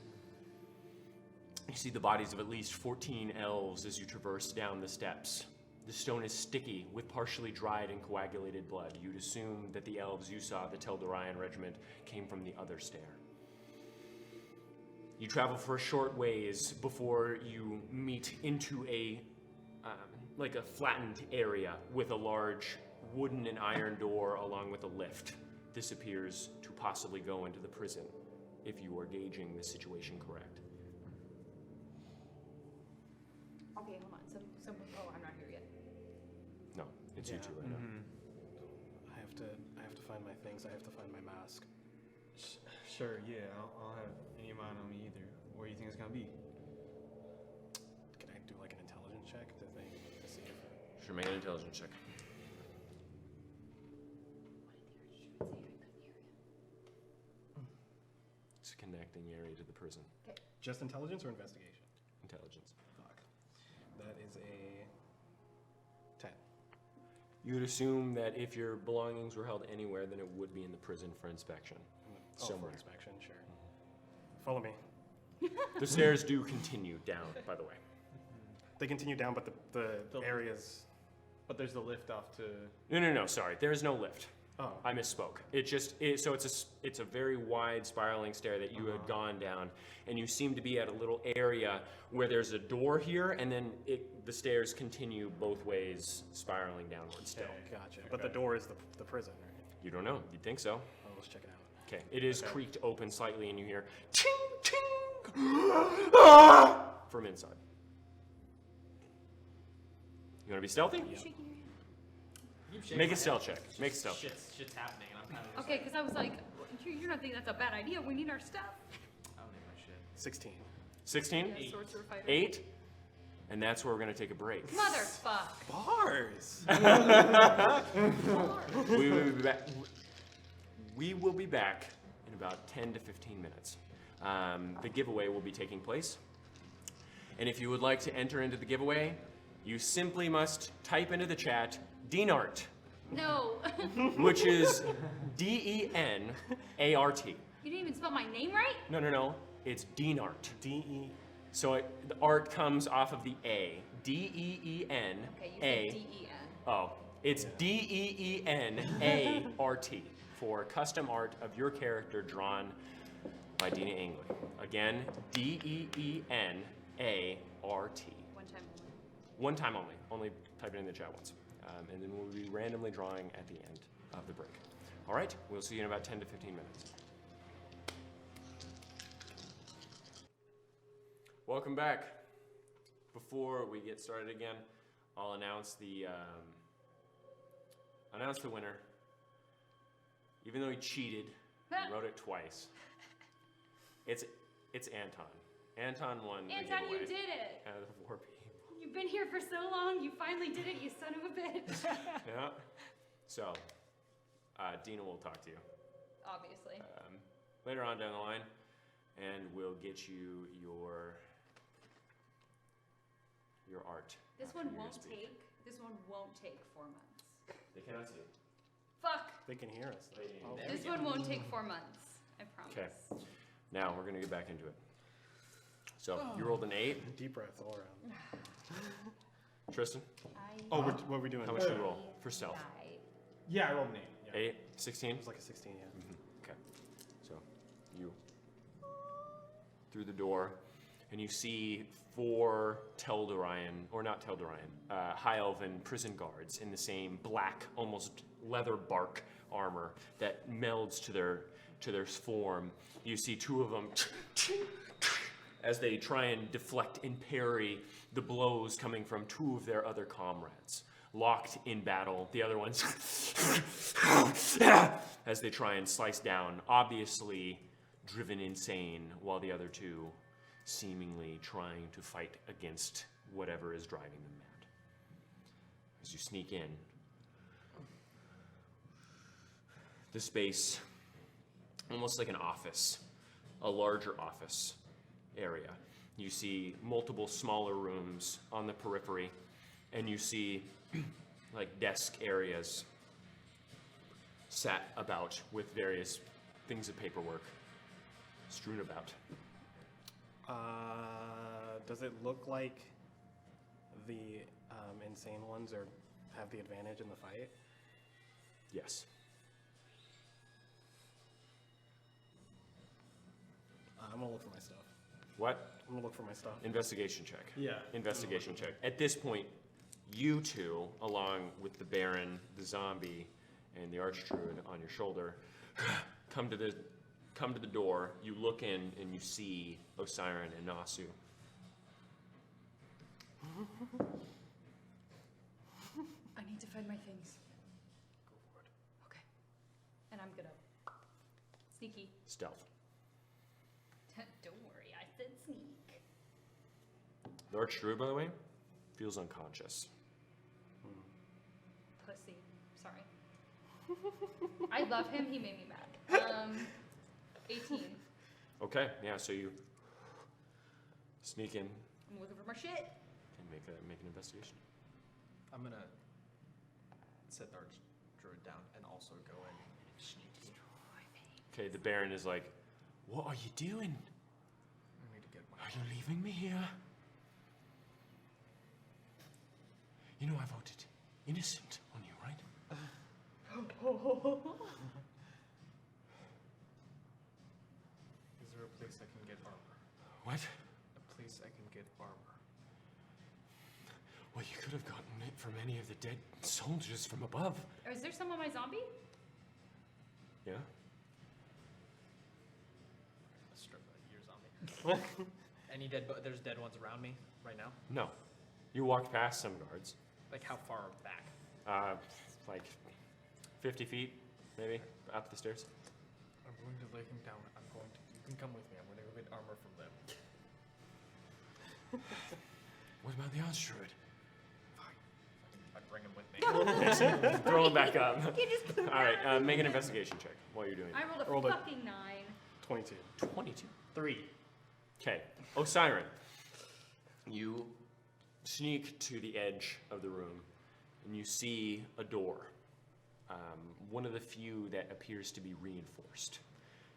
You see the bodies of at least 14 elves as you traverse down the steps. The stone is sticky with partially dried and coagulated blood. You'd assume that the elves you saw, the Tel'Darian regiment, came from the other stair. You travel for a short ways before you meet into a flattened area with a large wooden and iron door along with a lift. This appears to possibly go into the prison, if you are gauging the situation correct. Okay, hold on. Oh, I'm not here yet. No, it's you two right now. I have to find my things. I have to find my mask. Sure, yeah, I'll have any amount on me either. Where do you think it's gonna be? Can I do like an intelligence check to see if Sure, make an intelligence check. It's connecting area to the prison. just intelligence or investigation? Intelligence. Fuck. That is a 10. You would assume that if your belongings were held anywhere, then it would be in the prison for inspection. For Somewhere. inspection, sure. Follow me. The stairs do continue down, by the way. They continue down, but the areas. But there's the lift off to. No, sorry. There is no lift. Oh. I misspoke. So it's a very wide spiraling stair that you had gone down, and you seem to be at a little area where there's a door here, and then the stairs continue both ways, spiraling downward still. Okay, gotcha. But the door is the prison, right? You don't know. You'd think so. Oh, let's check it out. Okay. It is creaked open slightly, and you hear ching ching from inside. You want to be stealthy? Are you shaking your hand? Keep shaking Make my a stealth head. check. Make a stealth check. Shit's happening, and I'm kind of just Okay, like, because I was like, you're not thinking that's a bad idea. We need our stuff. I don't need my shit. 16. 16? Yeah, sorcerer fighter. 8? And that's where we're going to take a break. Motherfuck. Bars! We will be back. We will be back in about 10 to 15 minutes. The giveaway will be taking place. And if you would like to enter into the giveaway, you simply must type into the chat Denart, No. which is D-E-N-A-R-T. You didn't even spell my name right? No. It's Denart. D-E. So the art comes off of the A. D-E-E-N-A. Okay, you said D-E-N. Oh, it's D-E-E-N-A-R-T for custom art of your character drawn by Dina Angley. Again, D-E-E-N-A-R-T. One time only. One time only. Only type it in the chat once. And then we'll be randomly drawing at the end of the break. All right, we'll see you in about 10 to 15 minutes. Welcome back. Before we get started again, I'll announce the winner. Even though he cheated, he wrote it twice. It's Anton. Anton won the Anton, you giveaway did it. out of the 4 people. You've been here for so long. You finally did it, you son of a bitch. Yeah. So, Dina will talk to you Obviously. later on down the line, and we'll get you your art. This after one your won't speech. take 4 months. They cannot see it. Fuck. They can hear us. They- Oh. There This we go. one won't take 4 months. I promise. Okay. Now we're gonna get back into it. So you rolled an 8, Deep breaths all around. Tristan. Oh, what are we doing? How much did you roll for stealth? Yeah, I rolled an 8. Yeah. 8, 16. It was like a 16, yeah. Okay. So you through the door, and you see 4 Teldorian, or not Teldorian, High Elven prison guards in the same black, almost leather bark armor that melds to their form. You see 2 of them as they try and deflect and parry the blows coming from 2 of their other comrades. Locked in battle, the other ones as they try and slice down, obviously driven insane, while the other 2 seemingly trying to fight against whatever is driving them mad. As you sneak in, the space, almost like an office, a larger office area. You see multiple smaller rooms on the periphery, and you see like desk areas sat about with various things of paperwork strewn about. Does it look like the insane ones have the advantage in the fight? Yes. I'm gonna look for my stuff. What? I'm gonna look for my stuff. Investigation check. Yeah. Investigation check. At this point, you 2, along with the Baron, the zombie, and the Archdruid on your shoulder, come to the door. You look in and you see Osiren and Nasu. I need to find my things. Go for it. Okay. And I'm gonna sneaky. Stealth. Don't worry, I said sneak. The Archdruid, by the way, feels unconscious. Pussy. Sorry. I love him. He made me mad. 18. Okay, yeah. So you sneak in I'm looking for more shit. and make an investigation. I'm gonna set the Archdruid down and also go in sneaky. Okay, the Baron is like, "What are you doing? I need to get my. Are you leaving me here? You know I voted innocent on you, right?" Is there a place I can get armor? What? A place I can get armor. Well, you could have gotten it from any of the dead soldiers from above. Is there some on my zombie? Yeah? Let's strip your zombie. Any dead? There's dead ones around me right now. No. You walked past some guards. Like how far back? like 50 feet, maybe, up the stairs. I'm going to lay him down. You can come with me. I'm going to go get armor from them. What about the Ostrud? I bring him with me. Throw him back up. You just put him All right, down. make an investigation check while you're doing I it. rolled a Rolled a- fucking 9. 22. 22. 3. Okay, Osiren, you sneak to the edge of the room, and you see a door. One of the few that appears to be reinforced.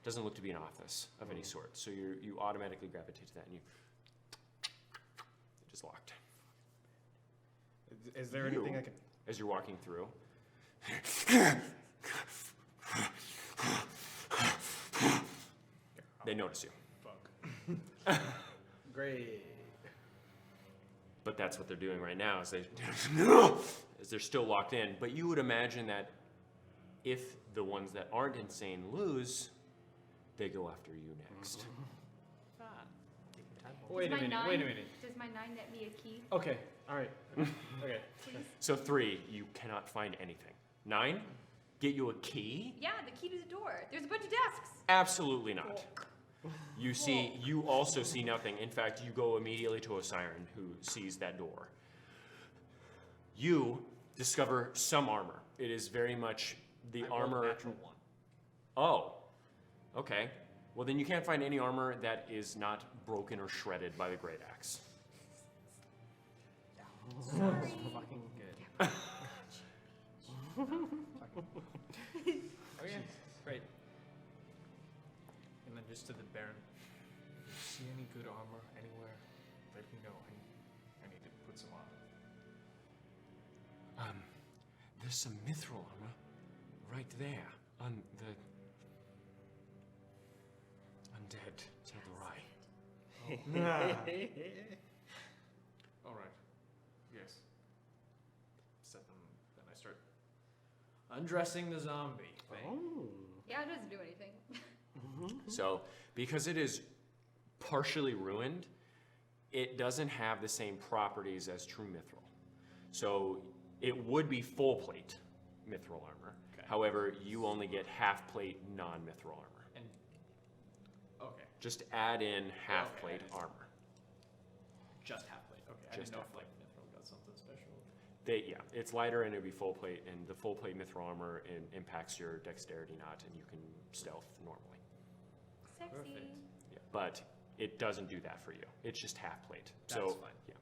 Doesn't look to be an office of any sort, so you automatically gravitate to that, and you just locked. Is there anything I can... As you're walking through, they notice you. Fuck. Great. But that's what they're doing right now, is they're still locked in. But you would imagine that if the ones that aren't insane lose, they go after you next. Wait a minute. Wait a minute. Does my 9 net me a key? Okay, alright. Okay. So 3, you cannot find anything. 9, get you a key? Yeah, the key to the door. There's a bunch of desks. Absolutely not. You also see nothing. In fact, you go immediately to Osiren, who sees that door. You discover some armor. It is very much the I rolled a armor. natural 1. Oh, okay. Well, then you can't find any armor that is not broken or shredded by the great axe. Sorry. Fucking good. Oh yeah, great. And then just to the Baron. If you see any good armor anywhere, let me know. I need to put some on. There's some mithril armor right there on the undead to the right. All right. Yes. Set them. Then I start undressing the zombie thing. Oh. Yeah, it doesn't do anything. So, because it is partially ruined, it doesn't have the same properties as true mithril. So, it would be full plate mithril armor. Okay. However, you only get half plate non-mithril armor. And okay, Just add in half Okay, plate I just- armor. just half plate. Okay, I Just didn't know half if like mithril got something special. It's lighter and it'll be full plate, and the full plate mithril armor impacts your dexterity not, and you can stealth normally. Sexy. Perfect. Yeah, but it doesn't do that for you. It's just half plate. So, That's fine. yeah.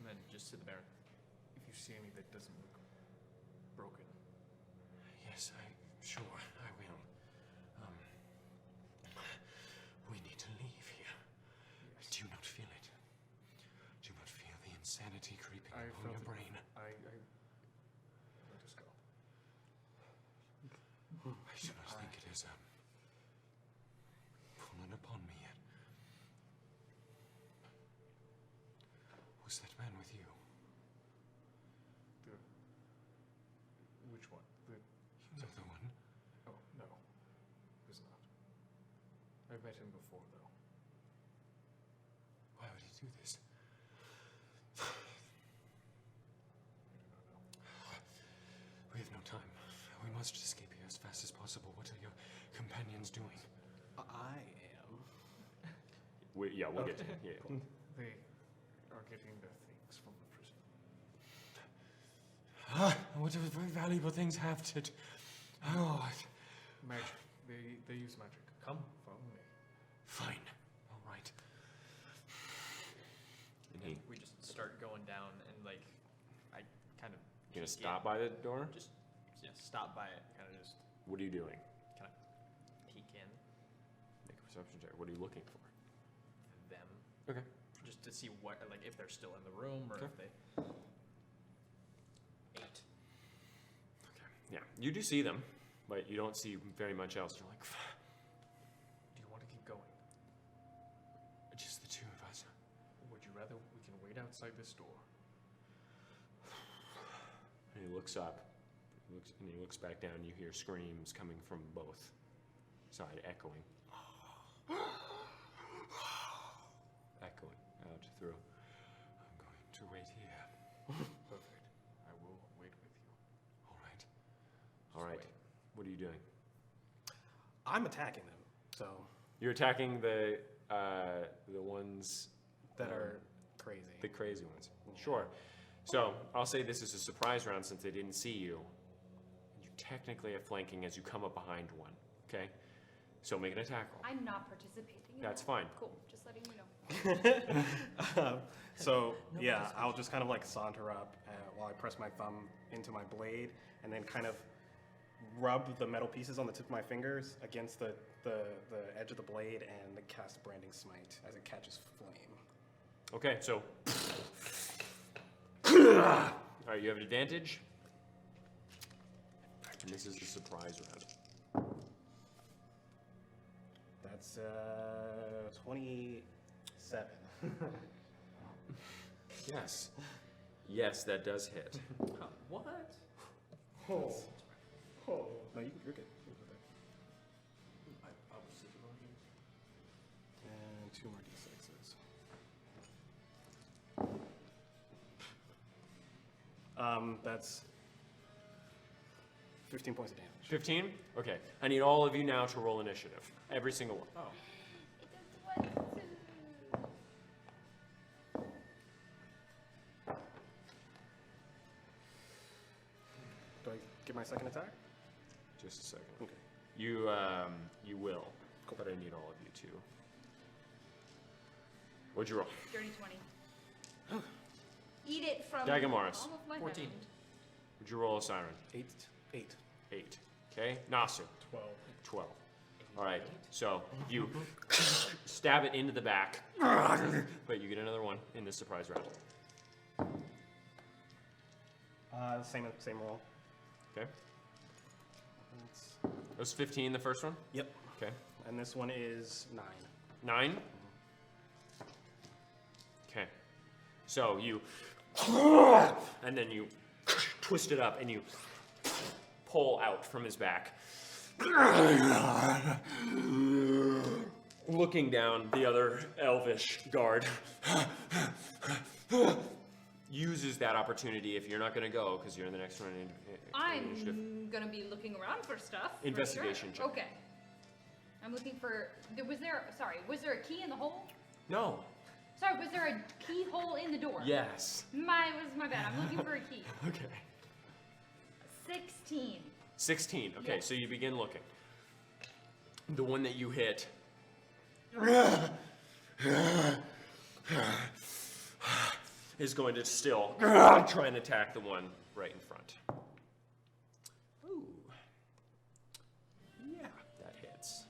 And then just to the Baron. If you see any that doesn't look broken, Yes, sure, I will. We need to leave here. Do you not feel it? Do you not feel the insanity creeping I upon felt your it. brain? let us go. I do not think it has fallen upon me yet. Was that man with you? Which one? The other one? Oh no, it was not. I've met him before though. Why would he do this? I do not know. We have no time. We must escape here as fast as possible. What are your companions doing? I am. We'll get to it. Yeah. They are getting the things from the prison. What very valuable things have to... Oh, Magic. They use magic. Come, follow me. fine. All right. And he, We just start going down and like, I kind of. you gonna peek stop in. by the door? Just stop by it. Kind of just What are you doing? kind of peek in Make a perception check. What are you looking for? them. Okay. Just to see what, like, if they're still in the room or Okay. if they. 8. Okay. Yeah, you do see them, but you don't see very much else. You're like, Do you want to keep going? Just the two of us. Would you rather we can wait outside this door? and he looks up, and he looks back down. You hear screams coming from both sides, echoing out through. I'm going to wait here. Perfect. I will wait with you. All right. wait. What are you doing? I'm attacking them, so You're attacking the ones that are crazy. the crazy ones. Sure. So I'll say this is a surprise round since they didn't see you. You technically are flanking as you come up behind one. Okay. So make an attack roll. I'm not participating. in That's that. fine. Cool. Just letting you know. So yeah, I'll just kind of like saunter up while I press my thumb into my blade, and then kind of rub the metal pieces on the tip of my fingers against the edge of the blade, and cast Branding Smite as it catches flame. Okay. So. All right. You have an advantage. And this is a surprise round. That's 27. Yes. Yes, that does hit. Huh, what? Oh. Oh. No, you're good. And 2 more d6s. That's 15 points of damage. 15? Okay. I need all of you now to roll initiative. Every single one. Oh. Do I get my second attack? Just a second. Okay. You will. But I need all of you to. What'd you roll? Dirty 20. Eat it from Dagamaris. the palm of my 14. hand. Would you roll a siren? 8. 8. Okay. Nasu. 12. 12. All right. So you stab it into the back, but you get another one in this surprise round. Same roll. Okay. That's, It was 15 the first one. yep. Okay. And this one is 9. 9. Okay. So you, and then you twist it up and you pull out from his back. Looking down, the other elvish guard uses that opportunity if you're not going to go because you're in the next round in initiative. I'm gonna be looking around for stuff. for Investigation sure. check. Okay. I'm looking for. Was there a key in the hole? No. Sorry, was there a keyhole in the door? Yes. My bad. I'm looking for a key. Okay. 16. 16. Okay, Yeah. so you begin looking. The one that you hit is going to still try and attack the one right in front. Ooh. Yeah, that hits.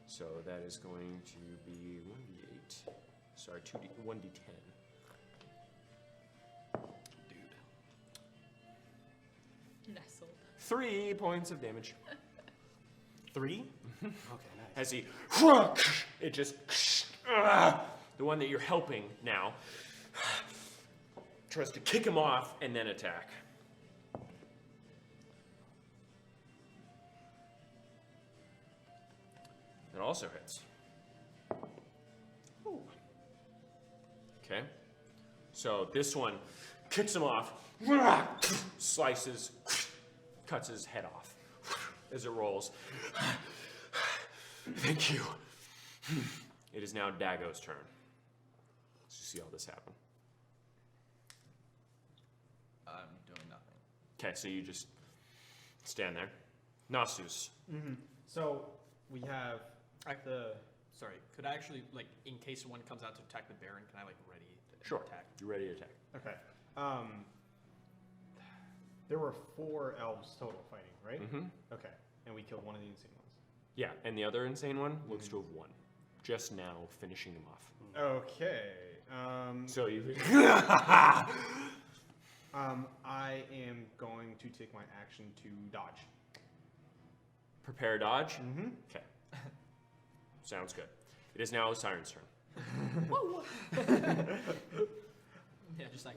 So that is going to be 1d8. Sorry, 1d10. Nestled. 3 points of damage. 3? Okay, nice. As he, it just, the one that you're helping now, tries to kick him off and then attack. It also hits. Ooh. Okay. So this one kicks him off, slices, cuts his head off as it rolls. Thank you. It is now Dago's turn. Let's see all this happen. I'm doing nothing. Okay, so you just stand there. Nasus. So we have the. Sorry, could I actually, like, in case one comes out to attack the Baron, can I, like, ready to Sure. attack? You ready to attack? Okay. There were 4 elves total fighting, right? Mm-hmm. Okay. And we killed one of the insane ones. Yeah, and the other insane one looks to have won. Just now finishing them off. Okay. So you. I am going to take my action to dodge. Prepare dodge? Mm-hmm. Okay. Sounds good. It is now Siren's turn. Yeah, just like,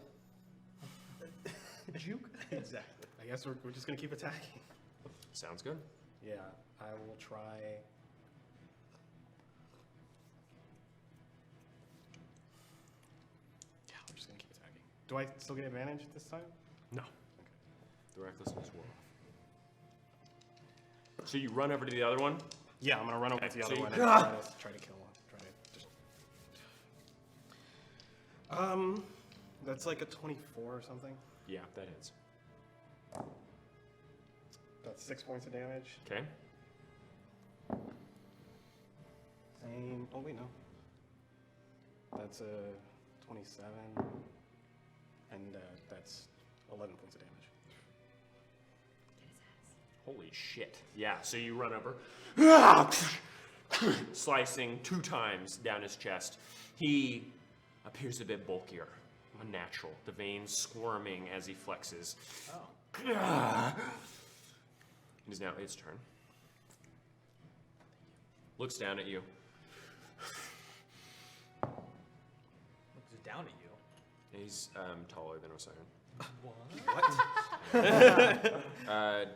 Juke? Exactly. I guess we're just gonna keep attacking. Sounds good. Yeah, I will try. Yeah, we're just gonna keep attacking. Do I still get advantage this time? No. The recklessness wore off. So you run over to the other one. Yeah, I'm gonna run over Okay, to the so other you- one and try to kill one. That's like a 24 or something. Yeah, that hits. That's 6 points of damage. Okay. Same. Oh wait, no. That's a 27, and that's 11 points of damage. Holy shit. Yeah, so you run over, slicing 2 times down his chest. He appears a bit bulkier, unnatural, the veins squirming as he flexes. Oh. It is now its turn. Looks down at you. Looks down at you. He's taller than Osiris. What?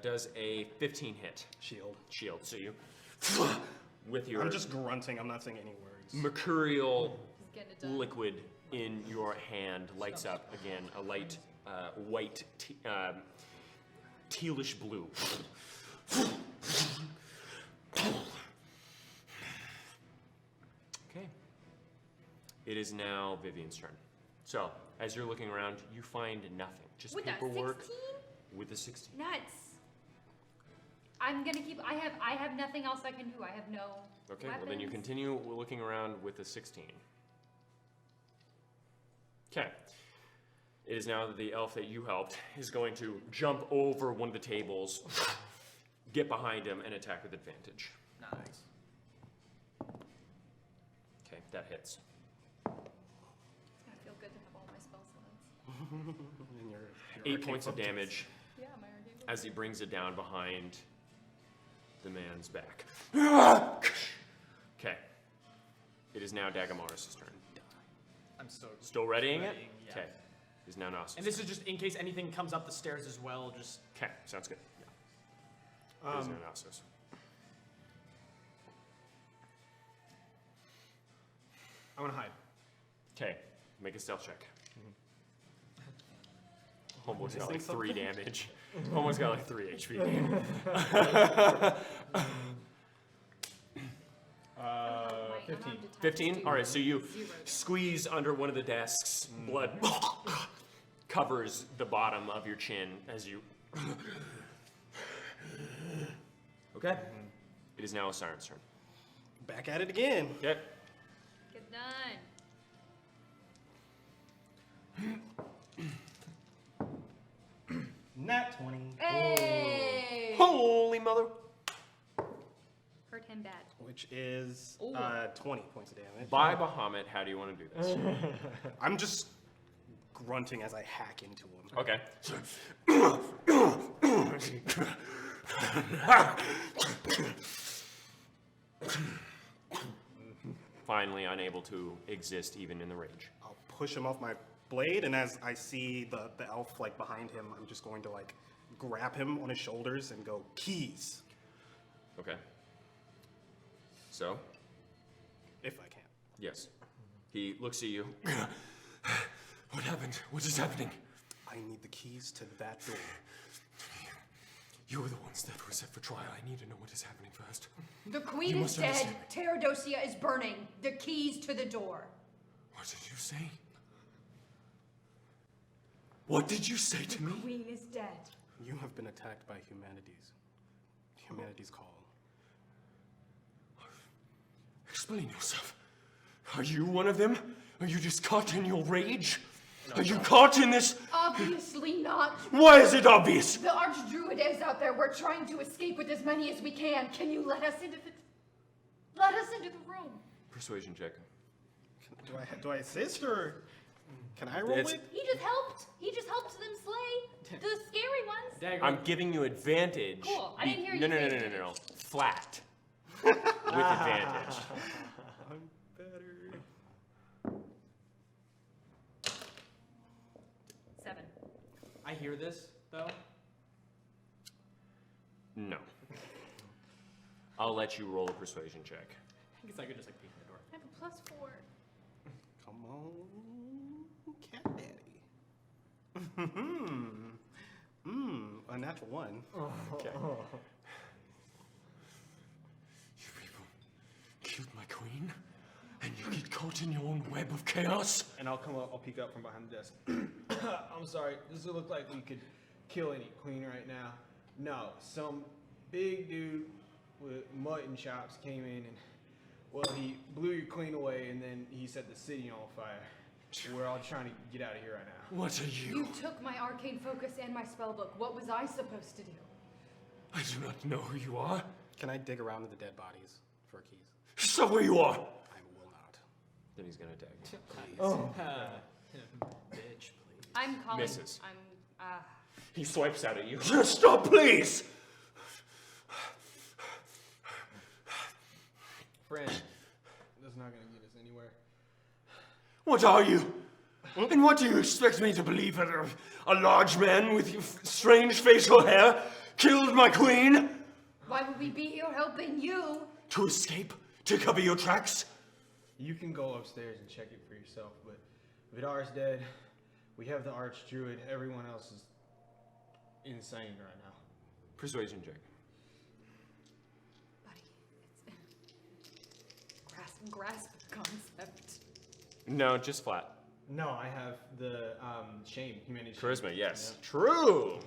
Does a 15 hit. Shield. Shield. So you, with your I'm just grunting. I'm not saying any words. mercurial He's getting it done. liquid in your hand lights up again, a light white, tealish blue. Okay. It is now Vivian's turn. So, as you're looking around, you find nothing. Just With a paperwork 16? with a 16. Nuts. I'm gonna keep. I have nothing else I can do. I have no. Okay, well then you weapons. continue looking around with a 16. Okay. It is now that the elf that you helped is going to jump over one of the tables, get behind him, and attack with advantage. Nice. Okay, that hits. It's gonna feel good to have all my spell slots. And your 8 arcane points of focus. damage Yeah, my arcane focus. as he brings it down behind the man's back. Okay. It is now Dagamaris' turn. I'm still. Still readying it? Readying, yeah. Okay. It is now Nasus. And this is just in case anything comes up the stairs as well. Just Okay, sounds good. Yeah. It is now Nasus. I want to hide. Okay, make a stealth check. Almost got like Missing 3 something? damage. Almost got like 3 HP. 15. 15? Alright, so you squeeze under one of the desks, blood covers the bottom of your chin as you. Okay. It is now Osiris' turn. Back at it again. Okay. Get done. Nat 20. Hey! Holy mother! Hurt him bad. Which is Ooh. 20 points of damage. By Bahamut, how do you want to do this? I'm just grunting as I hack into him. Okay. Finally unable to exist even in the rage. I'll push him off my blade, and as I see the elf like behind him, I'm just going to like grab him on his shoulders and go, keys, Okay. So, if I can. yes. He looks at you. What happened? What is happening? I need the keys to that door. You were the ones that were set for trial. I need to know what is happening first. The queen You is must dead. understand. Terradocia is burning. The keys to the door. What did you say? What did you say to me? Queen is dead. You have been attacked by humanity's call. Explain yourself. Are you one of them? Are you just caught in your rage? Are you caught in this? Obviously not. Why is it obvious? The Archdruid is out there. We're trying to escape with as many as we can. Can you let us into the room? Persuasion check. Do I assist or can I roll It's- it? He just helped. He just helped them slay the scary ones. dagger. I'm giving you advantage. Cool. I didn't hear No, you no, no, say no, no, no. advantage. Flat. With advantage. I'm better. 7. I hear this though. No. I'll let you roll a persuasion check. I guess I could just like peek in the door. I have a +4. Come on, cat daddy. a natural 1. Okay. You people killed my queen, and you get caught in your own web of chaos? And I'll peek up from behind the desk. I'm sorry, does it look like we could kill any queen right now? No, some big dude with mutton chops came in and, well, he blew your queen away and then he set the city on fire. We're all trying to get out of here right now. What are you? You took my arcane focus and my spellbook. What was I supposed to do? I do not know who you are. Can I dig around in the dead bodies for keys? Stop where you are. I will not. Then he's gonna attack. Bitch, please. I'm calling. Misses. He swipes out at you. Just stop, please. Friend, that's not gonna get us anywhere. What are you? And what do you expect me to believe that a large man with strange facial hair killed my queen? Why would we be here helping you? To escape? To cover your tracks? You can go upstairs and check it for yourself, but Vidar's dead. We have the archdruid. Everyone else is insane right now. Persuasion check. Buddy, it's grasp concept. No, just flat. No, I have the shame, humanity. Charisma, shame. yes. True.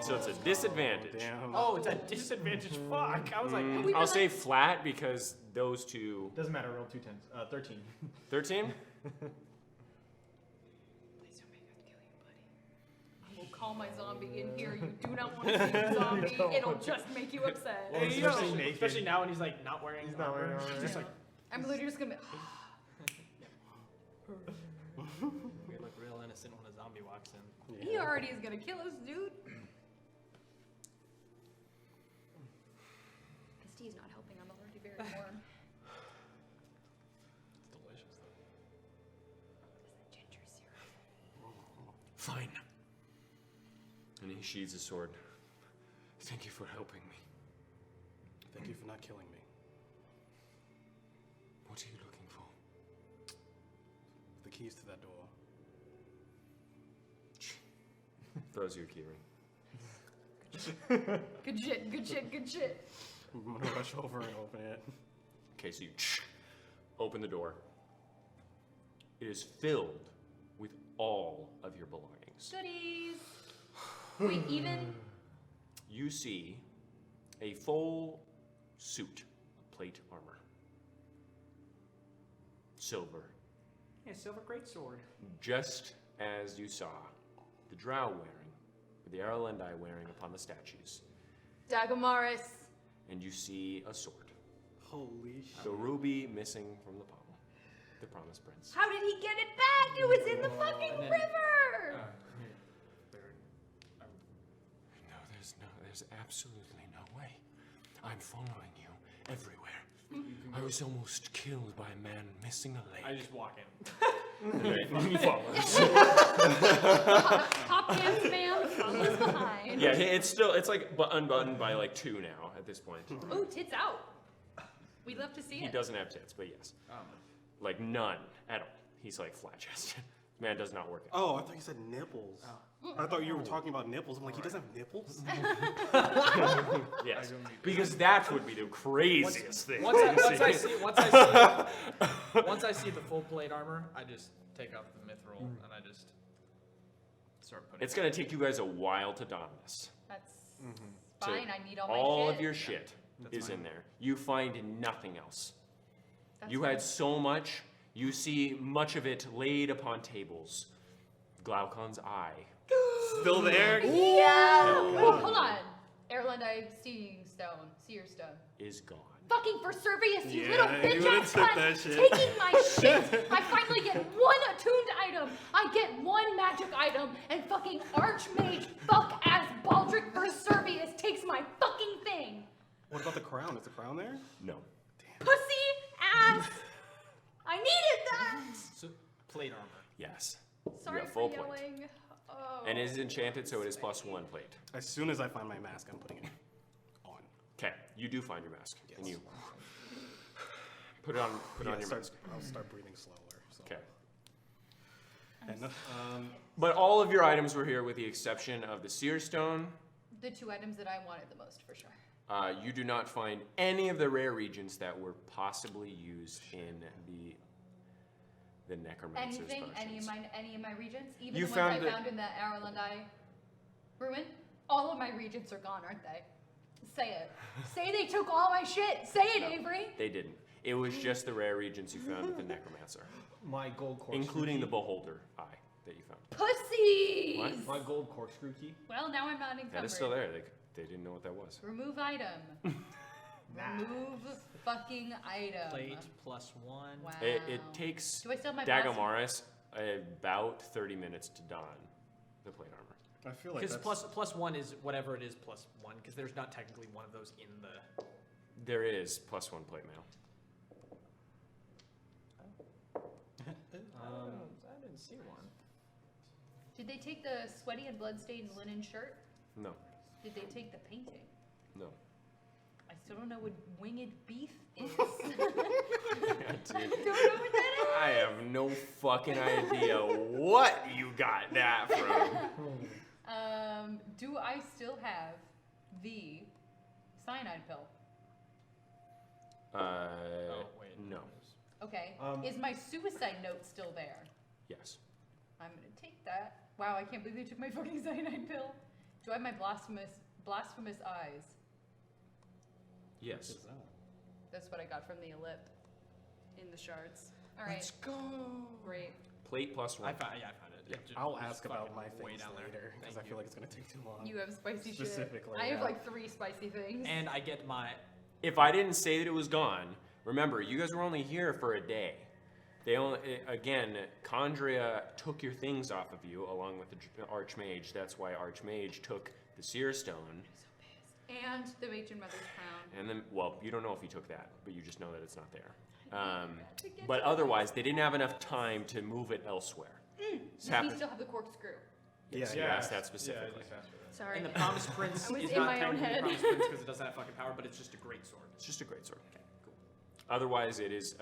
So it's a disadvantage. Damn. Oh, it's a disadvantage. Fuck. I was like, I'll say flat because those two. Doesn't matter. Roll 2 10s. 13. 13? Please don't make us kill you, buddy. I will call my zombie in here. You do not want to see the zombie. It'll just make you upset. Well, especially naked. especially now when he's like not wearing. He's not wearing armor. armor. Just like I'm literally just gonna be. we look real innocent when a zombie walks in. He already is gonna kill us, dude. This tea's not helping. I'm already very warm. It's delicious though. Is that ginger syrup? Fine. And he sheathes his sword. Thank you for helping me. Thank you for not killing me. What are you looking for? The keys to that door. Throws you a key ring. Good shit. Good shit. Good shit. I'm gonna rush over and open it. Okay, so you open the door. It is filled with all of your belongings. Goodies. Wait, even. You see a full suit of plate armor. Silver. Yeah, silver greatsword. Just as you saw the drow wearing, or the Aralendi wearing upon the statues. Dagamaris. And you see a sword. Holy shit. The ruby missing from the pommel. The promised prince. How did he get it back? It was in the fucking and then- river. There's absolutely no way. I'm following you everywhere. I was almost killed by a man missing a leg. I just walk in. He follows. Top pants man follows behind. Yeah, it's like unbuttoned by like 2 now at this point. Ooh, tits out. We'd love to see He it. doesn't have tits, but yes. Like none at all. He's like flat chested. Man does not work out. Oh, I thought you said nipples. I thought you were talking about nipples. I'm like, he doesn't have nipples? Yes. Because that would be the craziest thing. Once I see the full plate armor, I just take off the mithril and I just start putting. It's gonna take you guys a while to don this. That's So fine. I need all my all shit. of your shit is in there. You find nothing else. That's You fine. had so much. You see much of it laid upon tables. Glaucon's eye. Still there? Yeah. Wait, hold on. Erlendi Seeing Stone, Seer Stone. Is gone. Fucking for Servius, you Yeah, little you bitch would've ass took cunt, that shit. taking my shit. I finally get one attuned item. I get one magic item, and fucking Archmage fuck ass Baldric for Servius takes my fucking thing. What about the crown? Is the crown there? No. Pussy ass. I needed that. So, plate armor. Yes. Sorry you got for full plate. yelling. Oh. And it is enchanted, so it is +1 plate. As soon as I find my mask, I'm putting it on. Okay, you do find your mask, and Yes. you put it on. Put Yeah, on your mask. I'll start breathing slower. So. Okay. And, But all of your items were here, with the exception of the seer stone The 2 items that I wanted the most, for sure. You do not find any of the rare regions that were possibly used in the necromancer's Anything? potions. Any of my regions? Even You the found ones the- I found in the Aralandi ruin? All of my regions are gone, aren't they? Say it. Say they took all my shit. Say it, Avery. They didn't. It was just the rare regions you found with the necromancer, My gold corkscrew including key. the beholder eye that you found. Pussies! What? My gold corkscrew key. Well, now I'm not encumbered. That is still there. They didn't know what that was. Remove item. Remove fucking item. Plate +1. Wow. It takes Do I still have my Dagomaris about 30 minutes to don the plate armor. I feel like Because that's... +1 is whatever it is +1, because there's not technically one of those in the. There is +1 plate mail. I didn't see one. Did they take the sweaty and bloodstained linen shirt? No, Did they take the painting? no. I still don't know what winged beef is. Dude, don't know what that is. I have no fucking idea what you got that from. Do I still have the cyanide pill? Oh, wait. No. Okay. Is my suicide note still there? Yes. I'm gonna take that. Wow, I can't believe they took my fucking cyanide pill. Do I have my blasphemous eyes? Yes. That's what I got from the ellip in the shards. All right. Let's go. Great. Plate +1. I found it. Yeah. It just I'll was ask about fucking my way things down there. later, because I Thank feel you. like it's going to take too long. You have spicy shit. Specifically, I have yeah. like 3 spicy things. And I get my. If I didn't say that it was gone, remember, you guys were only here for a day. They only, again, Condria took your things off of you along with the Archmage. That's why Archmage took the Seer Stone. And the Matron Mother's crown. And then, well, you don't know if he took that, but you just know that it's not there. To get But to otherwise, they didn't have enough time to move it elsewhere. This Does he happened. still have the corkscrew? Yes, Yeah, you yeah. asked that specifically. Yeah, I just asked for that. Sorry. And the Promised Prince I was is in not my own technically head. the Promised Prince because it doesn't have fucking power, but it's just a great sword. It's just a great sword. Okay, cool. Otherwise, it is.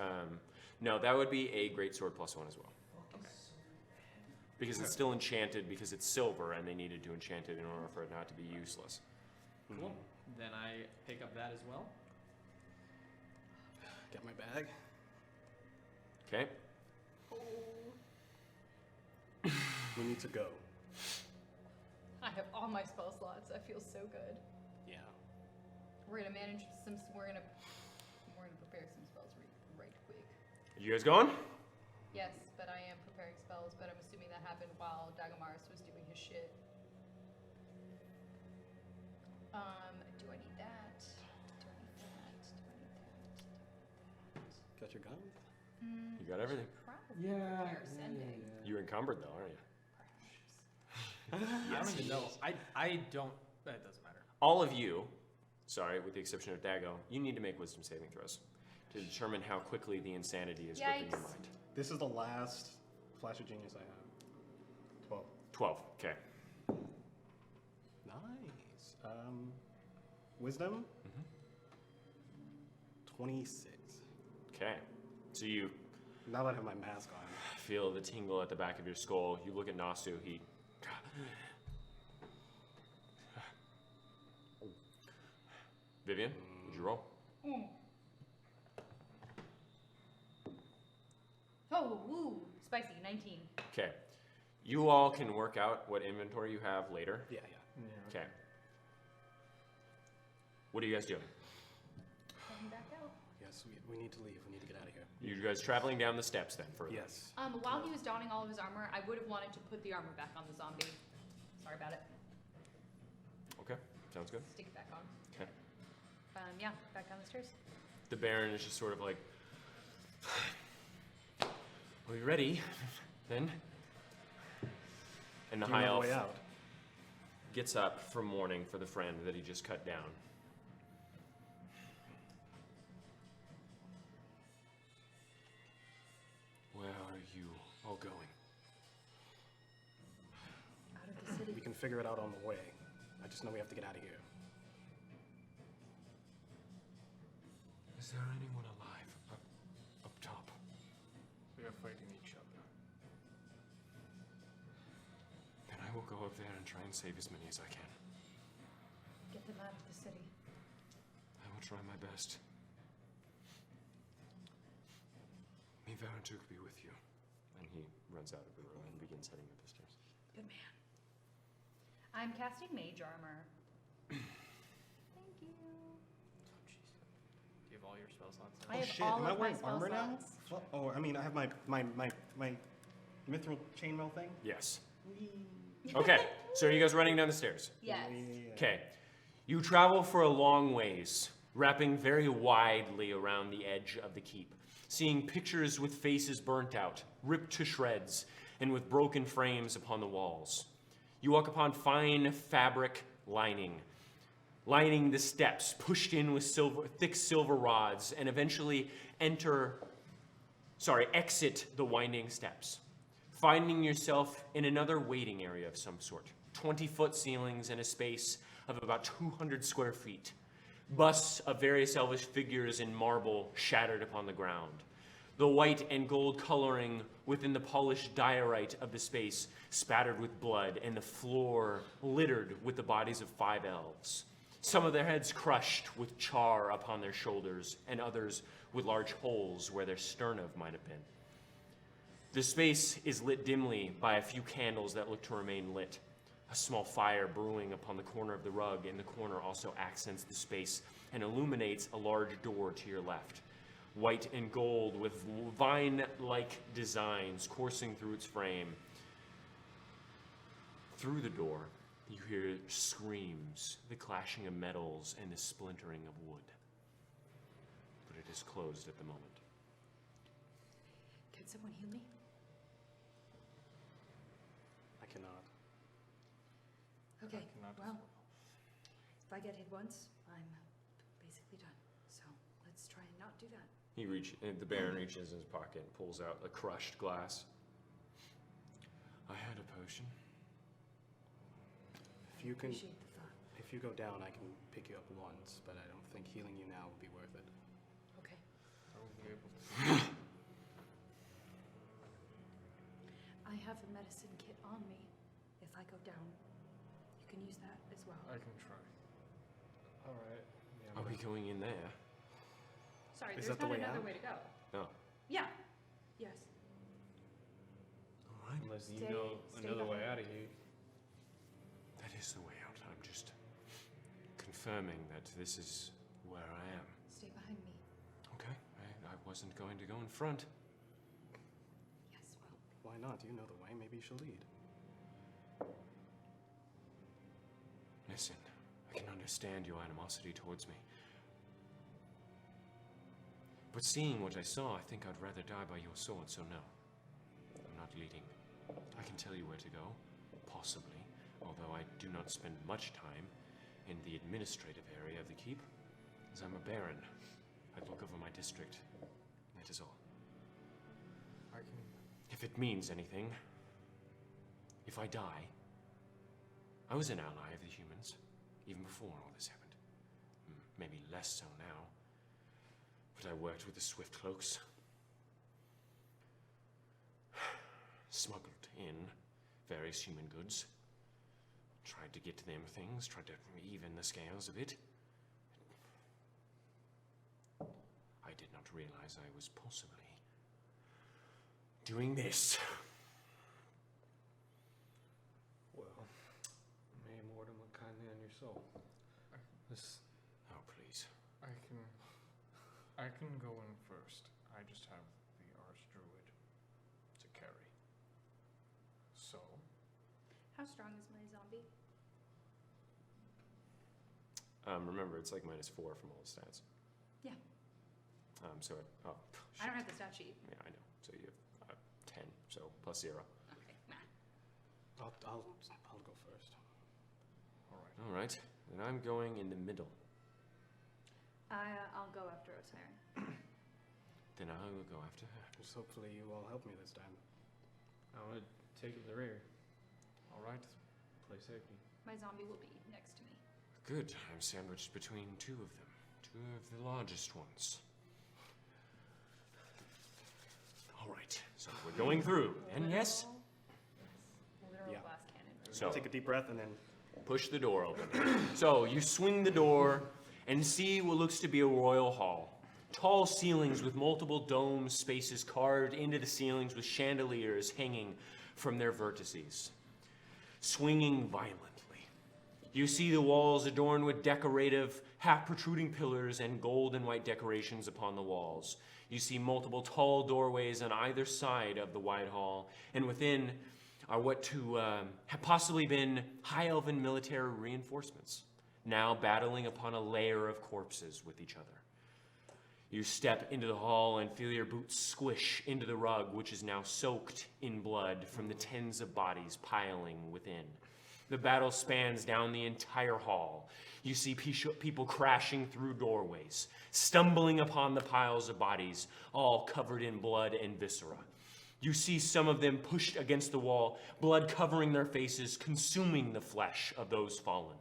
No, that would be a great sword +1 as well. Okay. Because it's still enchanted because it's silver, and they needed to enchant it in order for it not to be useless. Cool. Then I pick up that as well. Get my bag. Okay. We need to go. I have all my spell slots. I feel so good. Yeah. We're gonna manage some. We're gonna prepare some spells right quick. Are you guys going? Yes, but I am preparing spells. But I'm assuming that happened while Dagomaris was doing his shit. Do I need that? Do I need that? Do I need that? Got your gun? You got everything. Probably prepare sending. You're encumbered though, aren't you? I don't even know. I don't. That doesn't matter. All of you, sorry, with the exception of Dago, you need to make wisdom saving throws to determine how quickly the insanity is gripping your Yikes. mind. This is the last flash of genius I have. 12. 12. Okay. Nice. Wisdom? 26. Okay. So you Now that I have my mask on. feel the tingle at the back of your skull. You look at Nasu. He. Vivian, would you roll? Oh, woo! Spicy. 19. Okay. You all can work out what inventory you have later. Yeah. Okay. What are you guys doing? Coming back out. Yes, we need to leave. We need to get out of here. You guys traveling down the steps then further? Yes. While he was donning all of his armor, I would have wanted to put the armor back on the zombie. Sorry about it. Okay. Sounds good. Stick it back on. Okay. Yeah, back down the stairs. The Baron is just sort of like, are we ready? Then? And the Do you High know Elf the way out? gets up from mourning for the friend that he just cut down. Where are you all going? Out of the city. We can figure it out on the way. I just know we have to get out of here. Is there anyone alive up top? We are fighting each other. Then I will go up there and try and save as many as I can. get them out of the city. I will try my best. May Varantuk be with you. And he runs out of the room and begins heading up the stairs. Good man. I'm casting mage armor. Thank you. Do you have all your spell slots? I have shit, all am I of my wearing spell armor now? slots. Well, oh, I mean, I have my mithril chainmail thing. Yes. Okay, so are you guys running down the stairs? Yes. Okay. You travel for a long ways, wrapping very widely around the edge of the keep, seeing pictures with faces burnt out, ripped to shreds, and with broken frames upon the walls. You walk upon fine fabric lining the steps, pushed in with thick silver rods, and eventually exit the winding steps, finding yourself in another waiting area of some sort. 20-foot ceilings and a space of about 200 square feet. Busts of various elvish figures in marble shattered upon the ground. The white and gold coloring within the polished diorite of the space spattered with blood, and the floor littered with the bodies of 5 elves. Some of their heads crushed with char upon their shoulders, and others with large holes where their sternum might have been. The space is lit dimly by a few candles that look to remain lit. A small fire brewing upon the corner of the rug in the corner also accents the space and illuminates a large door to your left. White and gold with vine-like designs coursing through its frame. Through the door, you hear screams, the clashing of metals, and the splintering of wood. But it is closed at the moment. Can someone heal me? I cannot. Okay, cannot as well, if I get hit once, I'm basically done. So let's try and not do that. The Baron reaches in his pocket and pulls out a crushed glass. I had a potion. If you can, Appreciate the thought. if you go down, I can pick you up once, but I don't think healing you now would be worth it. Okay. I will be able to. I have a medicine kit on me. If I go down, you can use that as well. I can try. All right. Yeah, Are we going in there? Sorry, Is there's that the not way another out? way to go. No. Yeah. Yes. All right. Unless you Stay- know stay another way behind. out of here. That is the way out. I'm just confirming that this is where I am. Stay behind me. Okay. I wasn't going to go in front. Yes, well. Why not? You know the way. Maybe you should lead. Listen, I can understand your animosity towards me. But seeing what I saw, I think I'd rather die by your sword, so no. I'm not leading. I can tell you where to go, possibly, although I do not spend much time in the administrative area of the keep, as I'm a baron. I look over my district. That is all. I can. If it means anything, if I die, I was an ally of the humans, even before all this happened. Maybe less so now. But I worked with the Swift Cloaks. Smuggled in various human goods. Tried to get to them things, tried to even the scales a bit. I did not realize I was possibly doing this. Well, may Mortem look kindly on your soul. This, Oh, please. I can go in first. I just have the Archdruid to carry. So, How strong is my zombie? Remember, it's like -4 from all the stats. Yeah. I don't have the stat sheet. Yeah, I know. So you have 10, so +0. Okay, nah. I'll go first. all right. All right, then I'm going in the middle. I'll go after Osiris. Then I will go after her. Just hopefully you all help me this time. I want to take the rear. All right. Play safety. My zombie will be next to me. Good, I'm sandwiched between 2 of them. 2 of the largest ones. All right, so we're going through. And yes, Literal Yeah. glass cannon. so Take a deep breath and then push the door open. So you swing the door and see what looks to be a royal hall. Tall ceilings with multiple dome spaces carved into the ceilings with chandeliers hanging from their vertices, swinging violently. You see the walls adorned with decorative, half-protruding pillars and gold and white decorations upon the walls. You see multiple tall doorways on either side of the wide hall, and within are what to have possibly been high elven military reinforcements, now battling upon a layer of corpses with each other. You step into the hall and feel your boots squish into the rug, which is now soaked in blood from the tens of bodies piling within. The battle spans down the entire hall. You see people crashing through doorways, stumbling upon the piles of bodies, all covered in blood and viscera. You see some of them pushed against the wall, blood covering their faces, consuming the flesh of those fallen,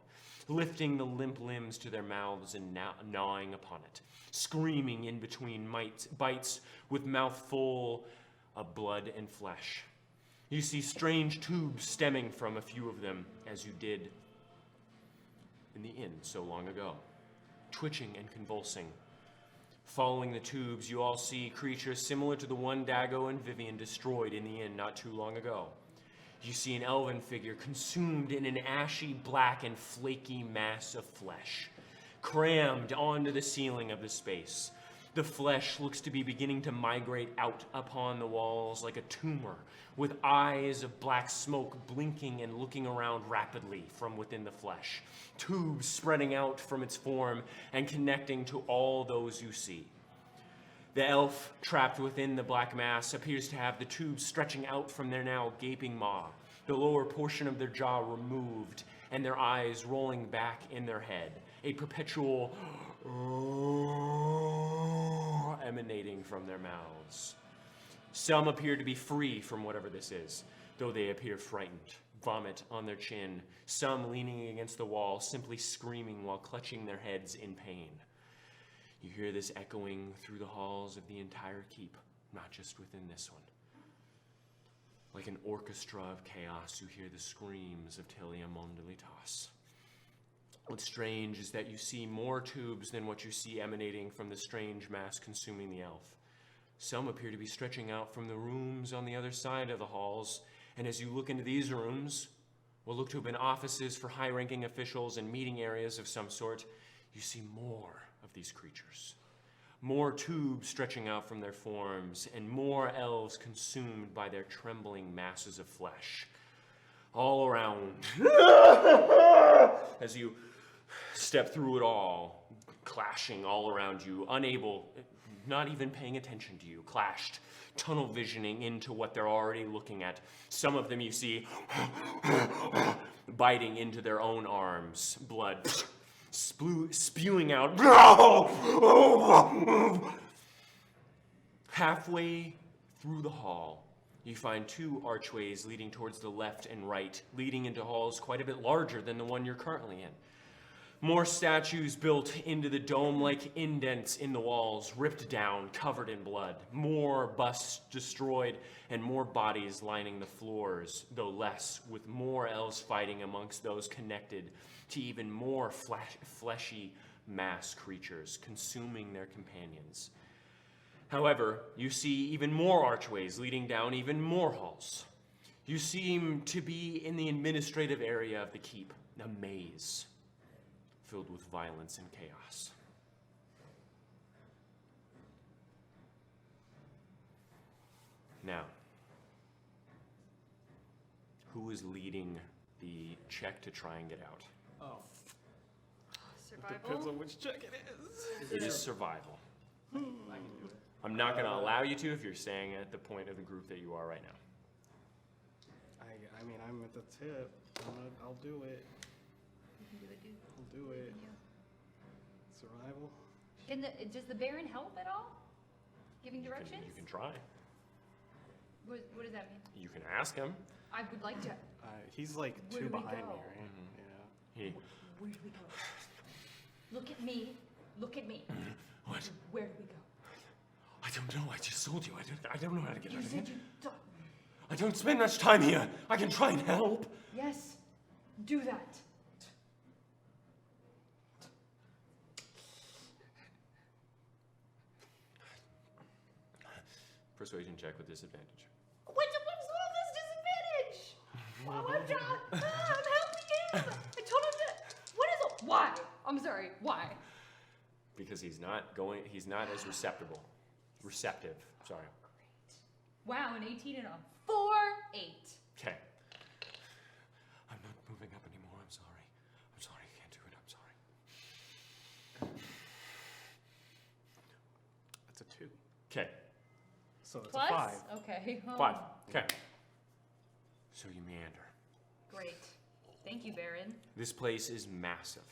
lifting the limp limbs to their mouths and gnawing upon it, screaming in between bites with mouth full of blood and flesh. You see strange tubes stemming from a few of them, as you did in the inn so long ago, twitching and convulsing. Following the tubes, you all see creatures similar to the one Dago and Vivian destroyed in the inn not too long ago. You see an elven figure consumed in an ashy, black, and flaky mass of flesh, crammed onto the ceiling of the space. The flesh looks to be beginning to migrate out upon the walls like a tumor, with eyes of black smoke blinking and looking around rapidly from within the flesh, tubes spreading out from its form and connecting to all those you see. The elf, trapped within the black mass, appears to have the tubes stretching out from their now gaping maw, the lower portion of their jaw removed, and their eyes rolling back in their head, a perpetual emanating from their mouths. Some appear to be free from whatever this is, though they appear frightened, vomit on their chin, some leaning against the wall, simply screaming while clutching their heads in pain. You hear this echoing through the halls of the entire keep, not just within this one. Like an orchestra of chaos, you hear the screams of Tilia Mondelitas. What's strange is that you see more tubes than what you see emanating from the strange mass consuming the elf. Some appear to be stretching out from the rooms on the other side of the halls, and as you look into these rooms, what look to have been offices for high-ranking officials and meeting areas of some sort, you see more of these creatures. More tubes stretching out from their forms, and more elves consumed by their trembling masses of flesh. All around, as you step through it all, clashing all around you, unable, not even paying attention to you, clashed, tunnel visioning into what they're already looking at. Some of them you see biting into their own arms, blood spewing out. Halfway through the hall, you find two archways leading towards the left and right, leading into halls quite a bit larger than the one you're currently in. More statues built into the dome-like indents in the walls, ripped down, covered in blood. More busts destroyed, and more bodies lining the floors, though less, with more elves fighting amongst those connected to even more fleshy mass creatures, consuming their companions. However, you see even more archways leading down even more halls. You seem to be in the administrative area of the keep, a maze filled with violence and chaos. Now, who is leading the check to try and get out? Oh. Survival? Depends on which check it is. It is survival. I can do it. I'm not going to allow you to if you're staying at the point of the group that you are right now. I mean, I'm at the tip. I'll do it. You can do it, dude. I'll do it. Survival. Does the Baron help at all? Giving directions? You can try. What does that mean? You can ask him. I would like to. He's like Where two do we behind me, go? right? Yeah. He, Where do we go? Look at me. Look at me. What? Where do we go? I don't know. I just told you. I don't know how to get You out of here. said you don't. I don't spend much time here. I can try and help. Yes. Do that. persuasion check with disadvantage. What's all this disadvantage? Oh, I'm helping him. I told him to. What is it? Why? I'm sorry. Why? Because he's not as receptive. Sorry. Wow, an 18 and a 4-8. Okay. I'm not moving up anymore. I'm sorry. I can't do it. I'm sorry. That's a 2. Okay. So it's Plus? a 5. Okay. 5. Okay. So you meander. Great. Thank you, Baron. This place is massive.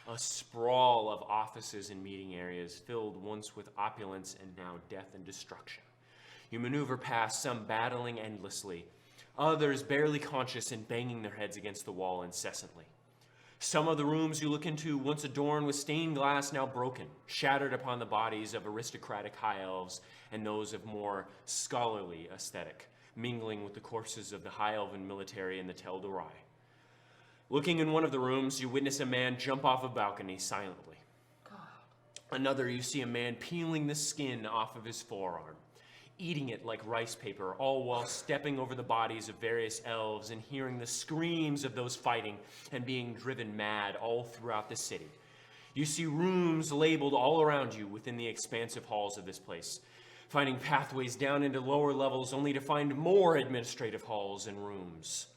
A sprawl of offices and meeting areas filled once with opulence and now death and destruction. You maneuver past, some battling endlessly, others barely conscious and banging their heads against the wall incessantly. Some of the rooms you look into, once adorned with stained glass, now broken, shattered upon the bodies of aristocratic high elves and those of more scholarly aesthetic, mingling with the corpses of the high elven military and the Tel Dorai. Looking in one of the rooms, you witness a man jump off a balcony silently. Another, you see a man peeling the skin off of his forearm, eating it like rice paper, all while stepping over the bodies of various elves and hearing the screams of those fighting and being driven mad all throughout the city. You see rooms labeled all around you within the expansive halls of this place, finding pathways down into lower levels only to find more administrative halls and rooms.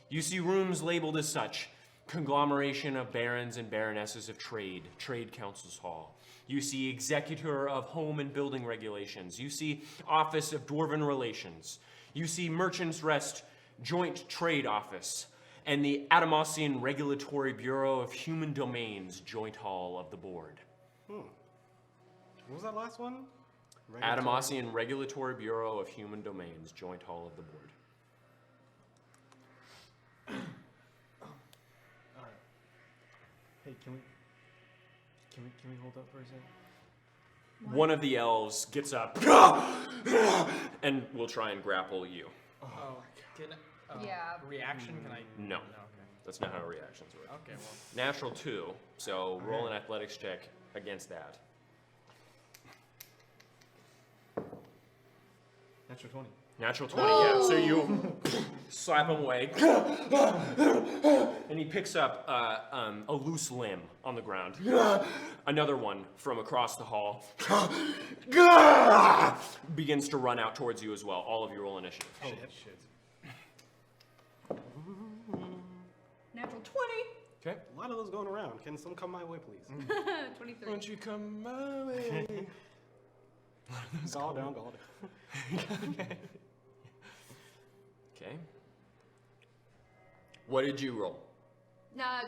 You see rooms labeled as such: conglomeration of barons and baronesses of trade, trade council's hall. You see executor of home and building regulations. You see office of dwarven relations. You see merchants' rest, joint trade office, and the Adamosian Regulatory Bureau of Human Domains, joint hall of the board. What was that last one? Adamosian Regulatory Bureau of Human Domains, joint hall of the board. Hey, can we hold up for a second? One of the elves gets up and will try and grapple you. Yeah. Reaction? Can I? No. Okay. That's not how reactions work. Okay, well. Natural 2, so roll an athletics check against that. Natural 20. Natural 20, yeah. So you slap him away, and he picks up a loose limb on the ground. Another one from across the hall begins to run out towards you as well. All of you roll initiative. Holy shit. Natural 20. Okay. A lot of those going around. Can some come my way, please? 23. Won't you come my way? Gall down. Okay. What did you roll?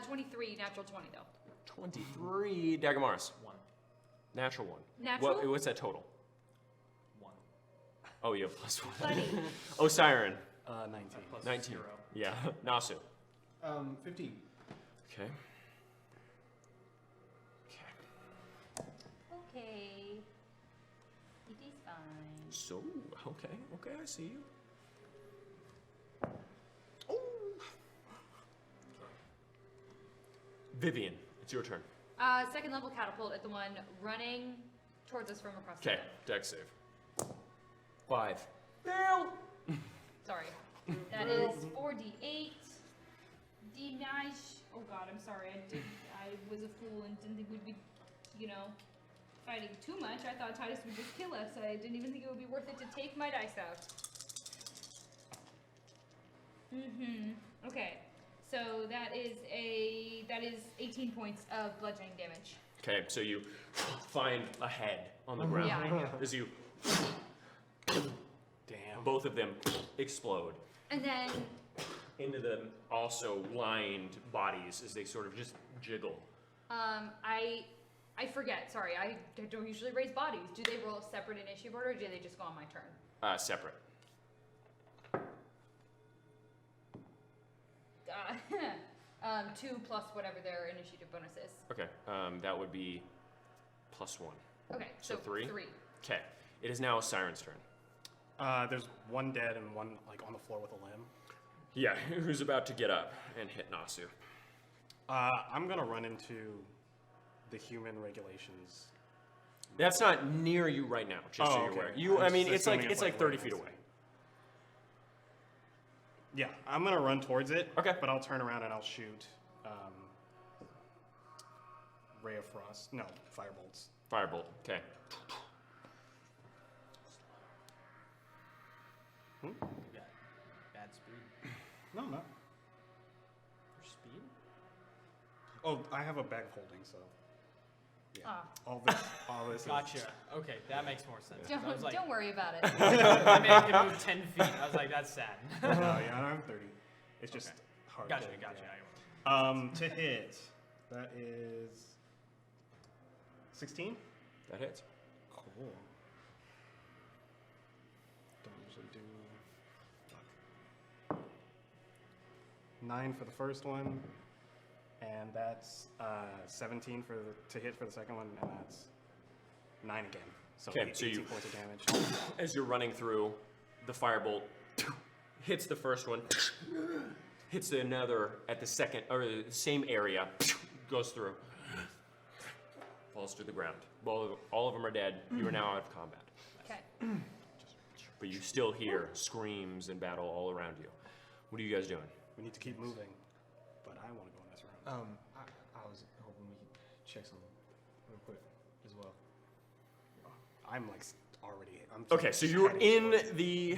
23, natural 20 though. 23. Dagamaris. 1. Natural 1. Natural? What's that total? 1. Oh, you have plus 1. Funny. Osiren. 19. Plus 19. 0. Yeah. Nasu. 15. Okay. Okay. It is fine. So, okay, I see you. Vivian, it's your turn. Second level catapult at the one running towards us from across the Okay, bed. dex save. 5. Sorry. That is 4d8. D9. Oh god, I'm sorry. I was a fool and didn't think we'd be, fighting too much. I thought Titus would just kill us. I didn't even think it would be worth it to take my dice out. Okay. So that is 18 points of bludgeoning damage. Okay, so you find a head on the ground. Yeah, I know. As you, Damn. both of them explode And then into the also lined bodies as they sort of just jiggle. I forget. Sorry, I don't usually raise bodies. Do they roll a separate initiative order, or do they just go on my turn? Separate. 2 plus whatever their initiative bonus is. Okay, that would be +1. Okay, So 3? 3. Okay, it is now Siren's turn. There's one dead and one on the floor with a limb. Yeah, who's about to get up and hit Nasu? I'm gonna run into the human regulations That's not near you right now, just so Oh, you're okay. aware. You, I'm I mean, just it's like assuming it's it's like like 30 right feet next away. Yeah, I'm gonna run towards it. Okay. But I'll turn around and I'll shoot. Ray of Frost. No, firebolts. Firebolt. Okay. You got bad speed. No, no. For speed? Oh, I have a bag of holding, so. Yeah. Ah. All this. Gotcha. Okay, that makes more sense. 'Cause I was like, Don't worry about it. I mean, I can move 10 feet. I was like, that's sad. No, yeah, I don't have 30. It's just Okay. hard. Gotcha, to- gotcha. yeah. To hit, that is 16. That hits. Cool. Don't usually do. Fuck. 9 for the first one, and that's 17 to hit for the second one, and that's 9 again. So Okay, so 18 you- points of damage. As you're running through, the firebolt hits the first one, hits another at the second, or the same area, goes through, falls to the ground. All of them are dead. You are now out of combat. Okay. But you still hear screams and battle all around you. What are you guys doing? We need to keep moving, but I want to go in this round. I was hoping we could check something real quick as well. I'm like already. Okay, so you're in the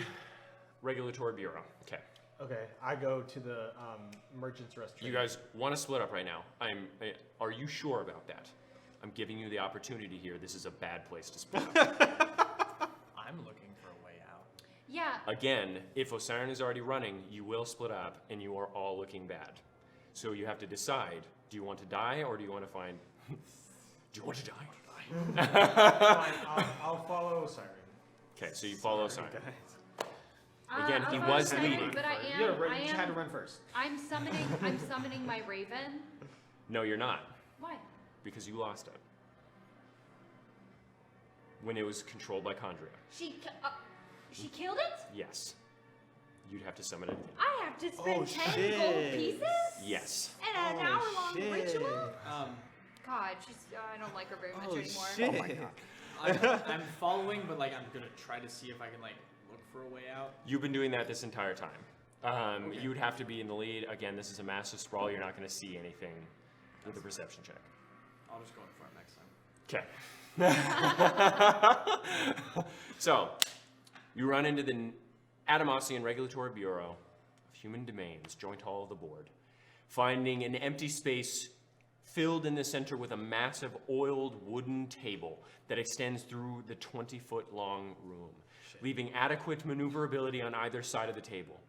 regulatory bureau. Okay. Okay, I go to the merchant's restaurant. You guys want to split up right now. Are you sure about that? I'm giving you the opportunity here. This is a bad place to split up. I'm looking for a way out. Yeah. Again, if Osiren is already running, you will split up and you are all looking bad. So you have to decide, do you want to die or do you want to find... do you want to die? Fine, I'll follow Siren. Okay, so you follow Osiren. Uh, Again, he okay, was Siren, leading. But I You am. gotta run, I you had to am. run first. I'm summoning my raven. No, you're not, Why? because you lost it. When it was controlled by Chondria. She killed it. Yes. You'd have to summon it again. I have to spend Oh, 10 gold shit. pieces. Yes. And an hour-long ritual. Um, God, I don't like her very much Oh, anymore. shit. I'm following, but like I'm gonna try to see if I can like look for a way out. You've been doing that this entire time. Okay. You would have to be in the lead. Again, this is a massive sprawl. You're not going to see anything with a perception check. I'll just go in front next time. Okay. So, you run into the Adamosian Regulatory Bureau of Human Domains, Joint Hall of the Board, finding an empty space filled in the center with a massive oiled wooden table that extends through the 20-foot-long room, leaving adequate maneuverability on either side of the table.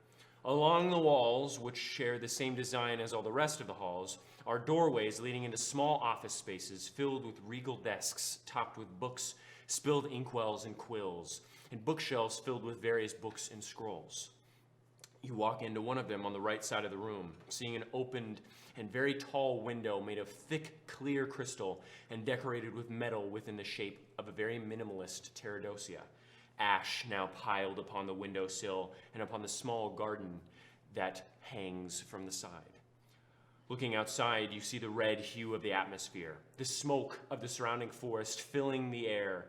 Along the walls, which share the same design as all the rest of the halls, are doorways leading into small office spaces filled with regal desks topped with books, spilled inkwells and quills, and bookshelves filled with various books and scrolls. You walk into one of them on the right side of the room, seeing an opened and very tall window made of thick, clear crystal and decorated with metal within the shape of a very minimalist Pterodosia. Ash now piled upon the windowsill and upon the small garden that hangs from the side. Looking outside, you see the red hue of the atmosphere, the smoke of the surrounding forest filling the air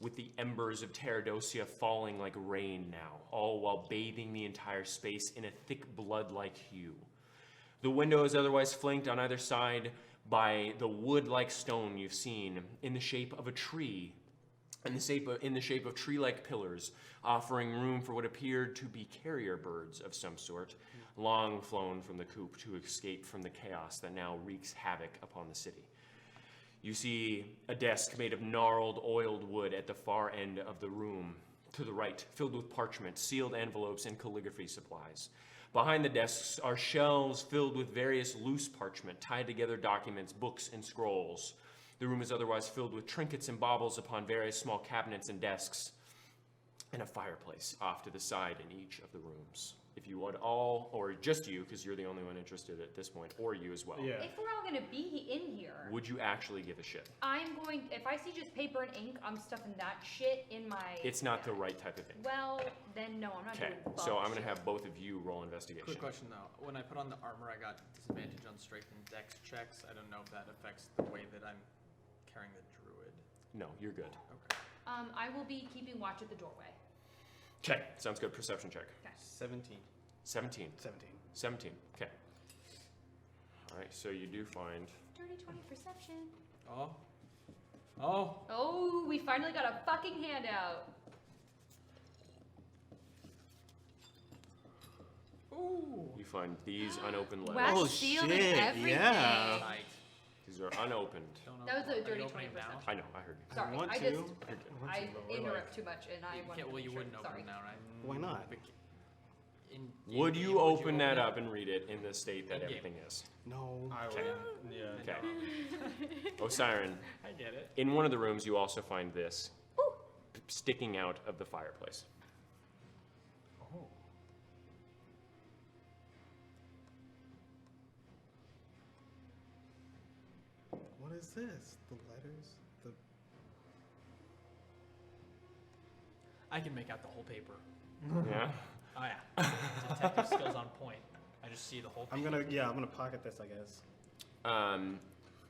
with the embers of Pterodosia falling like rain now, all while bathing the entire space in a thick blood-like hue. The window is otherwise flanked on either side by the wood-like stone you've seen in the shape of a tree, in the shape of tree-like pillars, offering room for what appeared to be carrier birds of some sort, long flown from the coop to escape from the chaos that now wreaks havoc upon the city. You see a desk made of gnarled, oiled wood at the far end of the room, to the right, filled with parchment, sealed envelopes, and calligraphy supplies. Behind the desks are shelves filled with various loose parchment, tied together documents, books, and scrolls. The room is otherwise filled with trinkets and baubles upon various small cabinets and desks, and a fireplace off to the side in each of the rooms. If you would all, or just you, because you're the only one interested at this point, or you as well, Yeah. If we're all gonna be in here, would you actually give a shit? I'm going. If I see just paper and ink, I'm stuffing that shit in my. It's not the right type of thing. Well, then no, I'm not Okay, doing. so I'm going to bullshit. have both of you roll investigation. Quick question though. When I put on the armor, I got disadvantage on strength and dex checks. I don't know if that affects the way that I'm carrying the druid. No, you're good. I will be keeping watch at the doorway. Okay, sounds good. Perception check. 17. 17. 17. 17. Okay. All right, so you do find. Dirty 20 perception. Oh. Oh. Oh, we finally got a fucking handout. Ooh. You find these unopened letters. Wax Oh, sealed shit, and everything. yeah. Right. These are unopened. That was a Are you dirty opening 20 them now? perception. I know. I heard you. Sorry, want I to. just You're good. I but we're interrupt too much, and I wanted Yeah, to well, make you sure. wouldn't open Sorry. them now, right? Why not? Would you open that up and read it in the state that In-game. everything is? No. I Okay. would. Yeah. Okay. Osiren, I get it. in one of the rooms, you also find this sticking out of the fireplace. Oh. What is this? The letters? The I can make out the whole paper. Yeah. Oh yeah. Detective skills on point. I just see the whole paper. I'm gonna pocket this, I guess.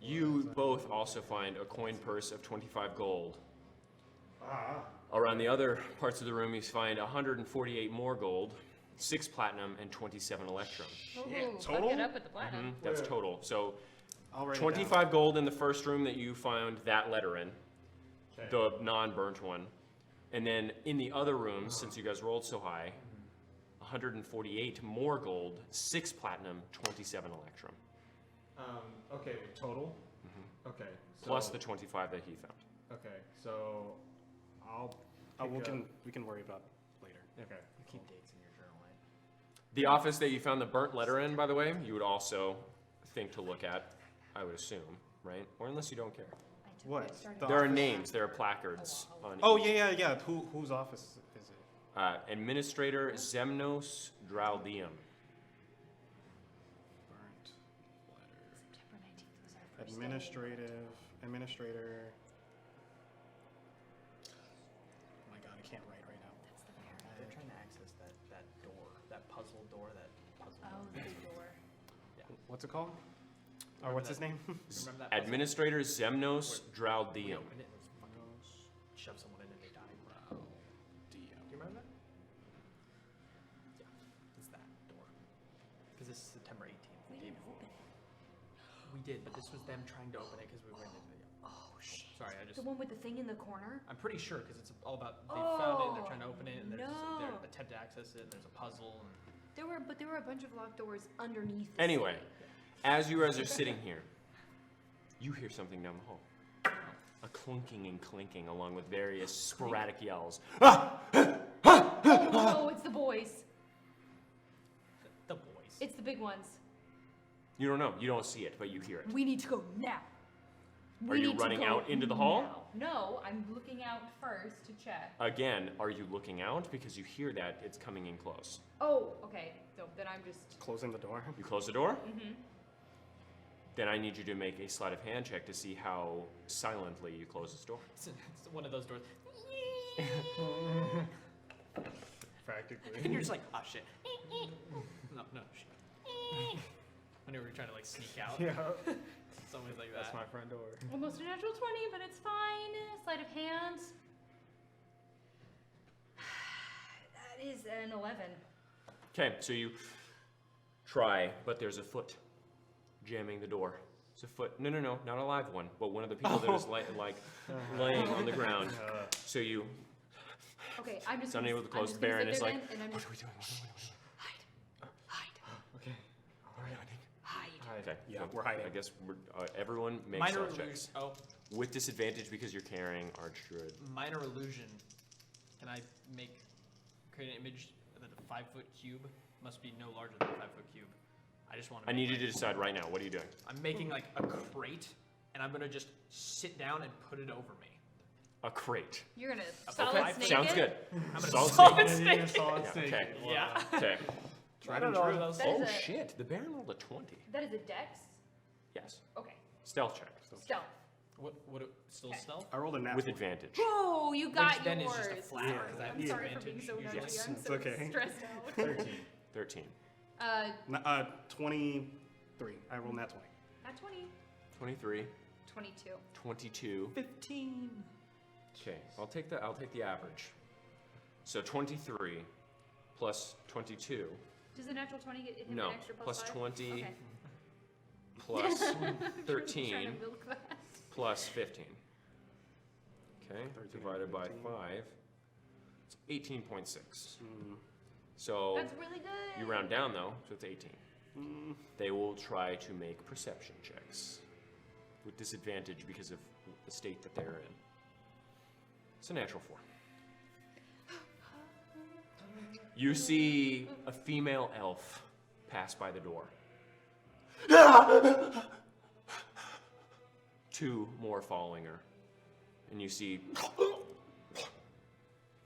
You both also find a coin purse of 25 gold. Ah. Around the other parts of the room, you find 148 more gold, 6 platinum, and 27 electrum. Ooh, total? fuck it up at the platinum. That's total. So I'll write it down. 25 gold in the first room that you found that letter in, the non-burnt one. And then in the other rooms, since you guys rolled so high, 148 more gold, 6 platinum, 27 electrum. Okay, total. Okay. So, Plus the 25 that he found. Okay, so I'll. We can worry about later. Okay. You keep dates in your journal, right? The office that you found the burnt letter in, by the way, you would also think to look at, I would assume, right? Or unless you don't care. What? The There are office? names, there are placards on Oh each. yeah. Whose office is it? Administrator Zemnos Draldium. Burnt letter. September 19th was our first day. Administrator. Oh my god, I can't write right now. That's the mayor. They're trying to access that door, that puzzle door, Oh, the door. What's it called? Or what's his name? Remember that puzzle? Administrator Zemnos We Draldium. opened it and it was fucking shove someone in and they died. Do you remember that? Yeah, it's that door. Because this is September 18th. We the day didn't before. open it. We did, but this was them trying to open it because we were in the video. Oh shit. Sorry, I just. The one with the thing in the corner? I'm pretty sure because it's all about they found it and they're Oh, trying to open it and there's no. they're attempt to access it and there's a puzzle and There were a bunch of locked doors underneath. The Anyway, city. as you guys are sitting here, you hear something down the hall. A clunking and clinking along with various sporadic yells. Oh no, it's the boys. the boys. It's the big ones. You don't know, you don't see it, but you hear it. We need to go now. Are you running out into the hall? Now. No, I'm looking out first to check. Again, are you looking out? Because you hear that it's coming in close. Oh, okay. So then I'm just. Closing the door. You close the door? Mm-hmm. Then I need you to make a sleight of hand check to see how silently you close this door. It's one of those doors. Practically. And you're just like, oh shit. No shit. When we were trying to like sneak out. Yeah. It's always like that. That's my front door. Almost a natural 20, but it's fine. Sleight of hand. That is an 11. Okay, so you try, but there's a foot jamming the door. It's a foot. No, not a live one, but one of the people that is laying on the ground. So you, Okay, I'm just. It's unable to close. I'm just The Baron gonna is sit there like, then, and I'm what just are we doing? hide. Okay. All right. Hide. Okay, Yeah, so we're hiding. I guess everyone makes Minor stealth illusion. checks. Oh, With disadvantage because you're carrying Archdruid. minor illusion. Can I create an image that a 5-foot cube must be no larger than a 5-foot cube? I just want to. I need you to decide right now. What are you doing? I'm making like a crate, and I'm gonna just sit down and put it over me. A crate. You're gonna Okay, solid snake Sounds it? good. I'm gonna Solid snake. Yeah, solid Yeah, snake. okay. Yeah. Okay. I don't know what else. That is Oh a- shit! The Baron rolled a 20. That is a dex? Yes. Okay. Stealth check. Stealth. Still stealth? I rolled a nat With one. advantage. Whoa, you got Which then is yours. just a flat because I have I'm sorry for being advantage so usually. nerdy. Yes, I'm it's so okay. stressed out. 13. 13. 23. I rolled nat 20. At 20. 23. 22. 22. 15. Okay, I'll take the average. So 23 plus 22. Does the natural 20 get hit No, an extra plus 5? 20 Okay. plus Trying 13 to milk that. plus 15. Okay, 13 divided by 15. 5. It's 18.6. Mm. So That's really good. you round down though, so it's 18. Mm. They will try to make perception checks with disadvantage because of the state that they're in. It's a natural 4. You see a female elf pass by the door. 2 more following her. And you see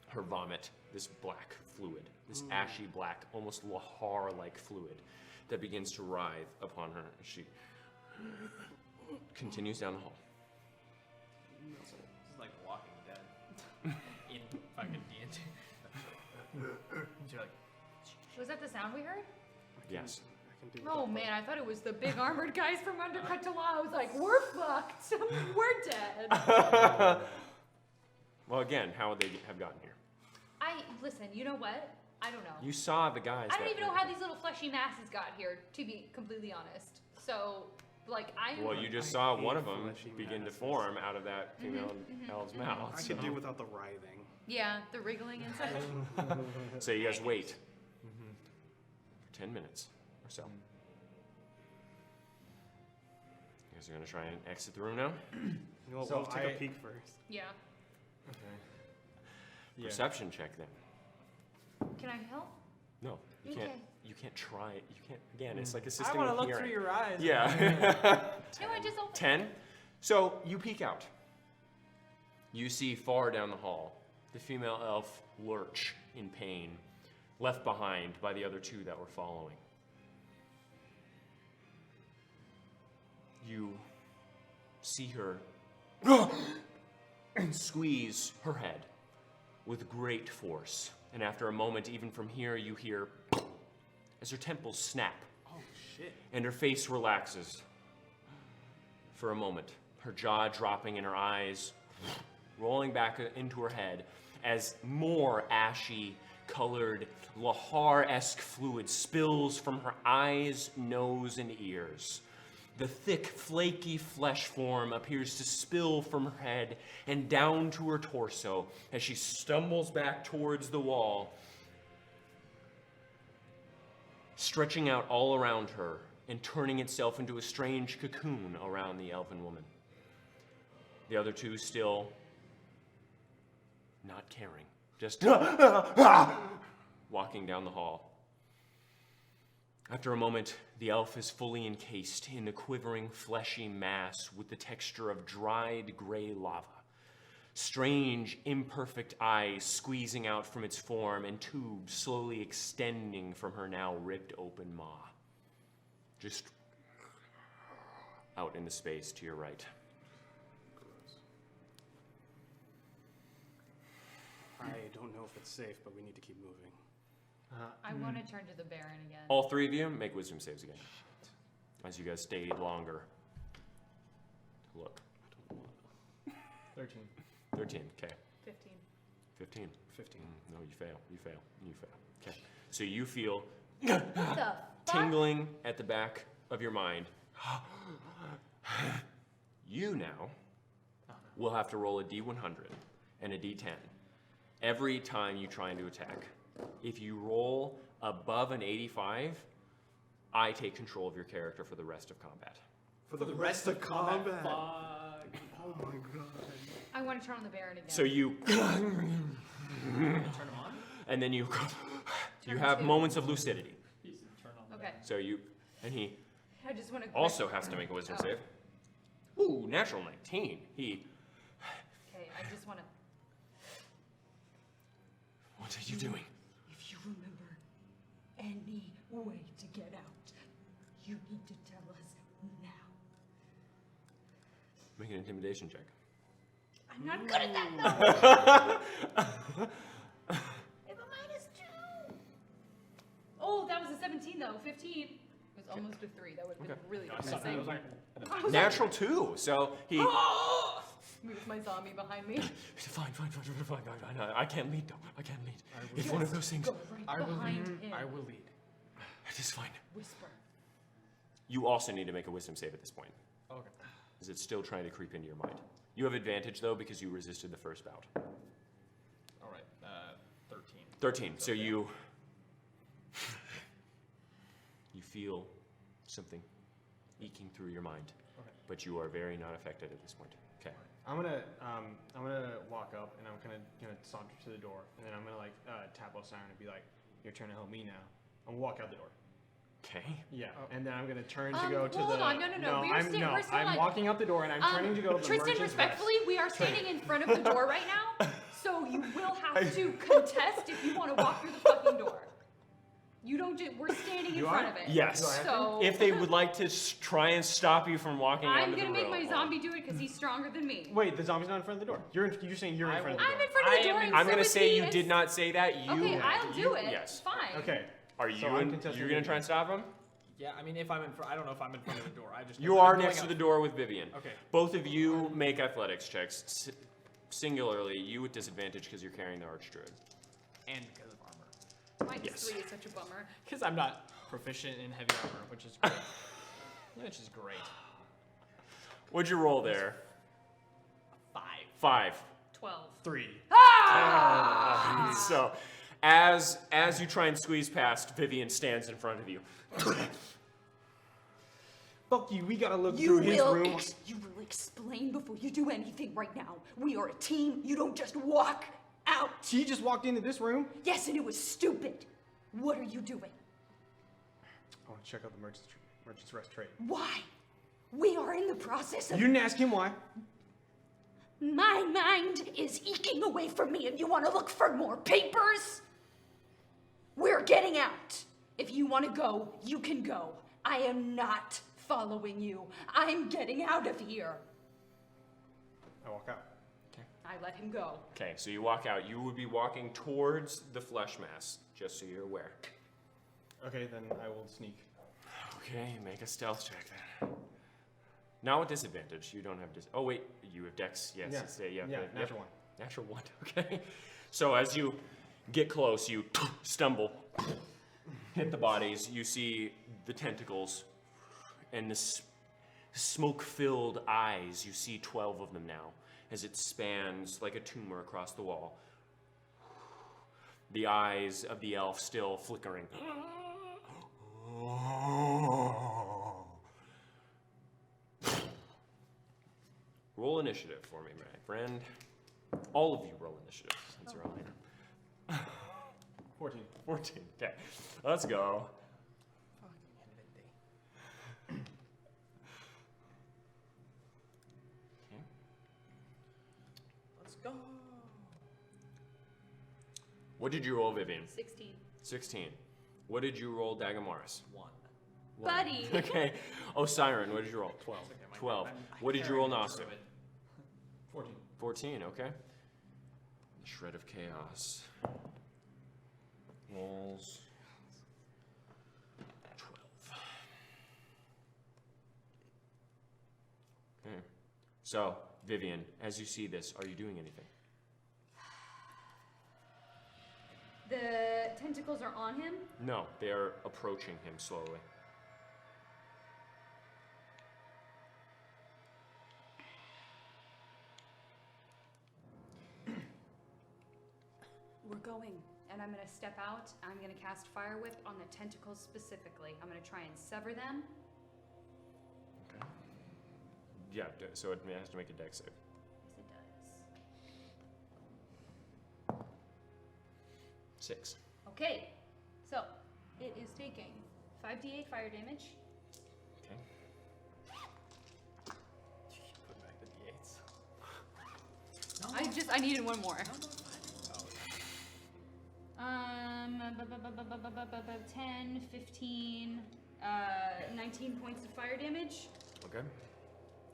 her vomit this black fluid, this ashy black, almost lahar-like fluid that begins to writhe upon her as she continues down the hall. This is like The Walking Dead in fucking D&D. You're like, Was that the sound we heard? Yes. I can do Oh that. man, I thought it was the big armored guys from Undercut to Law. I was like, we're fucked. We're dead. Well, again, how would they have gotten here? Listen, you know what? I don't know. You saw the guys. I don't that even know were- how these little fleshy masses got here, to be completely honest. So, like, Well, you just I saw hate one of them fleshy begin to masses. form out of that female elf's mouth. I So. can do without the writhing. Yeah, the wriggling inside. So you guys wait for 10 minutes or so. You guys are gonna try and exit the room now. You know what, So we'll take I- a peek first. Yeah. okay. Yeah. Perception check then. Can I help? No, you can't. Okay. You can't try it. You can't. Again, it's like I assisting want to with look hearing. through your eyes. Yeah. No, I just opened 10. So you peek out. You see far down the hall the female elf lurch in pain, left behind by the other 2 that were following. You see her and squeeze her head with great force. And after a moment, even from here, you hear as her temples snap. Oh shit. And her face relaxes for a moment, her jaw dropping and her eyes rolling back into her head as more ashy colored lahar-esque fluid spills from her eyes, nose, and ears. The thick, flaky flesh form appears to spill from her head and down to her torso as she stumbles back towards the wall, stretching out all around her and turning itself into a strange cocoon around the elven woman. The other 2 still not caring, just walking down the hall. After a moment, the elf is fully encased in the quivering, fleshy mass with the texture of dried gray lava. Strange, imperfect eyes squeezing out from its form and tubes slowly extending from her now ripped open maw. Just out into space to your right. I don't know if it's safe, but we need to keep moving. I want to turn to the Baron again. All 3 of you make wisdom saves again. As you guys stayed longer. Look. 13. 13, okay. 15. 15. 15. No, you fail. You fail. You fail. Okay. So you feel What the fuck? tingling at the back of your mind. You now will have to roll a D100 and a D10 every time you try and do attack. If you roll above an 85, I take control of your character for the rest of combat. For the rest of combat. Fuck. Oh my god. I want to turn on the Baron again. So you, Turn them on? and then you Turn have two. moments of lucidity. He said turn on the Okay. So you, and he I just want to. also has to make a wisdom Oh. save. Ooh, natural 19. He, Okay, I just want to. what are you doing? If you remember any way to get out, you need to tell us now. Make an intimidation check. I'm not good at that though. I have a -2. Oh, that was a 17 though. 15. It was almost a 3. That would have been really I saw that. I depressing. was like, I was Natural 2. So he. Move my zombie behind me. Fine. I can't lead though. I can't lead. It's one of those things. Go right behind him. I will lead. It is fine. Whisper. You also need to make a wisdom save at this point, Okay. because it's still trying to creep into your mind. You have advantage though because you resisted the first bout. all right, 13. 13. So you feel something eking through your mind, but you are very not affected at this point. Okay. I'm gonna walk up and I'm gonna saunter to the door and then I'm gonna like tap on siren and be like, "Your turn to help me now." I'm gonna walk out the door. Okay. Yeah, and then I'm gonna turn to go to hold the. on, no. We're still I'm on. walking out the door and I'm turning to go to the Tristan, merchant's respectfully, rest. we are standing in front of the door right now, so you will have to contest if you want to walk through the fucking door. You don't do. We're standing in front of it. Yes. So If they would like to try and stop you from walking I'm onto the gonna make road. my zombie do it because he's stronger than me. Wait, the zombie's not in front of the door. You're saying you're in front of the door. I'm in front of the I door. am and I'm so gonna is say he, you and did not say that. You. Okay, I'll do it. Yes. Fine. Okay. Are you? So I'm contesting You're gonna the- try and stop him? Yeah, I mean, if I'm in front, I don't know if I'm in front of the door. I just. You I'm are going next to out. the door with Vivian. Okay. Both of you make athletics checks. Singularly, you with disadvantage because you're carrying the archdruid. And because of armor. -3 is such a bummer. Because I'm not proficient in heavy armor, which is great. Which is great. What'd you roll there? 5. 5. 12. 3. So, as you try and squeeze past, Vivian stands in front of you. Fuck you. We gotta look You through his will, room. you will explain before you do anything right now. We are a team. You don't just walk out. She just walked into this room. Yes, and it was stupid. What are you doing? I want to check out the merchant's rest trade. Why? We are in the process of... You didn't ask him why. My mind is eking away from me and you want to look for more papers? We're getting out. If you want to go, you can go. I am not following you. I'm getting out of here. I walk out. I let him go. Okay, so you walk out. You would be walking towards the flesh mass, just so you're aware. Okay, then I will sneak. Okay, make a stealth check then. Not with disadvantage. You don't have oh wait, you have dex. Yes, Yeah. it's Yeah, yep. natural 1. Natural 1. Okay. So as you get close, you stumble, hit the bodies. You see the tentacles and the smoke-filled eyes. You see 12 of them now, as it spans like a tumor across the wall. The eyes of the elf still flickering. Roll initiative for me, my friend. All of you roll initiative since you're all here. 14. 14. Okay, let's go. Okay. Let's go. What did you roll, Vivian? 16. 16. What did you roll, Dagamaris? 1. Buddy. Okay. Oh, Siren, what did you roll? 12. 12. What did you roll, Noster? 14. 14, okay. Shred of Chaos. Rolls. 12. Okay. So, Vivian, as you see this, are you doing anything? The tentacles are on him. No, they are approaching him slowly. We're going, and I'm gonna step out. I'm gonna cast Fire Whip on the tentacles specifically. I'm gonna try and sever them. Okay. Yeah, so it has to make a dex save. Yes, it does. 6. Okay, so it is taking 5d8 fire damage. Okay. Put back the d8s. I needed one more. 10, 15, 19 points of fire damage. Okay.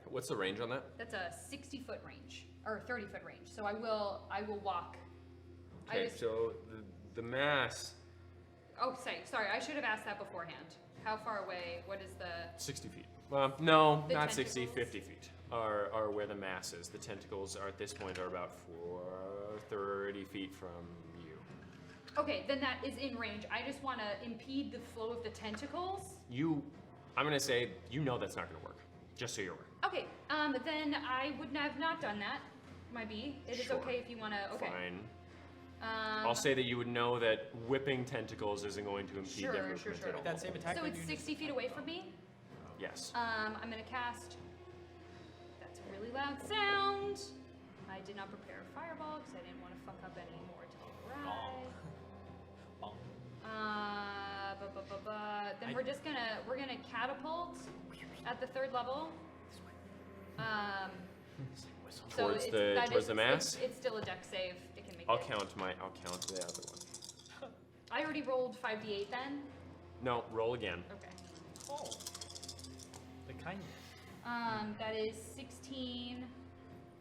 What's the range on that? That's a 60-foot range, or 30-foot range. So I will walk. Okay, so the mass. Oh, sorry. I should have asked that beforehand. How far away? What is the? 60 feet. Well, no, The not 60, tentacles? 50 feet are where the mass is. The tentacles are at this point are about 30 feet from you. Okay, then that is in range. I just want to impede the flow of the tentacles. I'm gonna say, you know that's not gonna work. Just so you're aware. Okay, then I would have not done that. Might be. It is Sure. okay if you want to. Okay. Fine. I'll say that you would know that whipping tentacles isn't going to impede Sure, their sure, movement sure. at all. That same attack. So that it's you 60 feet away from me. Yes. I'm gonna cast. That's a really loud sound. I did not prepare a fireball because I didn't want to fuck up any more to the right. Bonk. Then we're gonna catapult at the 3rd level. So Towards it's- the mass? It's still a deck save. It can make I'll it. count the other one. I already rolled 5d8 then. No, roll again. Okay. Oh. The kindness. That is 16.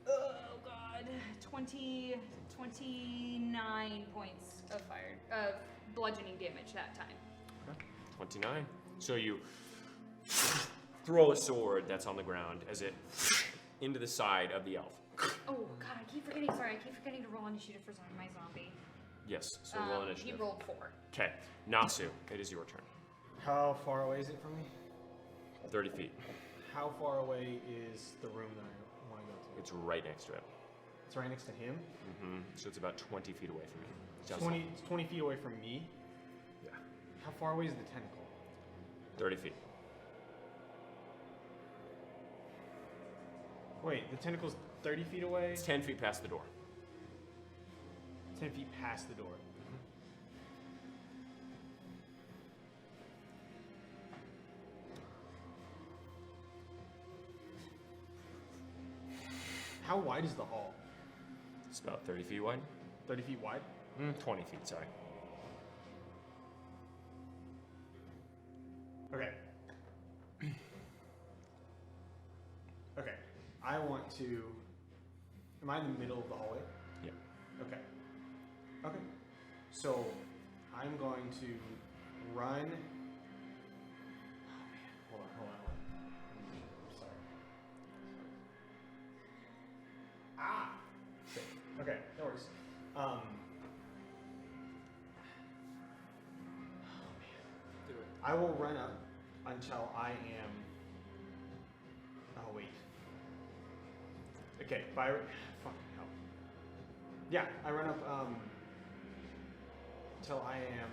Oh god, 29 points of bludgeoning damage that time. 29. So you throw a sword that's on the ground as it into the side of the elf. Oh god, I keep forgetting. Sorry, I keep forgetting to roll initiative for my zombie. Yes, so roll He initiative. rolled 4. Okay, Nasu, it is your turn. How far away is it from me? 30 feet. How far away is the room that I want to go to? It's right next to it. It's right next to him. So it's about 20 feet away from you. Just 20 feet away from me. Yeah. How far away is the tentacle? 30 feet. Wait, the tentacle's 30 feet away? It's 10 feet past the door. 10 feet past the door. How wide is the hall? It's about 30 feet wide. 30 feet wide? 20 feet, sorry. Okay. Okay. I want to. Am I in the middle of the hallway? Yeah. Okay. Okay. So I'm going to run. Oh man, hold on. I'm sorry. Ah. Sick. Okay, no worries. Oh man. Do it. I will run up until I am. Oh wait. Okay, fucking hell. Yeah, I run up until I am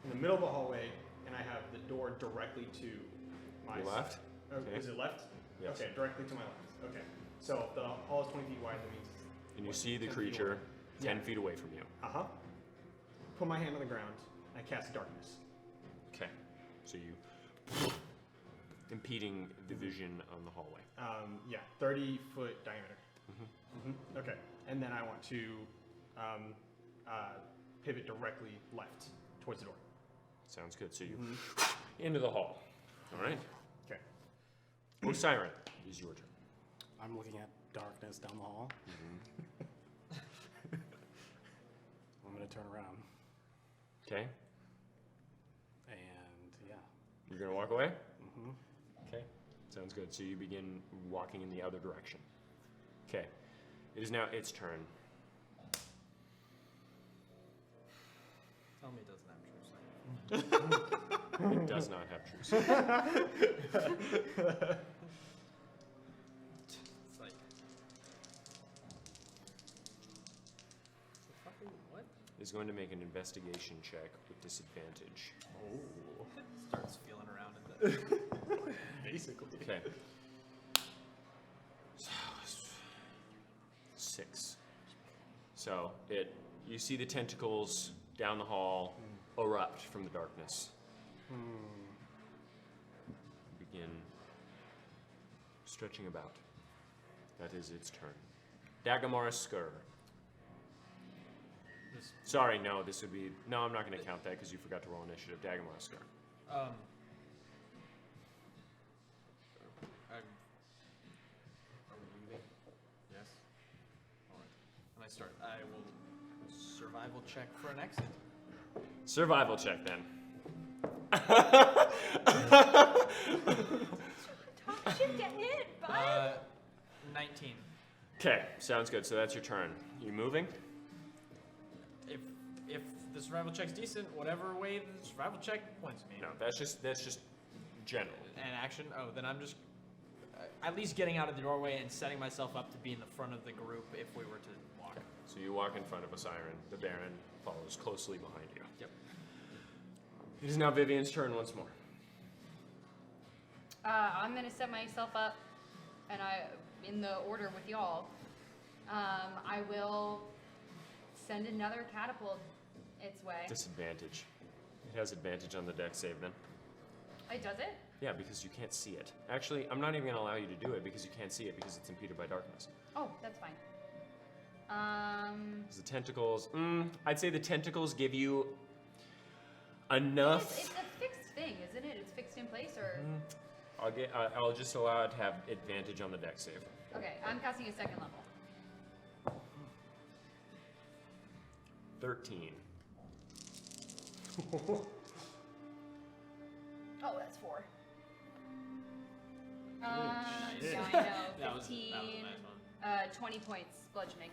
in the middle of the hallway, and I have the door directly to my Your left? side. Oh, Okay. is it left? Yes. Okay, directly to my left. Okay. So if the hall is 20 feet wide, that means. And you what, see the 10 feet creature away? 10 Yeah. feet away from you. Uh-huh. Put my hand on the ground. I cast darkness. Okay. So you impeding the vision on the hallway. Yeah, 30-foot diameter. Okay, and then I want to pivot directly left towards the door. Sounds good. So you into the hall. All right. Okay. Siren, it is your turn. I'm looking at darkness down the hall. I'm gonna turn around Okay. and yeah. You're gonna walk away. Okay. Sounds good. So you begin walking in the other direction. Okay. It is now its turn. Tell me it doesn't have true sight. It does not have true sight. It's like. What? Is going to make an investigation check with disadvantage. Starts feeling around in the. Basically. Okay. So, 6. So you see the tentacles down the hall erupt from the darkness. Begin stretching about. That is its turn. Dagamara Skur. This, Sorry, no, this would be. No, I'm not going to count that because you forgot to roll initiative. Dagamara Skur. I'm. Are we leaving? Yes. All right. And I start. I will survival check for an exit. Survival check then. Talk shit, get hit, bud. 19. Okay, sounds good. So that's your turn. You moving? If the survival check's decent, whatever way the survival check points me. No, that's just general. And action. Oh, then I'm just at least getting out of the doorway and setting myself up to be in the front of the group if we were to walk. So you walk in front of a siren. The Baron follows closely behind you. Yep. It is now Vivian's turn once more. I'm gonna set myself up, and in the order with y'all. I will send another catapult its way. Disadvantage. It has advantage on the deck save then. It does it? Yeah, because you can't see it. Actually, I'm not even going to allow you to do it because you can't see it because it's impeded by darkness. Oh, that's fine. 'Cause the tentacles, I'd say the tentacles give you enough. It's a fixed thing, isn't it? It's fixed in place, or? I'll just allow it to have advantage on the deck save. Okay, I'm casting a second level. 13. Oh, that's 4. Nice. Yeah, I know. That was a 15. nice one. 20 points bludgeoning.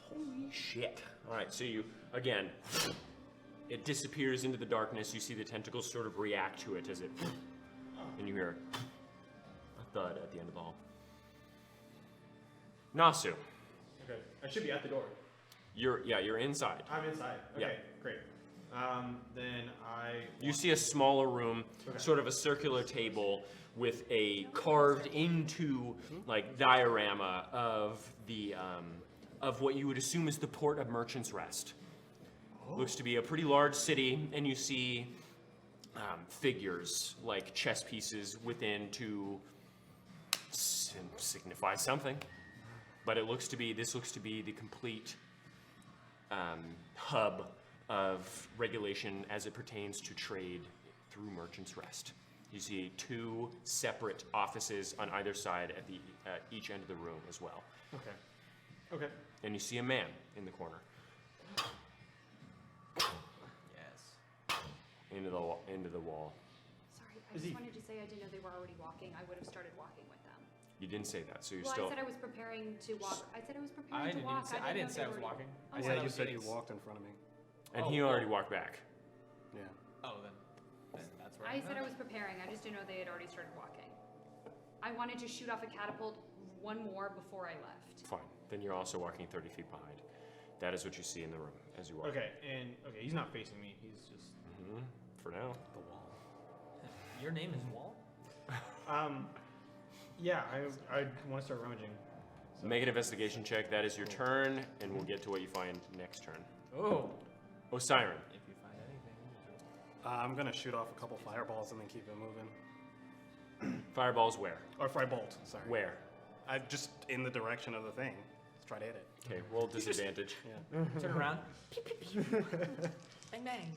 Holy shit. All right, so you, again, it disappears into the darkness. You see the tentacles sort of react to it as it, and you hear a thud at the end of the hall. Nasu, Okay. I should be at the door. you're inside. I'm inside. Yeah. Okay, great. Then You see a smaller room, Okay. sort of a circular table with a carved into like diorama of the of what you would assume is the port of Merchant's Rest. Looks to be a pretty large city, and you see figures like chess pieces within to signify something. But this looks to be the complete hub of regulation as it pertains to trade through Merchant's Rest. You see 2 separate offices on either side at each end of the room as well. Okay. Okay. And you see a man in the corner. Yes. Into the wall. Sorry, I Is just he- wanted to say I didn't know they were already walking. I would have started walking with them. You didn't say that, so you're Well, still. I said I was preparing to walk. I said I was preparing I to didn't walk. even say, I didn't say I was walking. I Oh, said I Yeah, you was said you getting- walked in front of me. And Oh, he already walked back. Yeah. Oh, then that's where I said I was preparing. I just didn't know they had already started walking. I wanted to shoot off a catapult one more before I left. Fine. Then you're also walking 30 feet behind. That is what you see in the room as you walk. Okay, and he's not facing me. He's just. For now. The wall. Your name is Wall? Yeah, I want to start rummaging. So. Make an investigation check. That is your turn, and we'll get to what you find next turn. Oh. Osiren. If you find anything. I'm gonna shoot off a couple fireballs and then keep it moving. Fireballs where? Or firebolt. Sorry. Where? I'm just in the direction of the thing. Let's try to hit it. Okay, roll disadvantage. Yeah. Turn around. Bang bang.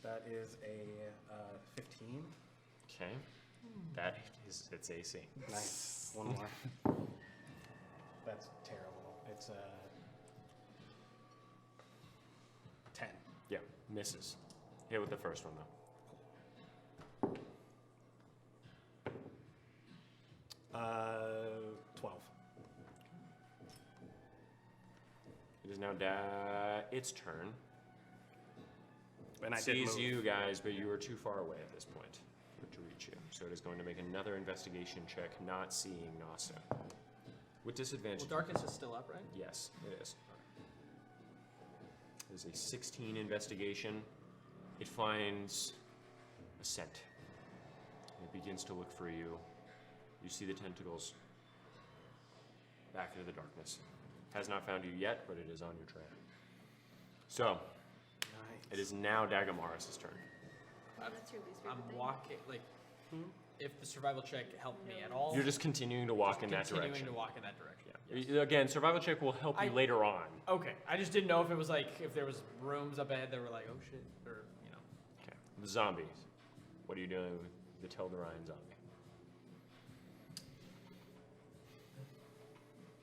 That is a 15. Okay. That is its AC. Nice. One more. That's terrible. It's 10. Yeah, misses. Hit with the first one though. 12. It is now its turn. And I did Sees move. you guys, but you are too far away at this point for it to reach you. So it is going to make another investigation check, not seeing Nasa. With disadvantage. Well, darkness is still up, right? Yes, it is. It is a 16 investigation. It finds a scent. It begins to look for you. You see the tentacles back into the darkness. Has not found you yet, but it is on your trail. So, it is now Dagamaris' turn. That's your least favorite I'm thing. walking, like, if the survival check helped me at all. You're just continuing to walk in that continuing direction. to walk in that direction. Yeah. Again, survival check will help you later on. Okay, I just didn't know if it was like, if there was rooms up ahead that were like, oh shit, or, you know. Okay. The zombies. What are you doing with the Teldarian zombie?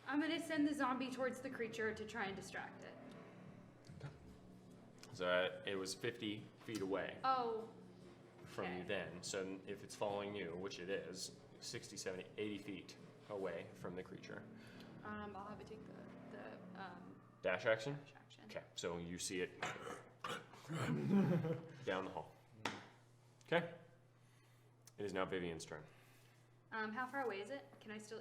I'm gonna send the zombie towards the creature to try and distract it. it was 50 feet away Oh, from you okay. then. So if it's following you, which it is, 60, 70, 80 feet away from the creature. I'll have it take the Dash action? dash action. Okay, so you see it down the hall. Okay. It is now Vivian's turn. How far away is it?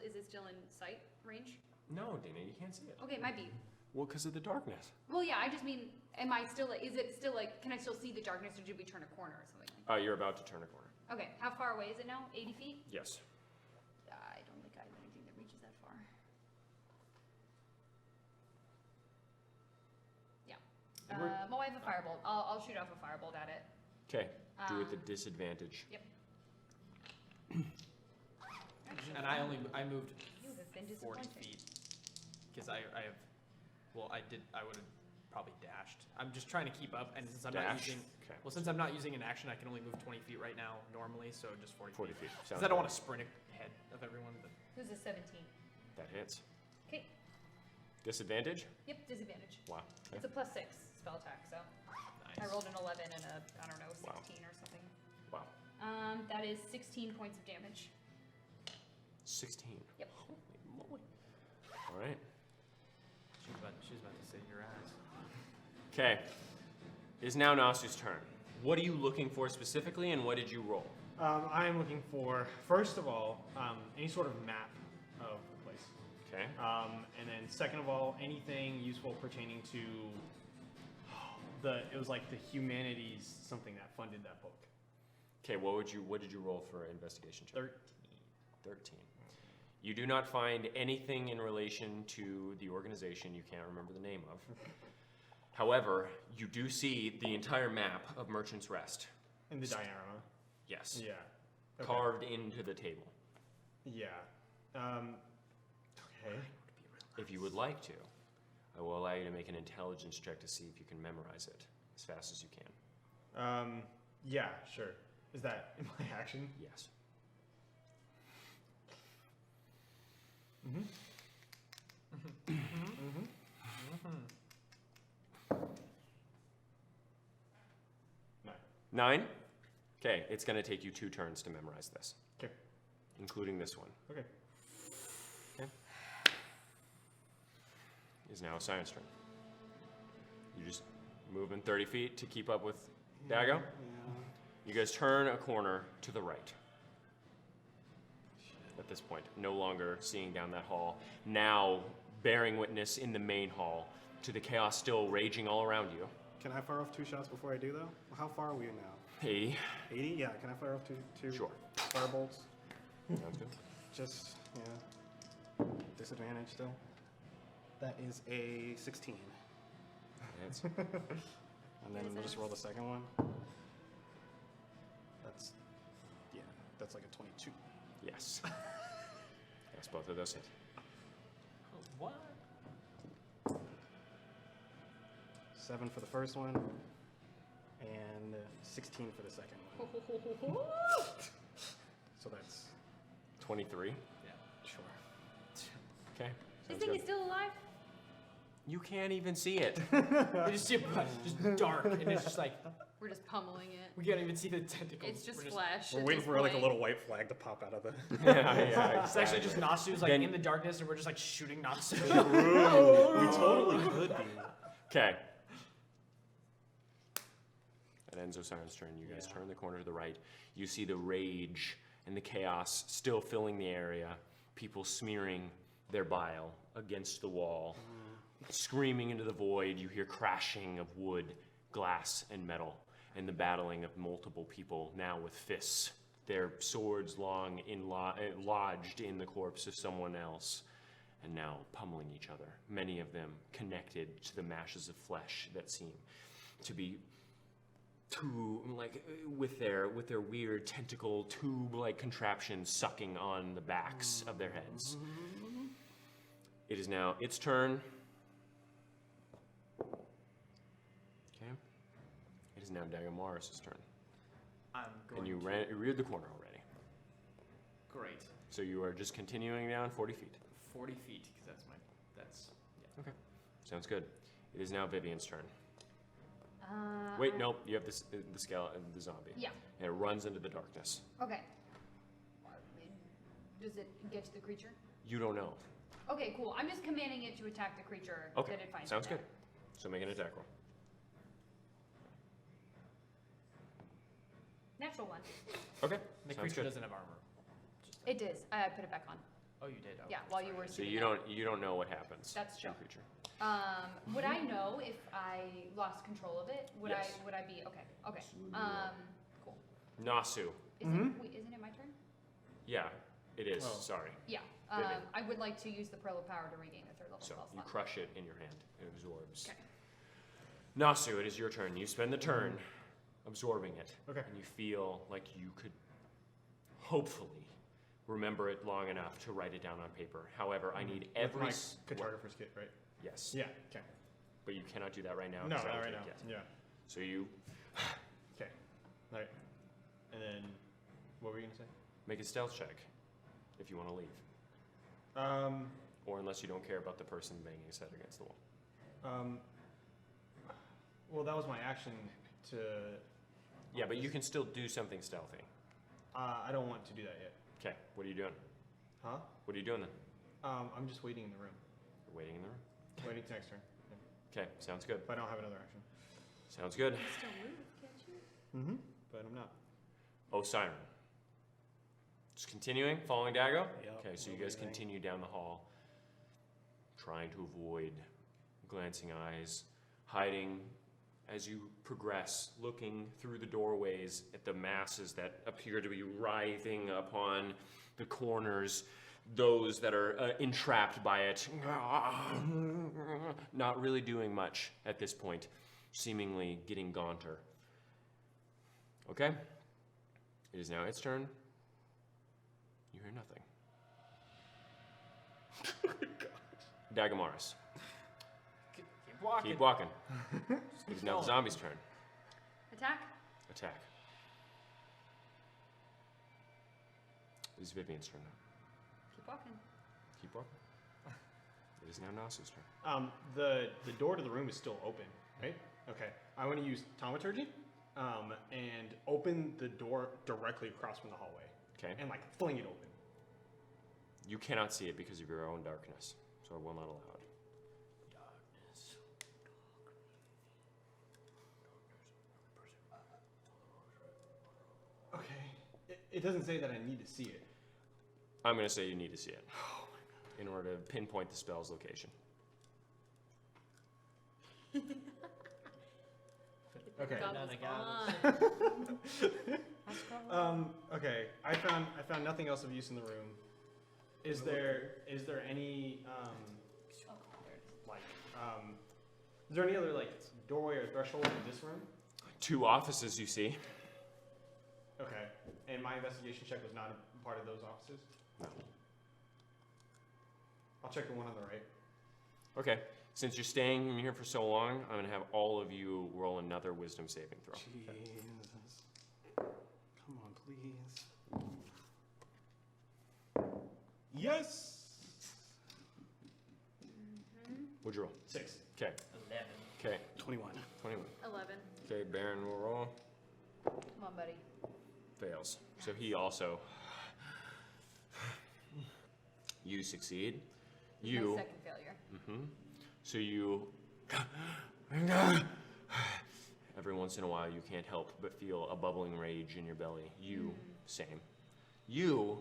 Is it still in sight range? No, Dina, you can't see it. Okay, it might be. Well, because of the darkness. Well, yeah, I just mean, am I still, is it still like, can I still see the darkness or did we turn a corner or something? You're about to turn a corner. Okay, how far away is it now? 80 feet? Yes. I don't think I have anything that reaches that far. Yeah. Well, I have a firebolt. I'll shoot off a firebolt at it. Okay, do it at disadvantage. Yep. And I moved You have been 40 disappointed. feet because I have. Well, I would have probably dashed. I'm just trying to keep up, and since I'm not Dash? using. Okay. Well, since I'm not using an action, I can only move 20 feet right now normally, so just 40 40 feet. Because Sounds I don't good. want to sprint ahead of everyone. But Who's a 17? That hits. Okay. Disadvantage? Yep, disadvantage. Wow. It's a +6 spell attack, so nice. I rolled an 11 and a, I don't know, 16 Wow. or something. Wow. That is 16 points of damage. 16. Yep. Holy moly. All right. She's about to save your ass. Okay. It is now Nasu's turn. What are you looking for specifically, and what did you roll? I am looking for, first of all, any sort of map of the place. Okay. And then second of all, anything useful pertaining to it was like the humanities, something that funded that book. Okay, what did you roll for investigation check? 13. 13. You do not find anything in relation to the organization you can't remember the name of. However, you do see the entire map of Merchant's Rest. In the diorama. Yes. Yeah. Okay. Carved into the table. Yeah. Okay. If you would like to, I will allow you to make an intelligence check to see if you can memorize it as fast as you can. Yeah, sure. Is that in my action? Yes. No. 9? Okay, it's going to take you 2 turns to memorize this, Okay. including this one. Okay. Is now Sion's turn. You just moving 30 feet to keep up with Dago? You guys turn a corner to the right. At this point, no longer seeing down that hall, now bearing witness in the main hall to the chaos still raging all around you. Can I fire off 2 shots before I do, though? How far are we now? 80. 80? Yeah, can I fire off two Sure. firebolts? Sounds good. Just, yeah. Disadvantage still. That is a 16. Hits. And then we'll just roll the second one. That's like a 22. Yes. Yes, both of those hit. What? 7 for the first one, and 16 for the second one. So that's 23. Yeah. sure. Okay. This Sounds thing good. is still alive? You can't even see it. You just see it just dark, and it's just like We're just pummeling it. we can't even see the tentacles. It's just We're flash. We're at waiting this for like a point. little white flag to pop out of the. Yeah, It's actually just Natsu's like Then- in the darkness, and we're just like shooting Natsu. We totally could be. Okay. It ends Osiris' turn. You guys turn the corner to the right. You see the rage and the chaos still filling the area. People smearing their bile against the wall, screaming into the void. You hear crashing of wood, glass, and metal, and the battling of multiple people now with fists, their swords long lodged in the corpse of someone else, and now pummeling each other. Many of them connected to the masses of flesh that seem to be with their weird tentacle tube-like contraptions sucking on the backs of their heads. It is now its turn. Okay. It is now Dagamaris' turn. I'm going And you to... reared the corner already. Great. So you are just continuing down 40 feet. 40 feet, because that's yeah. Okay. Sounds good. It is now Vivian's turn. Wait, nope. You have the skeleton, the zombie. Yeah. And it runs into the darkness. Okay. Does it get to the creature? You don't know. Okay, cool. I'm just commanding it to attack the creature Okay. that it finds. Sounds in good. So make an attack roll. there. Natural one. Okay. The Sounds creature good. doesn't have armor. It does. I put it back on. Oh, you did. Oh, Yeah, while you were. So sitting you there. don't know what happens. That's to true. the creature. Would I know if I lost control of it? Would Yes. I? Would I be okay? Okay. Cool. Nasu. Wait, isn't it my turn? Yeah, it is. Oh. Sorry. Yeah. Vivid. I would like to use the pearl of power to regain a third level So spell you slot. crush it in your hand. It absorbs. Okay. Nasu, it is your turn. You spend the turn absorbing it. Okay. And you feel like you could hopefully remember it long enough to write it down on paper. However, I need With every my s- cartographer's kit, right? Yes. Yeah. Okay. But you cannot do that right now. No, 'cause that not would right take- now. yes. Yeah. So you Okay. All right. And then, what were you gonna say? make a stealth check if you want to leave. Or unless you don't care about the person banging his head against the wall. Well, that was my action to. Yeah, but you can still do something stealthy. I don't want to do that yet. Okay, what are you doing? Huh? What are you doing then? I'm just waiting in the room. You're waiting in the room? Waiting till next turn. Okay, sounds good. If I don't have another action. Sounds good. Still move, can't you? Mm-hmm. But I'm not. Oh, Siren. Just continuing, following Dago? Yep, Okay, so you no guys moving. continue down the hall, trying to avoid glancing eyes, hiding as you progress, looking through the doorways at the masses that appear to be writhing upon the corners, those that are entrapped by it, not really doing much at this point, seemingly getting gaunter. Okay? It is now its turn. You hear nothing. Dagamaris, Keep walking. keep walking. It is now the zombie's turn. Attack. Attack. It is Vivian's turn now. Keep walking. Keep walking. It is now Nasu's turn. The door to the room is still open, right? Okay. I want to use thaumaturgy, and open the door directly across from the hallway, Okay. and like fling it open. You cannot see it because of your own darkness, so I will not allow it. Okay. It doesn't say that I need to see it. I'm going to say you need to see it in order to pinpoint the spell's location. Okay. None again. Okay. I found nothing else of use in the room. Is there any is there any other like doorway or threshold in this room? 2 offices you see. Okay. And my investigation check was not a part of those offices? No. I'll check the one on the right. Okay. Since you're staying in here for so long, I'm going to have all of you roll another wisdom saving throw. Jesus. Come on, please. Yes! What'd you roll? 6. Okay. 11. Okay. 21. 21. 11. Okay, Baron will roll. Come on, buddy. Fails. So he also. You succeed. You. My second failure. Mm-hmm. So you. Every once in a while, you can't help but feel a bubbling rage in your belly. You, same. You.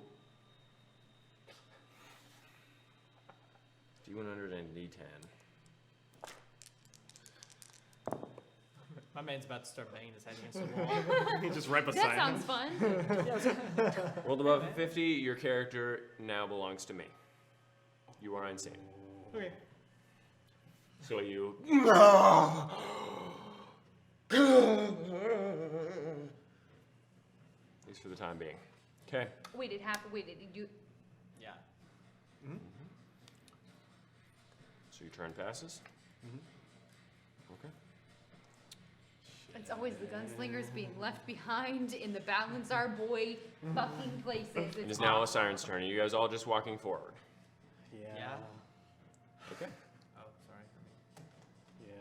D100 and D10. My man's about to start banging his head against the wall. Just right beside That sounds fun. Rolled above 50, your character now belongs to me. You are insane. Okay. So you. At least for the time being. Okay. Wait, it happened. Wait, did you? Yeah. So your turn passes? Okay. It's always the gunslingers being left behind in the Balanzar boy fucking places. It It's is now a awful. siren's turn. Are you guys all just walking forward? Yeah. Okay. Oh, sorry. Yeah.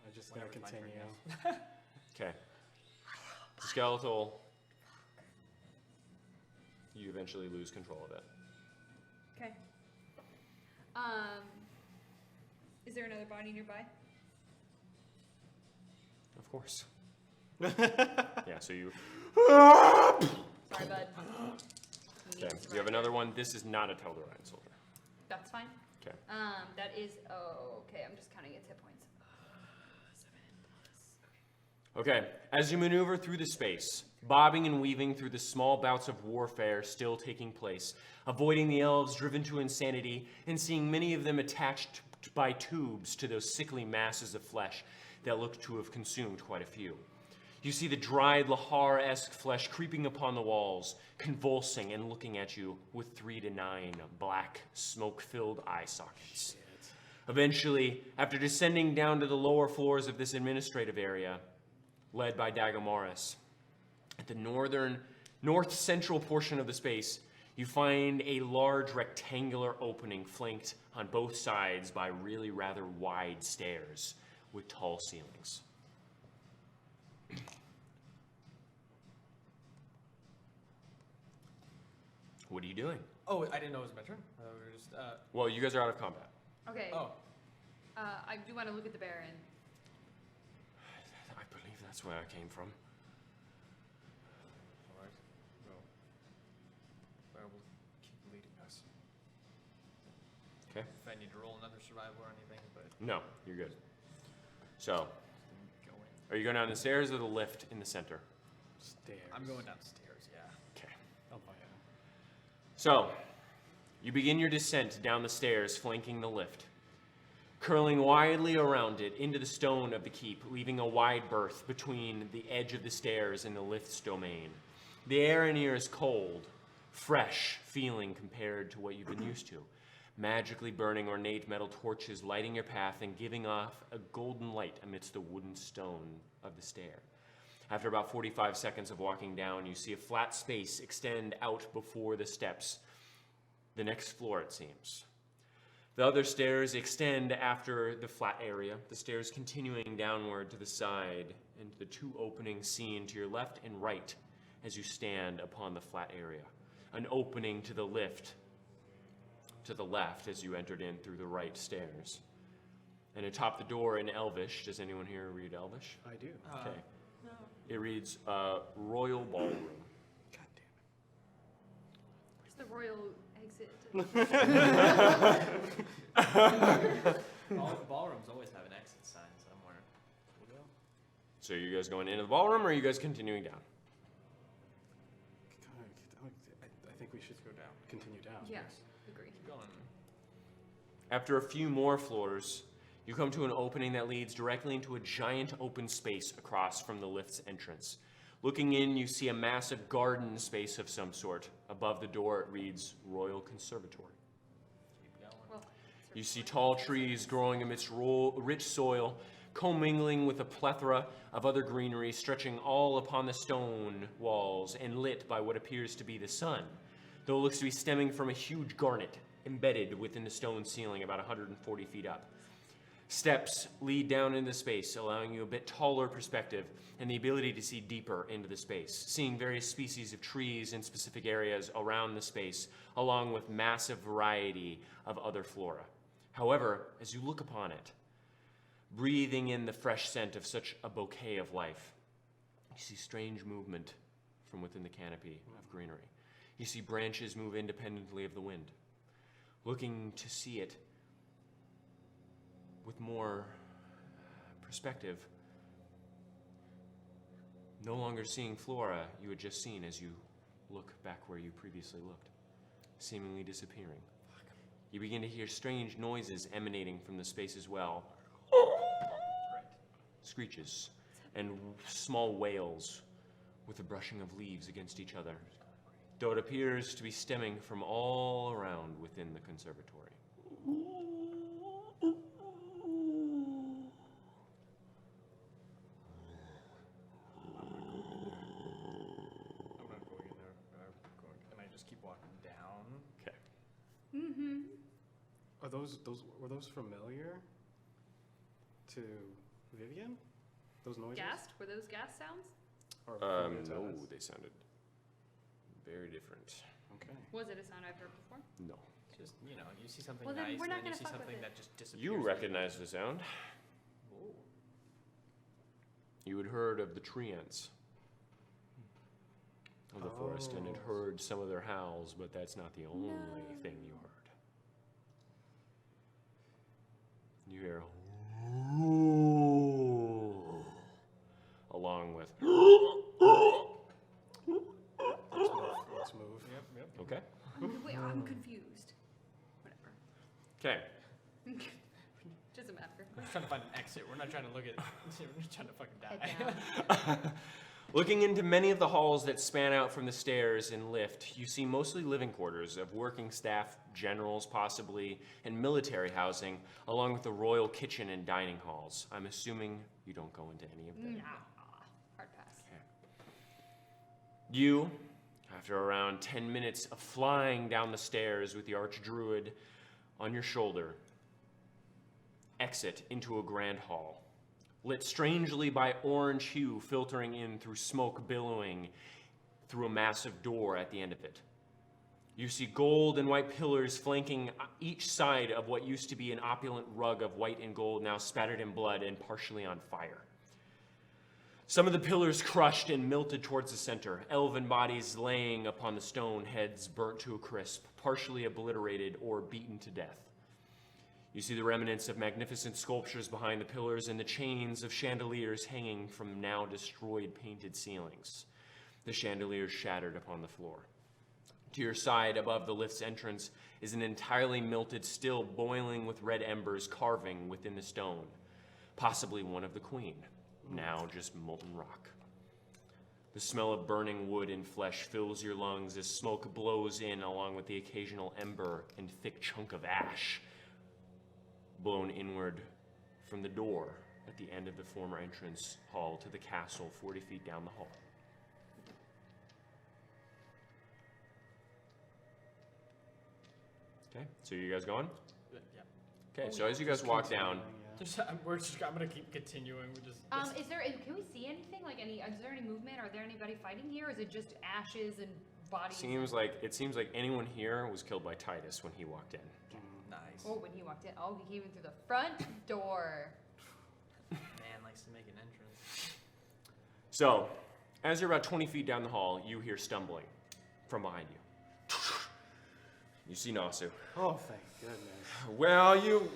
I just Just gonna Whenever it's my turn, continue. yes. Okay. Skeletal. You eventually lose control of it. Okay. Is there another body nearby? Of course. Yeah, so you... Okay, Sorry, bud. We need to you have surrender. another one. This is not a Tel'Doran soldier. That's fine. Okay. That is, oh, okay, I'm just counting its hit points. 7 plus. Okay, as you maneuver through the space, bobbing and weaving through the small bouts of warfare still taking place, avoiding the elves driven to insanity, and seeing many of them attached by tubes to those sickly masses of flesh that look to have consumed quite a few. You see the dried Lahar-esque flesh creeping upon the walls, convulsing and looking at you with 3 to 9 black, smoke-filled eye sockets. Eventually, after descending down to the lower floors of this administrative area, led by Dagomaris, at the north-central portion of the space, you find a large rectangular opening flanked on both sides by really rather wide stairs with tall ceilings. What are you doing? Oh, I didn't know it was my turn. We were just, Well, you guys are out of combat. Okay. oh. I do want to look at the Baron. I believe that's where I came from. Alright. Well, I will keep leading us. Okay. If I need to roll another survival or anything, but No, you're good. So, going. are you going down the stairs or the lift in the center? Stairs. I'm going downstairs, yeah. Okay. I'll buy it. So, you begin your descent down the stairs flanking the lift, curling widely around it into the stone of the keep, leaving a wide berth between the edge of the stairs and the lift's domain. The air in here is cold, fresh feeling compared to what you've been used to. Magically burning ornate metal torches lighting your path and giving off a golden light amidst the wooden stone of the stair. After about 45 seconds of walking down, you see a flat space extend out before the steps. The next floor, it seems. The other stairs extend after the flat area, the stairs continuing downward to the side and the 2 openings seen to your left and right as you stand upon the flat area. An opening to the lift to the left as you entered in through the right stairs. And atop the door in Elvish, does anyone here read Elvish? I do. Okay. It reads Royal Ballroom. God damn Where's the royal exit? Ballrooms always have an exit sign somewhere. So you guys going into the ballroom or are you guys continuing down? I think we should go down. Continue down. Yeah, agree. Keep going. After a few more floors, you come to an opening that leads directly into a giant open space across from the lift's entrance. Looking in, you see a massive garden space of some sort. Above the door, it reads Royal Conservatory. Keep going. Well, You see tall trees growing amidst rich soil, commingling with a plethora of other greenery stretching all upon the stone walls and lit by what appears to be the sun, though it looks to be stemming from a huge garnet embedded within the stone ceiling about 140 feet up. Steps lead down into space, allowing you a bit taller perspective and the ability to see deeper into the space, seeing various species of trees in specific areas around the space, along with massive variety of other flora. However, as you look upon it, breathing in the fresh scent of such a bouquet of life, you see strange movement from within the canopy of greenery. You see branches move independently of the wind. Looking to see it with more perspective, no longer seeing flora you had just seen as you look back where you previously looked, seemingly disappearing. You begin to hear strange noises emanating from the space as well. Screeches and small wails with the brushing of leaves against each other, though it appears to be stemming from all around within the conservatory. I'm not going in there. Can I just keep walking down? Okay. Were those familiar to Vivian? Those noises? Gassed? Were those gas sounds? Or No, Titus? they sounded very different. Okay. Was it a sound I've heard before? No. Just, you know, you see something Well, then nice, we're and not then you gonna see fuck with something it. that just disappears. You recognize the sound. Ooh. You had heard of the tree ants of the forest and had heard some of their howls, but that's not the only thing you heard. You hear along with Let's move. Yep. okay. Wait, I'm confused. Whatever. Okay. Doesn't matter. We're just trying to find an exit. We're not trying to look at. We're just trying to fucking Head die. down. Looking into many of the halls that span out from the stairs and lift, you see mostly living quarters of working staff, generals possibly, and military housing, along with the royal kitchen and dining halls. I'm assuming you don't go into any of them. Nah. Hard pass. You, after around 10 minutes of flying down the stairs with the archdruid on your shoulder, exit into a grand hall, lit strangely by orange hue filtering in through smoke billowing through a massive door at the end of it. You see gold and white pillars flanking each side of what used to be an opulent rug of white and gold, now spattered in blood and partially on fire. Some of the pillars crushed and melted towards the center, elven bodies laying upon the stone, heads burnt to a crisp, partially obliterated or beaten to death. You see the remnants of magnificent sculptures behind the pillars and the chains of chandeliers hanging from now destroyed painted ceilings. The chandeliers shattered upon the floor. To your side, above the lift's entrance, is an entirely melted, still boiling with red embers carving within the stone, possibly one of the queen, now just molten rock. The smell of burning wood and flesh fills your lungs as smoke blows in along with the occasional ember and thick chunk of ash blown inward from the door at the end of the former entrance hall to the castle 40 feet down the hall. Okay, so you guys going? Yeah. Okay, so as you guys walk down, I'm gonna keep continuing. Is there? Can we see anything? Like is there any movement? Are there anybody fighting here? Or is it just ashes and bodies? it seems like anyone here was killed by Titus when he walked in. Nice. Oh, when he walked in. Oh, he came in through the front door. Man likes to make an entrance. So, as you're about 20 feet down the hall, you hear stumbling from behind you. You see Nasu. Oh, thank goodness. Where are you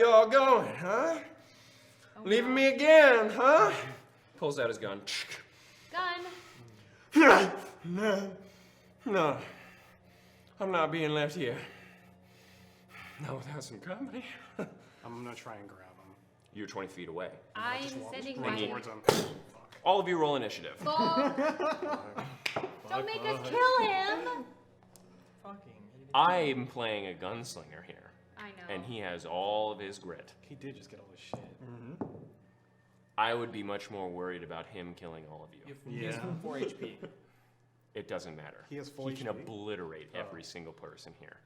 all going, huh? Oh, Leaving no. me again, huh? Pulls out his gun. Gun. No. I'm not being left here. Not without some company. I'm gonna try and grab him. You're 20 feet away. I'm sending Run my. towards him. All of you roll initiative. Fuck. Don't make us kill him. Fucking. I'm playing a gunslinger here, I know. and he has all of his grit. He did just get all his shit. I would be much more worried about him killing all of you. He has 4 HP. It doesn't matter. He has full He can HP? obliterate every single person here.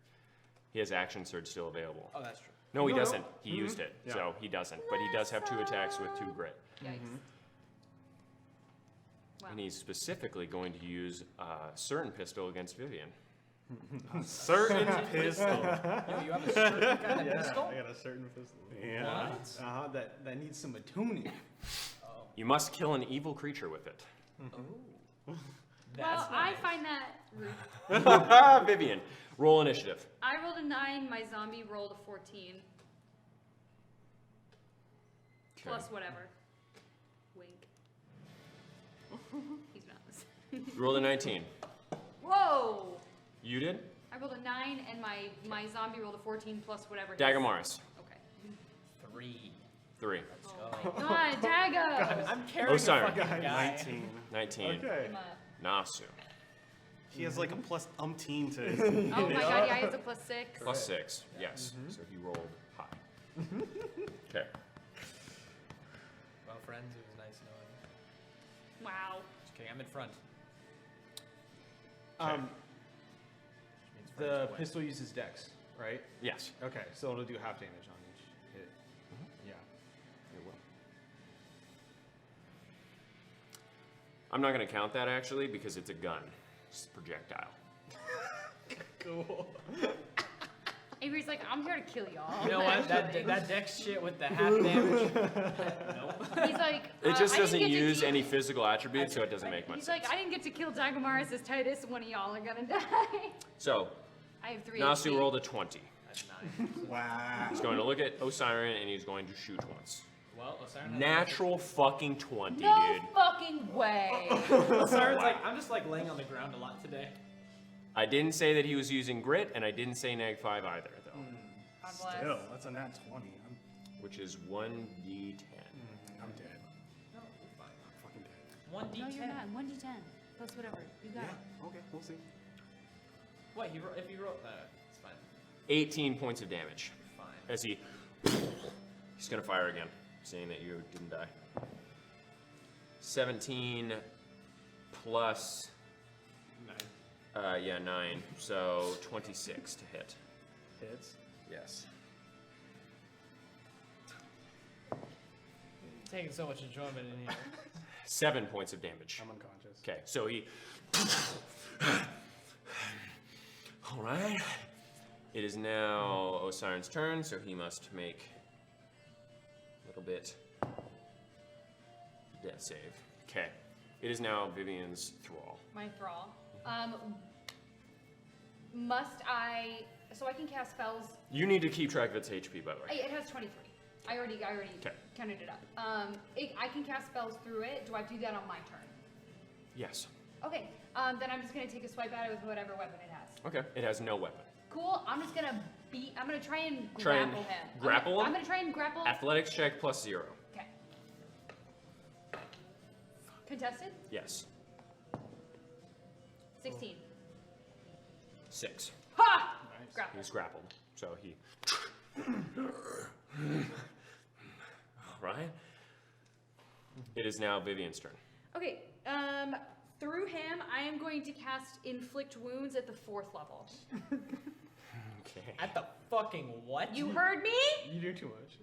He has action surge still available. Oh, that's true. No, he No, no. doesn't. He used it, Yeah. so he doesn't. But he does have 2 attacks with 2 grit. Yikes. Wow. And he's specifically going to use a certain pistol against Vivian. Certain pistol. Yo, you have a certain kind of pistol? I got a certain pistol. Yeah. What? That needs some attuning. You must kill an evil creature with it. Ooh. Well, I find that rude. Vivian, roll initiative. I rolled a 9. My zombie rolled a 14. Plus whatever. Wink. He's not. You rolled a 19. Whoa! You did? I rolled a 9, and my zombie rolled a 14 plus whatever. his- Dagger Morris. Okay. 3. 3. Oh my god, Dagger! I'm carrying a sorry. fucking guy. 19. 19. Okay. Nasu. He has like a plus umpteen to. Oh my god, yeah, he has a plus 6. Plus 6. Yes. So he rolled high. Okay. Well, friends, it was nice knowing you. Wow. Just kidding, I'm in front. Um, Which means friends the win. pistol uses dex, right? Yes. Okay, so it'll do half damage on each hit. Yeah. It will. I'm not gonna count that actually because it's a gun. It's a projectile. Cool. Avery's like, I'm here to kill y'all. You know what? That dex shit with the half damage. Nope. He's like, It just I didn't doesn't get to use keep- any physical attributes, so it doesn't make much He's sense. like, I didn't get to kill Dagomar, says Titus. One of y'all are gonna die. So, I have 3 Nasu HP. rolled a 20. That's 9. Wow. He's going to look at Osiren and he's going to shoot once. Well, Osiris has Natural fucking 20, No dude. fucking way. Osiris like, I'm just like laying on the ground a lot today. I didn't say that he was using grit, and I didn't say neg 5 either, though. God bless. Still, that's a nat 20. Which is 1d10. I'm dead. No, you're fine. I'm fucking dead. 1d10. No, you're not. 1d10 plus whatever. You got it. Okay, we'll see. What? If you wrote that, it's fine. 18 points of damage. Fine. As he's gonna fire again, seeing that you didn't die. 17 plus, 9. 9, so 26 to hit. Hits. Yes. Taking so much enjoyment in here. 7 points of damage. I'm unconscious. Okay, so he. All right. It is now Osiren's turn, so he must make a little bit death save. Okay. It is now Vivian's thrall. My thrall. Must I? So I can cast spells. You need to keep track of its HP, by the way. It has 23. I already Okay. counted it up. I can cast spells through it. Do I have to do that on my turn? Yes. Okay. Then I'm just gonna take a swipe at it with whatever weapon it has. Okay. It has no weapon. Cool. I'm just gonna beat. I'm gonna try and Try and grapple him. grapple I'm him? gonna try and grapple. Athletics check plus 0. Okay. Contested. Yes. 16. 6. Ha! Nice. Grapple. He's grappled, so he. All right. It is now Vivian's turn. Okay. Through him, I am going to cast inflict wounds at the 4th level. Okay. At the fucking what? You heard me? You do too much.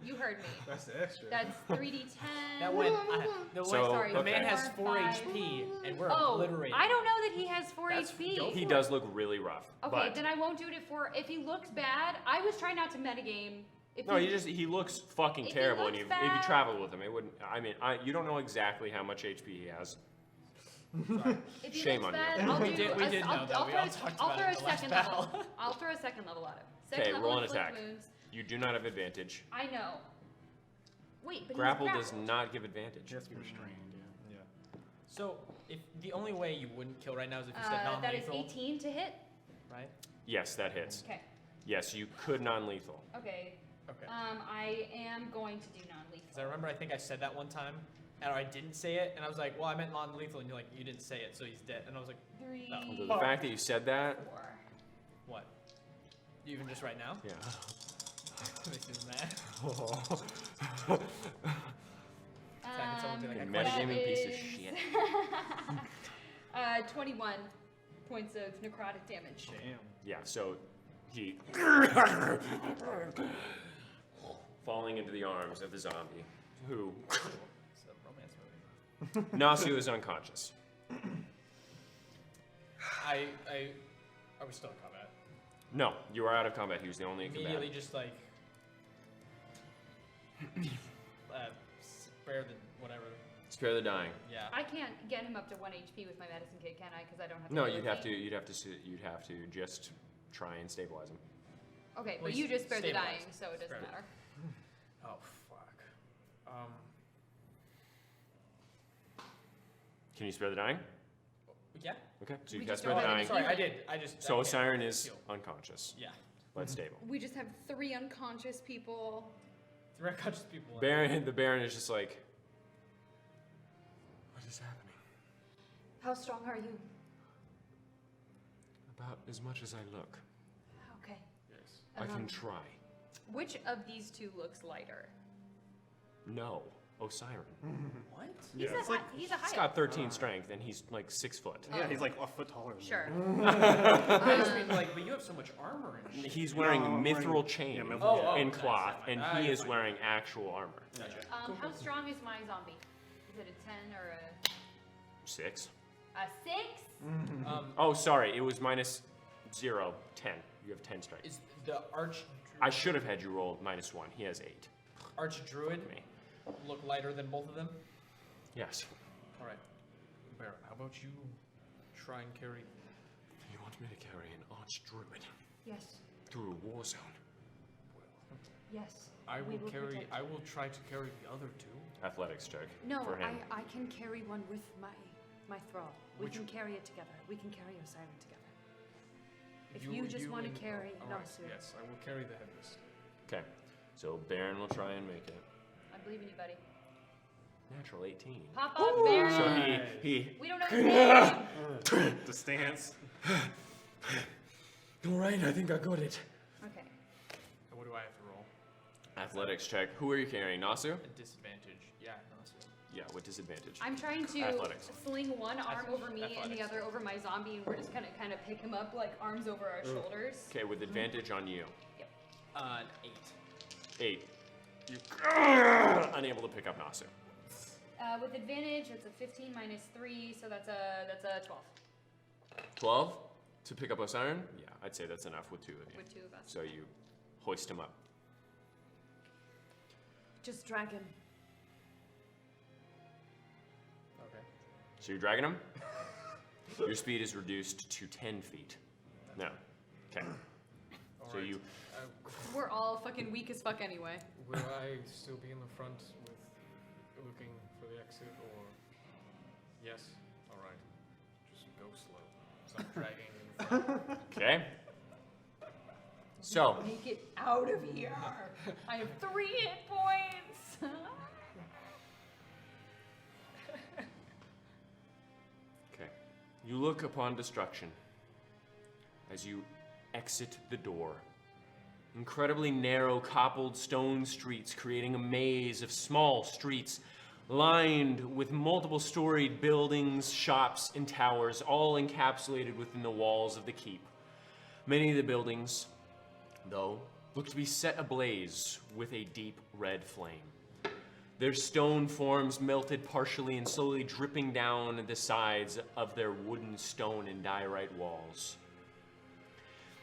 You heard me. That's the extra. That's 3d10. That went. So, the man okay. has 4 4, 5. HP, and we're Oh, obliterated. I don't know that he has 4 That's HP. dope. He does look really rough. Okay, but then I won't do it at 4. If he looks bad, I was trying not to metagame. If no, he looks fucking If he terrible, looks and if you bad- traveled with him, it wouldn't. I mean, you don't know exactly how much HP he has. If he Shame looks on you. bad, I'll We do. did- we did I'll, know that. I'll We throw, all talked I'll about throw it a in the last second battle. level. I'll throw a second level at him. Okay, Second level roll an inflict attack. wounds. You do not have advantage. I know. Wait, but Grapple he's does grappled. not give advantage. He has to be restrained, yeah. So, if the only way you wouldn't kill right now is if you said That is non-lethal, 18 to hit. right? Yes, that hits. Okay. Yes, you could non-lethal. Okay. Okay. I am going to do non-lethal. Because I remember I think I said that one time, and I didn't say it, and I was like, well, I meant non-lethal, and you're like, you didn't say it, so he's dead. And I was like, 3, Although the fact that you said that, 4. what? Even just right now? yeah. Makes me mad. Attacking someone with, like, a You question. metagaming piece of is- shit. 21 points of necrotic damage. Damn. Yeah, so he falling into the arms of the zombie, who It's a romance movie. Nasu is unconscious. Are we still in combat? No, you are out of combat. He was the only in Immediately combat. just like, spare the whatever. Spare the dying. Yeah. I can't get him up to 1 HP with my medicine kit, can I? Because I don't have. No, to you'd have to just try and stabilize him. Okay, Well, but you just spared the stabilized. dying, so it doesn't Spared it. matter. Oh fuck. Can you spare the dying? Yeah. Okay, so you We can just spare don't the have dying. any- Sorry, I did. I just. So I can't Osiren is heal. unconscious, Yeah. but stable. We just have 3 unconscious people. 3 unconscious people. The Baron is just like, what is happening? How strong are you? About as much as I look. Okay. Yes. I can try. Which of these 2 looks lighter? No, Osiren. What? He's Yeah. he's a He's high. got 13 strength and he's like 6 foot. Yeah, he's like a foot taller than me. Sure. I just mean like, but you have so much armor and shit. He's wearing No, I'm mithril wearing- chain yeah, mithril Oh, and nice, cloth, never and mind. he you're is fine. wearing actual armor. Gotcha. How strong is my zombie? Is it a 10 or a? 6. A 6? Oh, sorry, it was minus 0, 10. You have 10 strength. Is the I should have had you roll minus 1. He has 8. Archdruid Me. look lighter than both of them? Yes. All right, Baron. How about you try and carry? You want me to carry an archdruid Yes. through a war zone? Yes. I We will carry. protect I you. will try to carry the other two. Athletics check. No, for him. I can carry one with my thrall. We Which- can carry it together. We can carry your siren together. If You- you just you want and- to carry all right, Nasu. Yes, I will carry the headless. Okay, so Baron will try and make it. I believe in you, buddy. Natural 18. Pop up, Baron. So he We don't know his name. The stance. All right, I think I got it. Okay. And what do I have to roll? Athletics check. Who are you carrying? Nasu? A disadvantage. Yeah, no, that's it. Yeah, with disadvantage. I'm trying to Athletics. sling one arm over me and the Athletics. other over my zombie, and we're just gonna kind of pick him up like arms over our shoulders. Okay, with advantage on you. An 8. 8. You unable to pick up Nasu. With advantage, it's a 15 minus 3, so that's a 12 12 to pick up a siren? Yeah, I'd say that's enough with 2 of you. with 2 of us. So you hoist him up. Just drag him. Okay. So you're dragging him? Your speed is reduced to 10 feet. No. Okay. All So right. you We're all fucking weak as fuck anyway. Will I still be in the front with looking for the exit, or yes? All right. Just go slow. So I'm dragging in front. okay? So Make it out of here. I have 3 hit points. okay. You look upon destruction as you exit the door. Incredibly narrow, cobbled stone streets, creating a maze of small streets lined with multiple storied buildings, shops, and towers, all encapsulated within the walls of the keep. Many of the buildings, though, look to be set ablaze with a deep red flame. Their stone forms melted partially and slowly dripping down the sides of their wooden, stone, and diorite walls.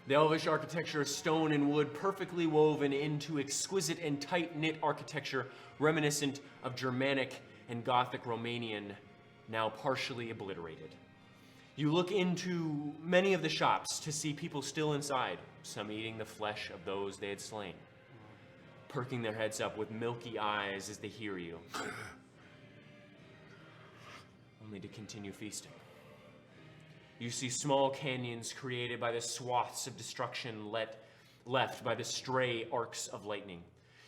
The elvish architecture of stone and wood perfectly woven into exquisite and tight-knit architecture reminiscent of Germanic and Gothic Romanian, now partially obliterated. You look into many of the shops to see people still inside, some eating the flesh of those they had slain, perking their heads up with milky eyes as they hear you, only to continue feasting. You see small canyons created by the swaths of destruction left by the stray arcs of lightning.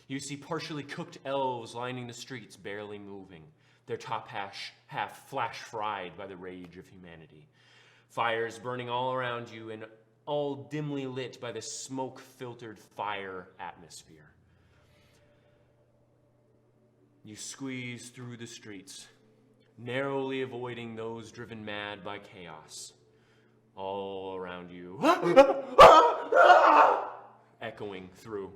You see partially cooked elves lining the streets, barely moving, their top half flash fried by the rage of humanity. Fires burning all around you and all dimly lit by the smoke-filtered fire atmosphere. You squeeze through the streets, narrowly avoiding those driven mad by chaos. All around you, echoing through.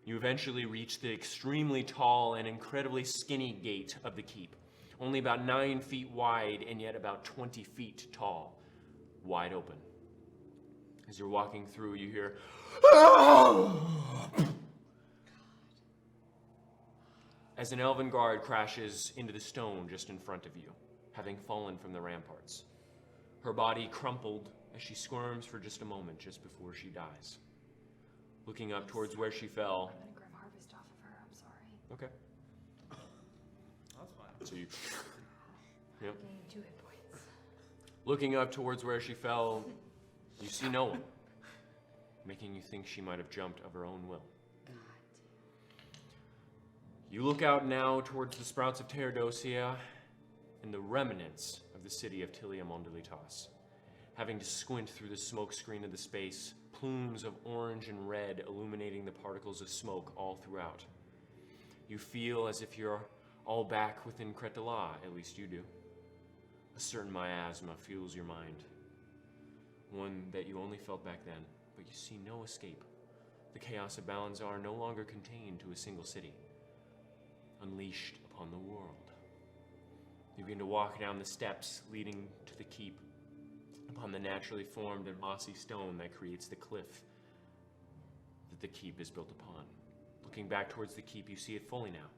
You eventually reach the extremely tall and incredibly skinny gate of the keep, only about 9 feet wide and yet about 20 feet tall, wide open. As you're walking through, you hear, as an elven guard crashes into the stone just in front of you, having fallen from the ramparts. Her body crumpled as she squirms for just a moment just before she dies. Looking up towards where she fell. I'm gonna Grim Harvest off of her. I'm sorry. Okay. That's fine. So you. Yep. Gain 2 hit points. Looking up towards where she fell, you see no one, making you think she might have jumped of her own will. You look out now towards the sprouts of Terradocia and the remnants of the city of Tilia Mondelitas. Having to squint through the smoke screen of the space, plumes of orange and red illuminating the particles of smoke all throughout. You feel as if you're all back within Kretala, at least you do. A certain miasma fuels your mind. One that you only felt back then, but you see no escape. The chaos of Balanzar no longer contained to a single city, unleashed upon the world. You begin to walk down the steps leading to the keep upon the naturally formed and mossy stone that creates the cliff that the keep is built upon. Looking back towards the keep, you see it fully now,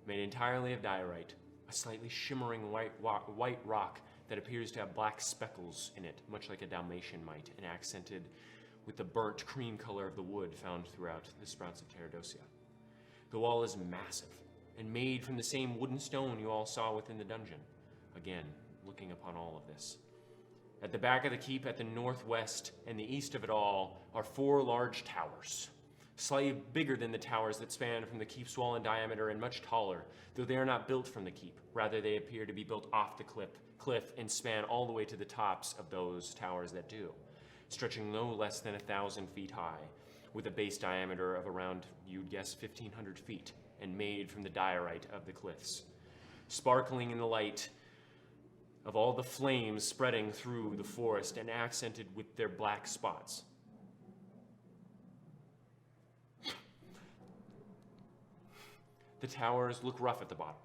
made entirely of diorite, a slightly shimmering white rock that appears to have black speckles in it, much like a Dalmatian might, and accented with the burnt cream color of the wood found throughout the sprouts of Terradosia. The wall is massive and made from the same wooden stone you all saw within the dungeon. Again, looking upon all of this. At the back of the keep, at the northwest and the east of it all, are 4 large towers, slightly bigger than the towers that span from the keep's wall in diameter and much taller, though they are not built from the keep. Rather, they appear to be built off the cliff and span all the way to the tops of those towers that do, stretching no less than 1,000 feet high, with a base diameter of around, you'd guess, 1,500 feet, and made from the diorite of the cliffs, sparkling in the light of all the flames spreading through the forest and accented with their black spots. The towers look rough at the bottom,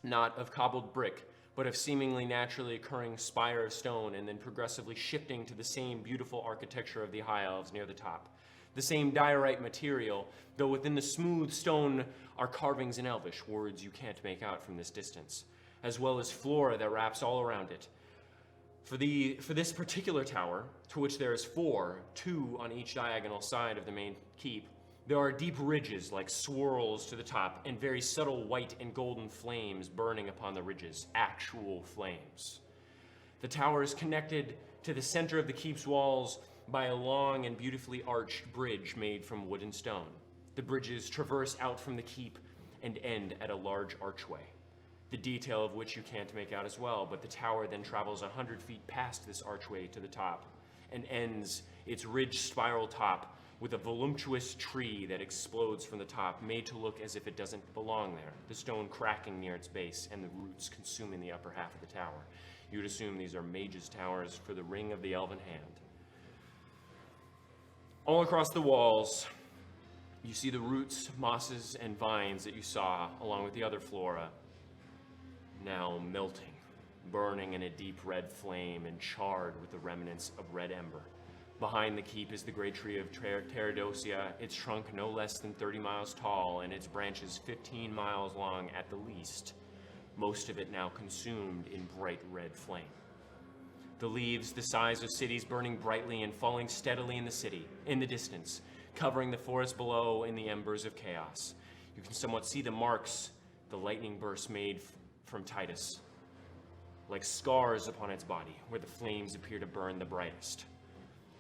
not of cobbled brick, but of seemingly naturally occurring spire of stone, and then progressively shifting to the same beautiful architecture of the High Elves near the top. The same diorite material, though within the smooth stone are carvings in Elvish, words you can't make out from this distance, as well as flora that wraps all around it. For this particular tower, to which there is 4, 2 on each diagonal side of the main keep, there are deep ridges like swirls to the top, and very subtle white and golden flames burning upon the ridges, actual flames. The tower is connected to the center of the keep's walls by a long and beautifully arched bridge made from wood and stone. The bridges traverse out from the keep and end at a large archway, the detail of which you can't make out as well, but the tower then travels 100 feet past this archway to the top and ends its ridged spiral top with a voluptuous tree that explodes from the top, made to look as if it doesn't belong there, the stone cracking near its base and the roots consuming the upper half of the tower. You would assume these are mages' towers for the ring of the elven hand. All across the walls, you see the roots, mosses, and vines that you saw, along with the other flora, now melting, burning in a deep red flame and charred with the remnants of red ember. Behind the keep is the great tree of Terradosia, its trunk no less than 30 miles tall and its branches 15 miles long at the least, most of it now consumed in bright red flame. The leaves, the size of cities, burning brightly and falling steadily in the distance, covering the forest below in the embers of chaos. You can somewhat see the marks the lightning burst made from Titus, like scars upon its body, where the flames appear to burn the brightest.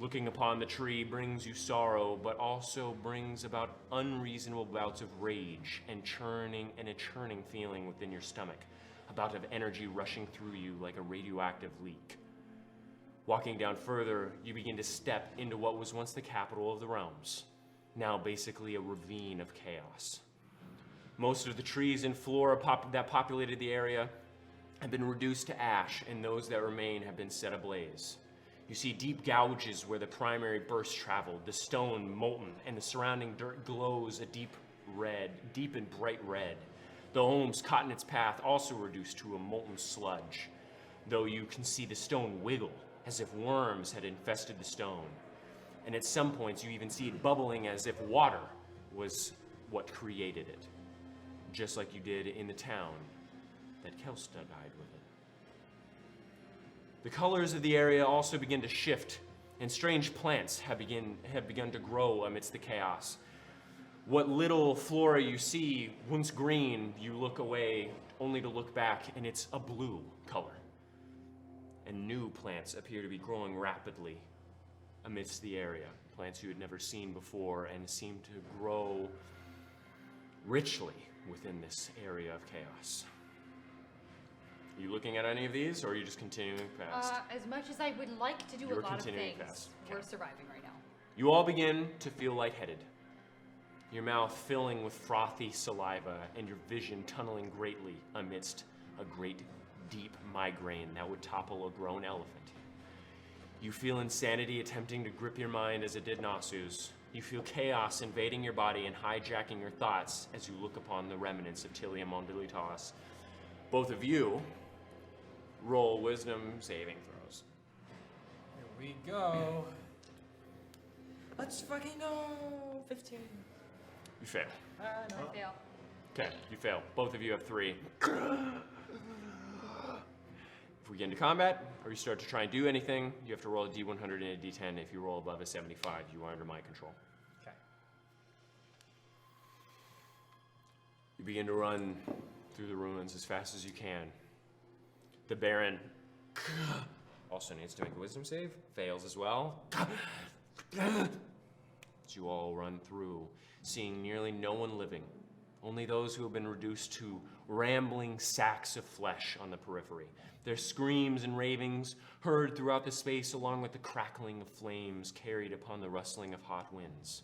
Looking upon the tree brings you sorrow, but also brings about unreasonable bouts of rage and a churning feeling within your stomach, a bout of energy rushing through you like a radioactive leak. Walking down further, you begin to step into what was once the capital of the realms, now basically a ravine of chaos. Most of the trees and flora that populated the area have been reduced to ash, and those that remain have been set ablaze. You see deep gouges where the primary burst traveled, the stone molten, and the surrounding dirt glows a deep and bright red. The homes caught in its path also reduced to a molten sludge, though you can see the stone wiggle as if worms had infested the stone. And at some points you even see it bubbling as if water was what created it, just like you did in the town that Kelsta died within. The colors of the area also begin to shift, and strange plants have begun to grow amidst the chaos. What little flora you see, once green, you look away only to look back, and it's a blue color. And new plants appear to be growing rapidly amidst the area, plants you had never seen before, and seem to grow richly within this area of chaos. Are you looking at any of these, or are you just continuing past? As much as I would like to do You're a lot of continuing things, past. we're Okay. surviving right now. You all begin to feel lightheaded, your mouth filling with frothy saliva and your vision tunneling greatly amidst a great deep migraine that would topple a grown elephant. You feel insanity attempting to grip your mind as it did Nasu's. You feel chaos invading your body and hijacking your thoughts as you look upon the remnants of Tilia Mondelitas Both of you roll wisdom saving throws. Here we go. Let's fucking go. 15. You fail. I fail. Okay, you fail. Both of you have 3. If we get into combat, or you start to try and do anything, you have to roll a d100 and a d10. If you roll above a 75, you are under my control. Okay. You begin to run through the ruins as fast as you can. The Baron also needs to make a wisdom save. Fails as well. As you all run through, seeing nearly no one living. Only those who have been reduced to rambling sacks of flesh on the periphery. Their screams and ravings heard throughout the space along with the crackling of flames carried upon the rustling of hot winds.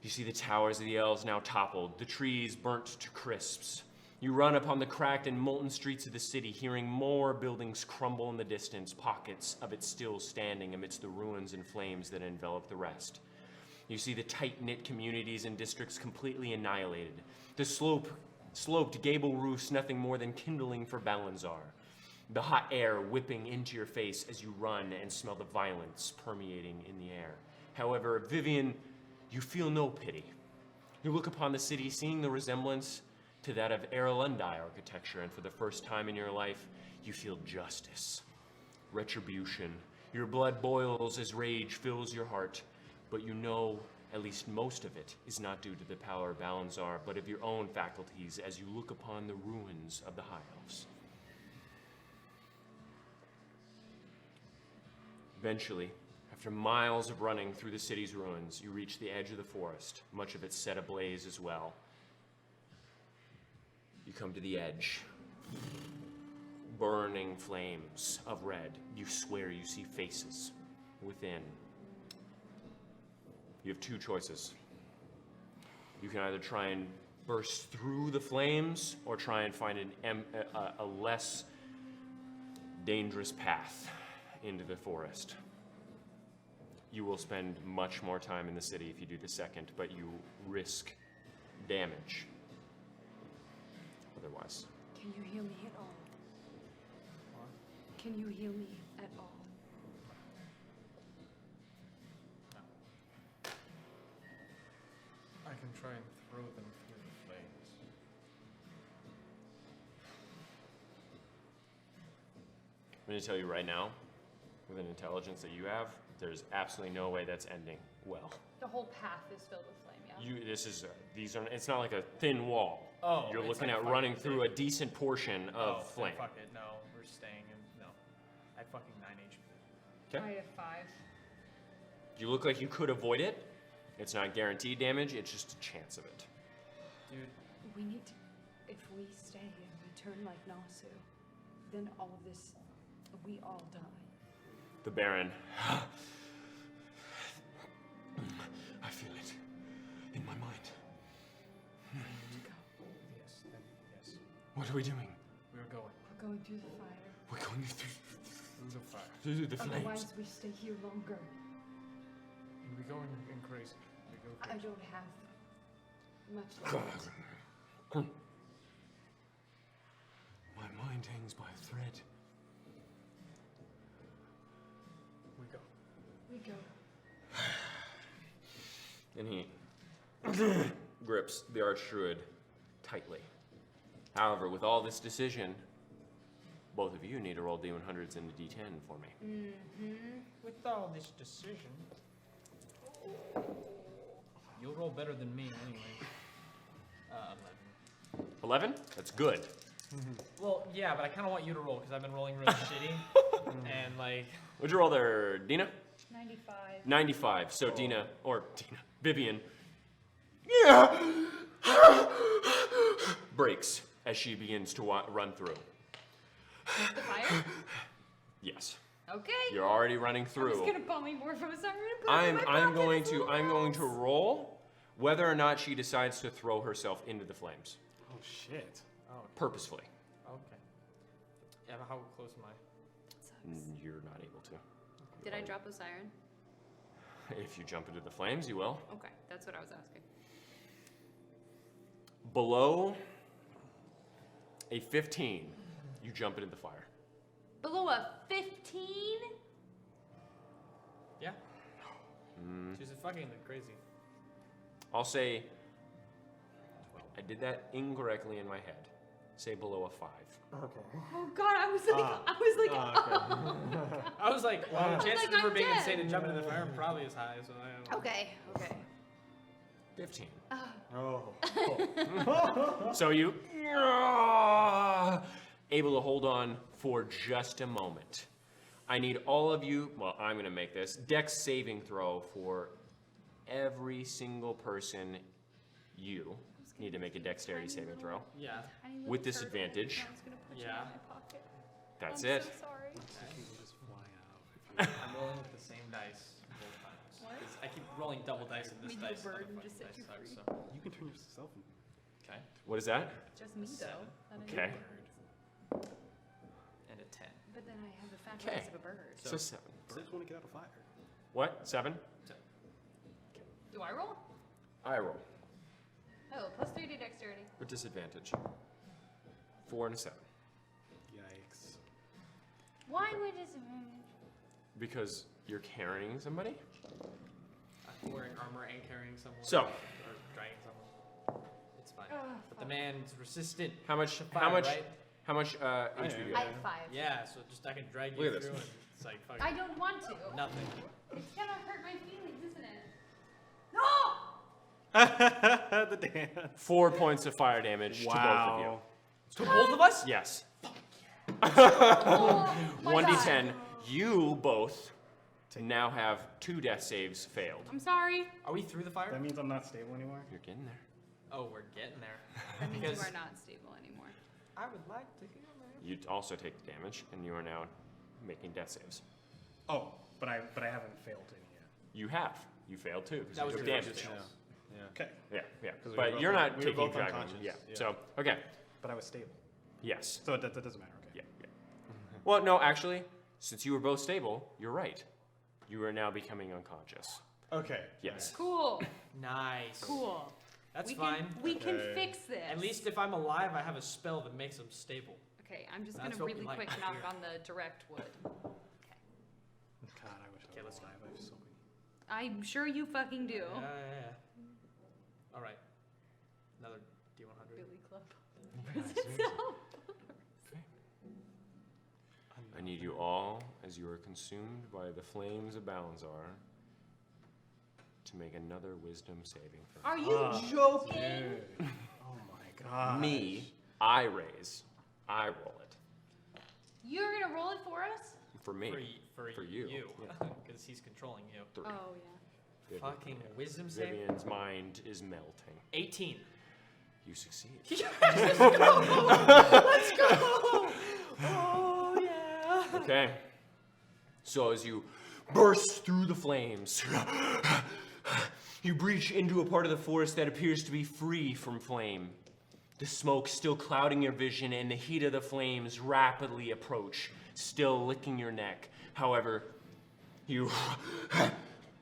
You see the towers of the elves now toppled, the trees burnt to crisps. You run upon the cracked and molten streets of the city, hearing more buildings crumble in the distance, pockets of it still standing amidst the ruins and flames that envelop the rest. You see the tight-knit communities and districts completely annihilated, the sloped gable roofs nothing more than kindling for Balanzar, the hot air whipping into your face as you run and smell the violence permeating in the air. However, Vivian, you feel no pity. You look upon the city, seeing the resemblance to that of Erelundi architecture, and for the first time in your life, you feel justice, retribution. Your blood boils as rage fills your heart, but you know at least most of it is not due to the power of Balanzar, but of your own faculties as you look upon the ruins of the High Elves. Eventually, after miles of running through the city's ruins, you reach the edge of the forest, much of it set ablaze as well. You come to the edge. Burning flames of red. You swear you see faces within. You have 2 choices. You can either try and burst through the flames or try and find a less dangerous path into the forest. You will spend much more time in the city if you do the second, but you risk damage otherwise. Can you heal me at all? Can you heal me at all? I can try and throw them through the flames. I'm going to tell you right now, with an intelligence that you have, there's absolutely no way that's ending well. The whole path is filled with flame, yeah. It's not like a thin wall. Oh, You're it's looking like at fucking running thick. through a decent portion of flame. Fuck it, no. We're staying in, no. I have fucking 9 HP. Okay. I have 5. You look like you could avoid it. It's not guaranteed damage, it's just a chance of it. Dude, We need to. If we stay and we turn like Nasu, then all of this. We all die. The Baron. I feel it in my mind. yes, yes. What are we doing? We're going. We're going through the fire. We're going Through the fire. through the flames. Otherwise, we stay here longer. And we go in crazy. We go I crazy. don't have much left. My mind hangs by a thread. We go. We go. And he grips the Archdruid tightly. However, with all this decision, both of you need to roll D100s and a D10 for me. With all this decision, you'll roll better than me anyway. 11. 11? That's good. Well, yeah, but I kind of want you to roll because I've been rolling really shitty. And like, What'd you roll there, Dina? 95. 95. So Dina, Vivian, breaks as she begins to run through. The fire? Yes. Okay. You're already running I was through. gonna buy me more from a song. I'm going to roll whether or not she decides to throw herself into the flames Oh shit. oh, purposefully. okay. Yeah, but how close am I? You're not able to. Did I drop a siren? If you jump into the flames, you will. Okay, that's what I was asking. Below A 15. You jump into the fire. Below a 15? Yeah. She's fucking crazy. I'll say I did that incorrectly in my head. Say below a 5. Okay. Oh god, I was like, I was like, well, the chances like, of her I'm being dead. insane and jumping in the fire are probably as high, so I don't know. Okay, okay. 15. Oh. So you able to hold on for just a moment. I need all of you, well, I'm going to make this dex saving throw for every single person. You need to make a dexterity saving throw. Yeah. With disadvantage. Yeah. That's I'm it. so sorry. I'm rolling with the same dice both times. What? 'Cause I keep rolling double dice in this Made you a dice. bird and Other just fucking set you dice free. sucks, so. You can turn yourself in. Okay. What is that? Just me though. That I Okay. know. And a 10. But then I have the fat Okay. voice of a bird. So 7. Birds want to get out of fire. What? 7? Do I roll? I roll. Oh, plus 3 to dexterity. With disadvantage. 4 and a 7. Yikes. Why would disadvantage? Because you're carrying somebody? I'm wearing armor and carrying someone. So. Or dragging someone. It's fine. But the man's resistant. How much? to How fire, much? Right? How much HP do you I have? have 5. Yeah, so just I can drag you Look at through this. and it's like fucking I don't want to. nothing. It's gonna hurt my feelings, isn't it? No! The dance. 4 points of fire damage to both of you. To both of us? Yes. Oh, my 1d10. God. You both now have 2 death saves failed. I'm sorry. Are we through the fire? That means I'm not stable anymore. You're getting there. Oh, we're getting there. That means Because you are not stable anymore. I would like to hear that. You also take the damage, and you are now making death saves. Oh, but I haven't failed any yet. You have. You failed too. 'Cause That you was took your damage. first fail. Okay. Yeah, yeah. 'Cause we were But both you're un- not we were taking both dragon. unconscious, Yeah. yeah. So, okay. But I was stable. Yes. So that doesn't matter. Okay. Yeah, yeah. Well, no, actually, since you were both stable, you're right. You are now becoming unconscious. Okay. Yes. Cool. Nice. Cool. That's we fine. Can, we can Okay. fix this. At least if I'm alive, I have a spell that makes them stable. Okay, I'm just That's gonna what we really like quick to knock hear. on the direct wood. God, I wish Okay, I was let's go. alive. I have so many. I'm sure you fucking do. Yeah. All right. Another D100. Billy Club. Itself. I need you all, as you are consumed by the flames of Balanzar, to make another wisdom saving throw. Are you joking? Dude. Oh my god. Me, I raise. I roll it. You're gonna roll it for us? For me. For you. Yeah. Because he's controlling you. 3. Oh yeah. Vivian. Fucking wisdom save. Vivian's mind is melting. 18. You succeed. Let's go! Oh yeah. Okay. So as you burst through the flames, you breach into a part of the forest that appears to be free from flame. The smoke still clouding your vision and the heat of the flames rapidly approach, still licking your neck. However, you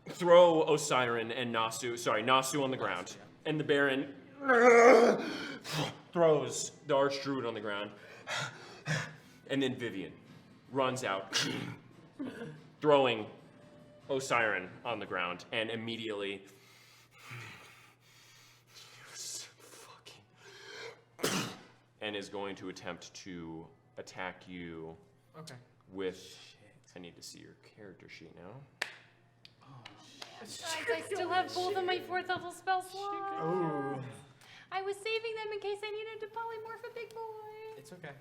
throw Osiren and Nasu on the ground. And the Baron throws the Archdruid on the ground. And then Vivian runs out, throwing Osiren on the ground, and immediately and is going to attempt to attack you Okay. with. I need to see your character sheet now. Guys, I still have both of my 4th level spell slots. Oh. I was saving them in case I needed to polymorph a big boy. It's okay.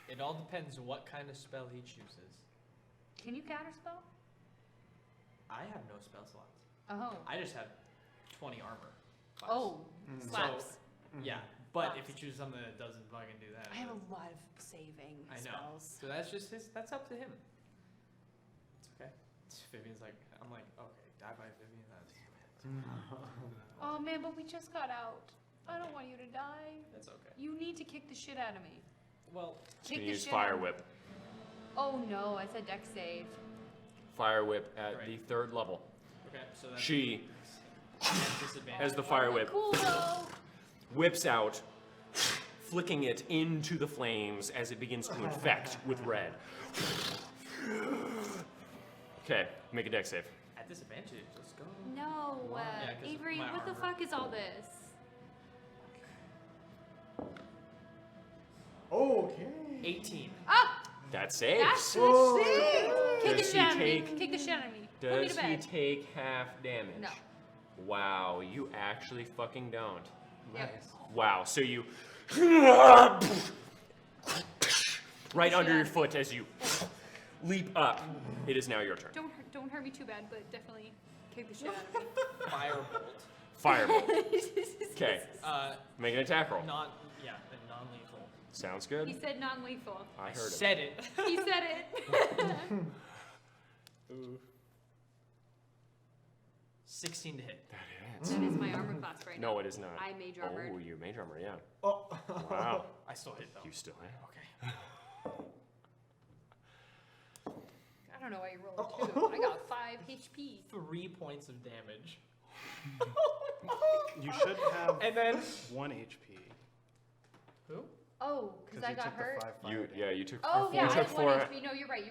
It all depends what kind of spell he chooses. Can you counterspell? I have no spell slots. Oh. I just have 20 armor. class. Oh. Slaps. Yeah, but if he chooses something that doesn't fucking do that, I have a lot of saving I know. spells. So that's just his. That's up to him. It's okay. Vivian's like, I'm like, okay, die by Vivian. Oh man, but we just got out. I don't want you to die. That's okay. You need to kick the shit out of me. Well, She's Kick gonna the use shit Fire out of me. Whip. Oh no, I said deck save. Fire Whip at Right. the 3rd level. okay, so that's She, disadvantage. as the Fire Whip, Cool though. whips out flicking it into the flames as it begins to infect with red. Okay, make a dex save. At disadvantage, let's go. No, Yeah, 'cause Avery, my what the armor. fuck is all this? Okay. 18. Ah! That saves. That's good shit! Kick the Does shit he out of me. take- Kick the shit out of me. Put me Does to he bed. take half damage? No. Wow, you actually fucking don't. Yep. Wow, so you right under your foot as you leap up. It is now your turn. Don't hurt me too bad, but definitely kick the shit out of me. Firebolt. Firebolt. Okay, make an attack roll. Yeah, non-lethal. Sounds He good. said non-lethal. I heard him. Said it. He said it. Ooh. 16 to hit. That is my armor class right now. No, it is not. I mage armored. Oh, you mage armor, yeah. Oh. Wow. I still hit though. You still hit. Okay. I don't know why you rolled 2. I got 5 HP. 3 points of damage. You should have And then 1 HP. who? Oh, because I you got took hurt. the 5 fire You damage. yeah, you took Oh, yeah, you I took had 4 1 HP. No, you're right.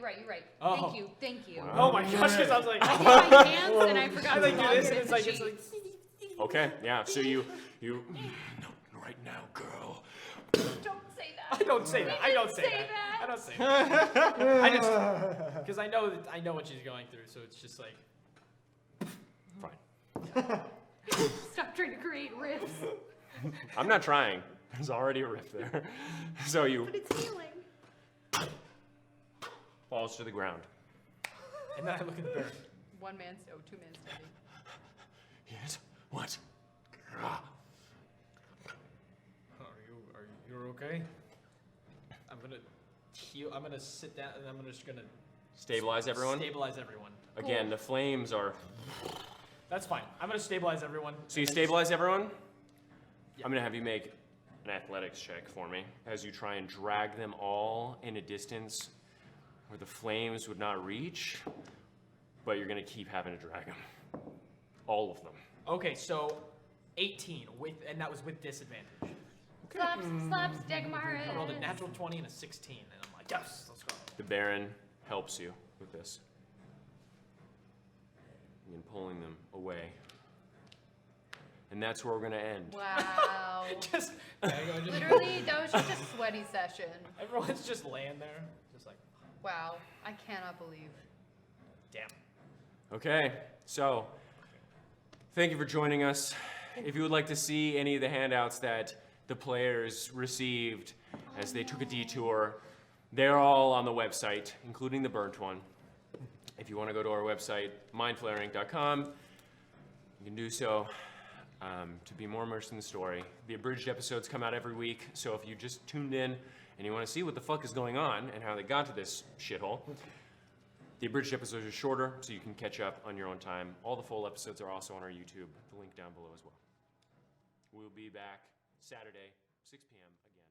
Oh. Thank you. Oh my gosh, because I was like, I did my dance and I forgot I to like log do this, it and into it's like, sheet. Okay, yeah. So you No, right now, girl. Don't say that. I don't say that. I don't say Say that. that. I don't say that. I just because I know what she's going through, so it's just like fine. Stop trying to create riffs. I'm not trying. There's already a rift there. So you But it's healing. falls to the ground. and then I look at the bear. 2 man standing. Yes? What? You're okay? I'm gonna heal. I'm gonna sit down, and I'm just gonna Stabilize everyone. Stabilize everyone. Again, the flames are. That's fine. I'm gonna stabilize everyone. So you and then stabilize everyone? Yeah. I'm gonna have you make an athletics check for me as you try and drag them all in a distance where the flames would not reach, but you're gonna keep having to drag them. All of them. Okay, so 18 and that was with disadvantage. Slaps, Dagmar. I rolled a natural 20 and a 16, and I'm like, yes, let's go. The Baron helps you with this. And pulling them away. And that's where we're gonna end. Wow. just Literally, that was just a sweaty session. everyone's just laying there, just like, Wow. I cannot believe. damn. Okay, so thank you for joining us. If you would like to see any of the handouts that the players received as they took a detour, they're all on the website, including the burnt one. If you want to go to our website, mindflayerinc.com, you can do so to be more immersed in the story. The abridged episodes come out every week, so if you just tuned in and you want to see what the fuck is going on and how they got to this shithole, the abridged episodes are shorter, so you can catch up on your own time. All the full episodes are also on our YouTube, the link down below as well. We'll be back Saturday, 6 p.m. again.